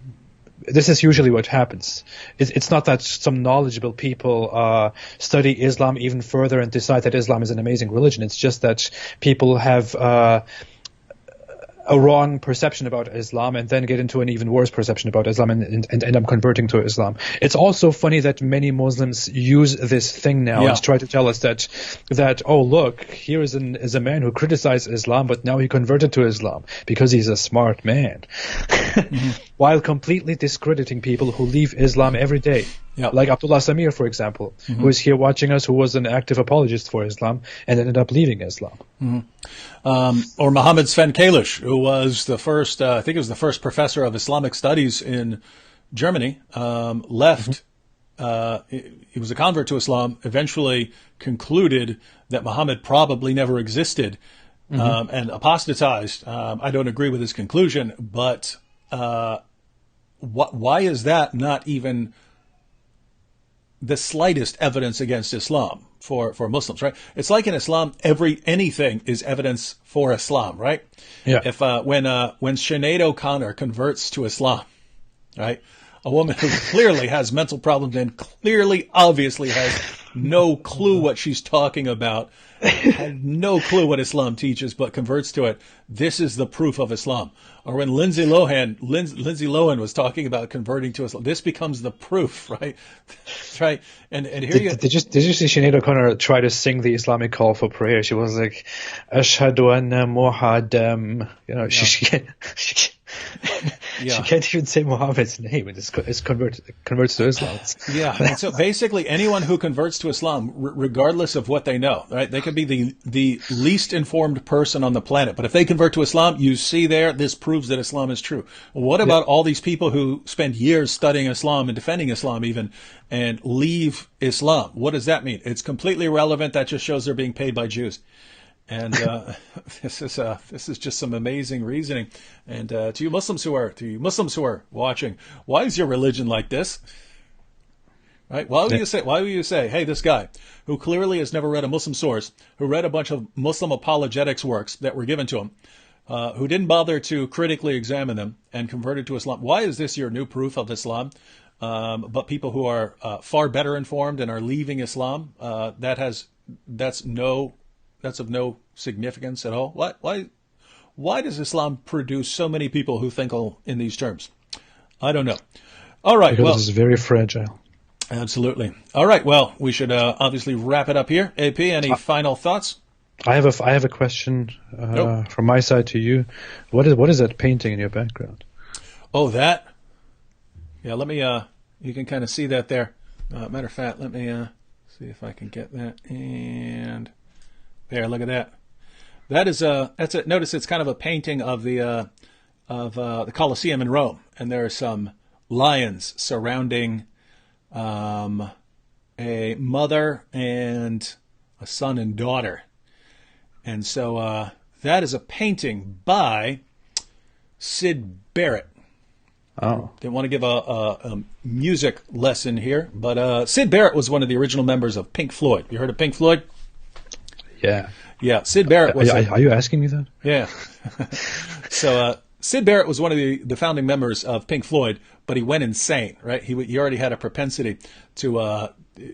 this is usually what happens. It's not that some knowledgeable people study Islam even further and decide that Islam is an amazing religion. It's just that people have a wrong perception about Islam and then get into an even worse perception about Islam and end up converting to Islam. It's also funny that many Muslims use this thing now and try to tell us that oh look, here is a man who criticized Islam but now he converted to Islam because he's a smart man. While completely discrediting people who leave Islam every day. Like Abdullah Sameer, for example, who is here watching us, who was an active apologist for Islam and ended up leaving Islam. Or Mohammed Sven Kalish, who was the first, I think it was the first professor of Islamic studies in Germany, left. He was a convert to Islam, eventually concluded that Muhammad probably never existed and apostatized. I don't agree with his conclusion, but why is that not even the slightest evidence against Islam for Muslims, right? It's like in Islam, anything is evidence for Islam, right? Yeah. If when Sinead O'Connor converts to Islam, right, a woman who clearly has mental problems and clearly, obviously has no clue what she's talking about, had no clue what Islam teaches, but converts to it. This is the proof of Islam. Or when Lindsay Lohan was talking about converting to Islam, this becomes the proof, right? Right. And here did you see Sinead O'Connor try to sing the Islamic call for prayer? She was like, Ashhadu anna Muhammad, she can't even say Muhammad's name, and it's converts to Islam. Yeah, and so basically anyone who converts to Islam, regardless of what they know, right? They could be the least informed person on the planet, but if they convert to Islam, you see there, this proves that Islam is true. What about all these people who spend years studying Islam and defending Islam even, and leave Islam? What does that mean? It's completely irrelevant. That just shows they're being paid by Jews. And this is just some amazing reasoning. And to you Muslims who are watching, why is your religion like this? Right? Why would you say, hey, this guy who clearly has never read a Muslim source, who read a bunch of Muslim apologetics works that were given to him, who didn't bother to critically examine them and converted to Islam, why is this your new proof of Islam? But people who are far better informed and are leaving Islam, that's of no significance at all. Why does Islam produce so many people who think in these terms? I don't know. All right. Because it's very fragile. Absolutely. All right. Well, we should obviously wrap it up here. AP, any final thoughts? I have a question from my side to you. What is that painting in your background? Oh, that? Yeah, let me, you can kind of see that there. Matter of fact, let me see if I can get that. And there, look at that. Notice it's kind of a painting of the Colosseum in Rome. And there are some lions surrounding a mother and a son and daughter. And so that is a painting by Syd Barrett. Oh. Didn't want to give a music lesson here, but Syd Barrett was one of the original members of Pink Floyd. You heard of Pink Floyd? Yeah. Yeah, Syd Barrett was... Are you asking me that? Yeah. So Syd Barrett was one of the founding members of Pink Floyd, but he went insane, right? He already had a propensity to...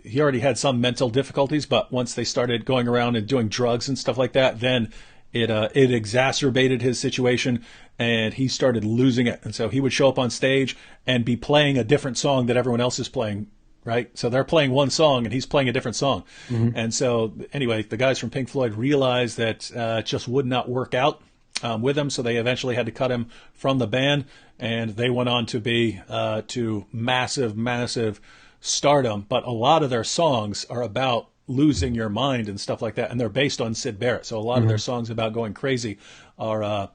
he already had some mental difficulties, but once they started going around and doing drugs and stuff like that, then it exacerbated his situation, and he started losing it. And so he would show up on stage and be playing a different song that everyone else is playing, right? So they're playing one song and he's playing a different song. Mm-hmm. And so anyway, the guys from Pink Floyd realized that it just would not work out with him, so they eventually had to cut him from the band, and they went on to be to massive stardom. But a lot of their songs are about losing your mind and stuff like that, and they're based on Syd Barrett. So a lot of their songs about going crazy are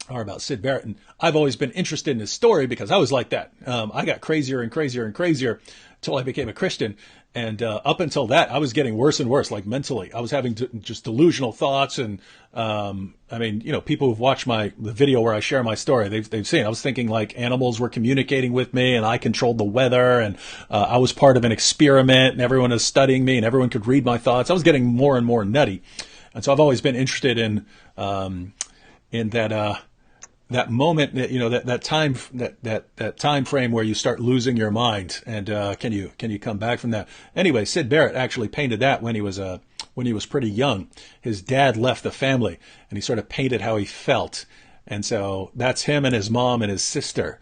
about Syd Barrett. And I've always been interested in his story because I was like that. I got crazier and crazier and crazier until I became a Christian. And up until that, I was getting worse and worse, like mentally. I was having just delusional thoughts. And I mean, people who've watched the video where I share my story, they've seen. I was thinking like animals were communicating with me, and I controlled the weather, and I was part of an experiment, and everyone was studying me, and everyone could read my thoughts. I was getting more and more nutty, and so I've always been interested in that moment, that time frame where you start losing your mind, and can you come back from that? Anyway, Syd Barrett actually painted that when he was pretty young. His dad left the family, and he sort of painted how he felt, and so that's him and his mom and his sister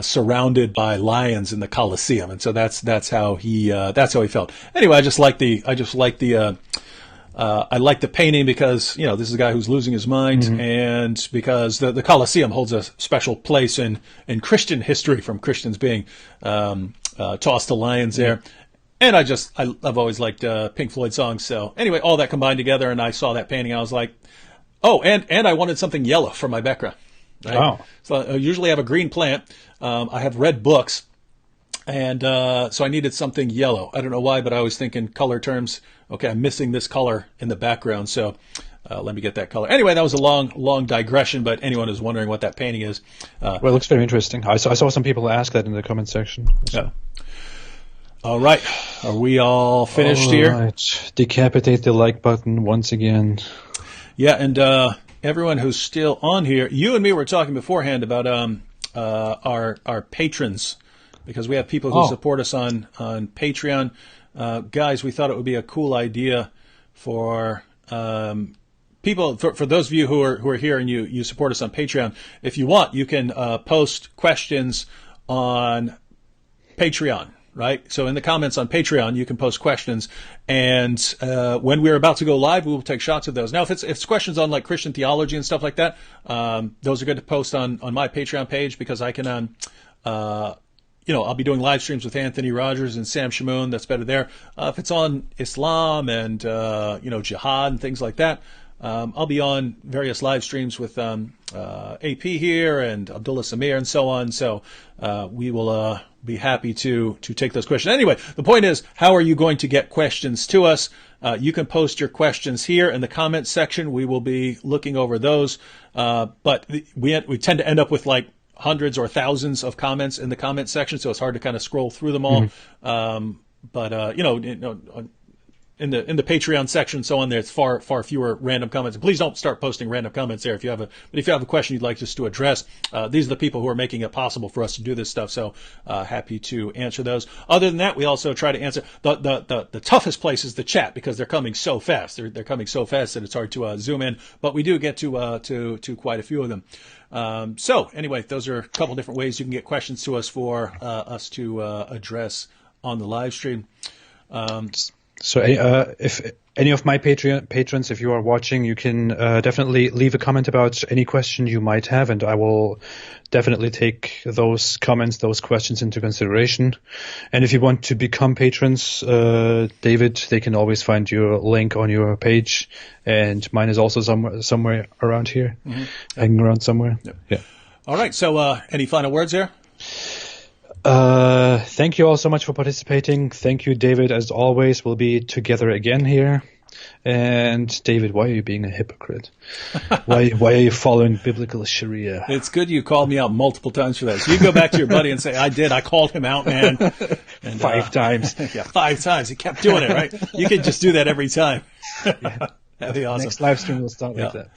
surrounded by lions in the Colosseum, and so that's how he felt. Anyway, I like the painting because, this is a guy who's losing his mind, and because the Colosseum holds a special place in Christian history, from Christians being tossed to lions there. And I've always liked Pink Floyd songs. So anyway, all that combined together, and I saw that painting, I was like, oh, and I wanted something yellow for my background. Right? Oh. So I usually have a green plant. I have red books. And so I needed something yellow. I don't know why, but I was thinking color terms. Okay, I'm missing this color in the background, so let me get that color. Anyway, that was a long digression, but anyone who's wondering what that painting is. Well, it looks very interesting. I saw some people ask that in the comment section. So. Yeah. All right. Are we all finished here? All right. Decapitate the like button once again. Yeah, and everyone who's still on here, you and me were talking beforehand about our patrons because we have people who support us on Patreon. Guys, we thought it would be a cool idea for people, for those of you who are here and you support us on Patreon. If you want, you can post questions on Patreon. Right? So in the comments on Patreon, you can post questions, and when we're about to go live, we will take shots of those. Now, if it's questions on like Christian theology and stuff like that, those are good to post on my Patreon page, because I can, I'll be doing live streams with Anthony Rogers and Sam Shamoun. That's better there. If it's on Islam and jihad and things like that, I'll be on various live streams with AP here and Abdullah Sameer and so on. So we will be happy to take those questions. Anyway, the point is, how are you going to get questions to us? You can post your questions here in the comments section. We will be looking over those. But we tend to end up with like hundreds or thousands of comments in the comments section, so it's hard to kind of scroll through them all. In the Patreon section, so on there, it's far fewer random comments. And please don't start posting random comments there if you have a question you'd like us to address. These are the people who are making it possible for us to do this stuff. So happy to answer those. Other than that, we also try to answer the toughest place is the chat, because they're coming so fast. They're coming so fast that it's hard to zoom in. But we do get to quite a few of them. So anyway, those are a couple different ways you can get questions to us for us to address on the live stream. So if any of my patrons, if you are watching, you can definitely leave a comment about any question you might have, and I will definitely take those comments, those questions into consideration. And if you want to become patrons, David, they can always find your link on your page, and mine is also somewhere around here, hanging around somewhere. Yep. Yeah. All right. So any final words here? Thank you all so much for participating. Thank you, David, as always. We'll be together again here. And David, why are you being a hypocrite? Why are you following biblical Sharia? It's good you called me out multiple times for that. So you can go back to your buddy and say, I called him out, man. And, 5 times. Yeah, 5 times. He kept doing it, right? You can just do that every time. Yeah. That'd be awesome. Next live stream will start like that.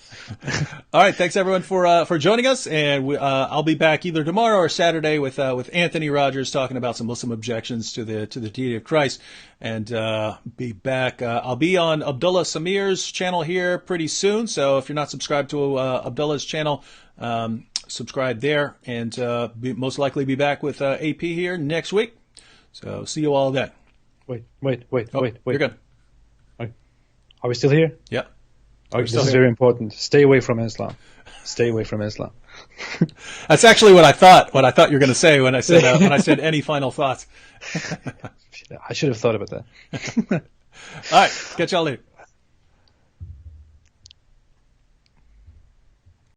All right, thanks everyone for joining us, and I'll be back either tomorrow or Saturday with Anthony Rogers talking about some Muslim objections to the deity of Christ, and be back. I'll be on Abdullah Sameer's channel here pretty soon, so if you're not subscribed to Abdullah's channel, subscribe there, and most likely be back with AP here next week. So see you all then. Wait. You're good. Are we still here? Yeah. This is very important. Stay away from Islam. Stay away from Islam. That's actually what I thought you were going to say when I said any final thoughts. I should have thought about that. All right. Catch y'all later.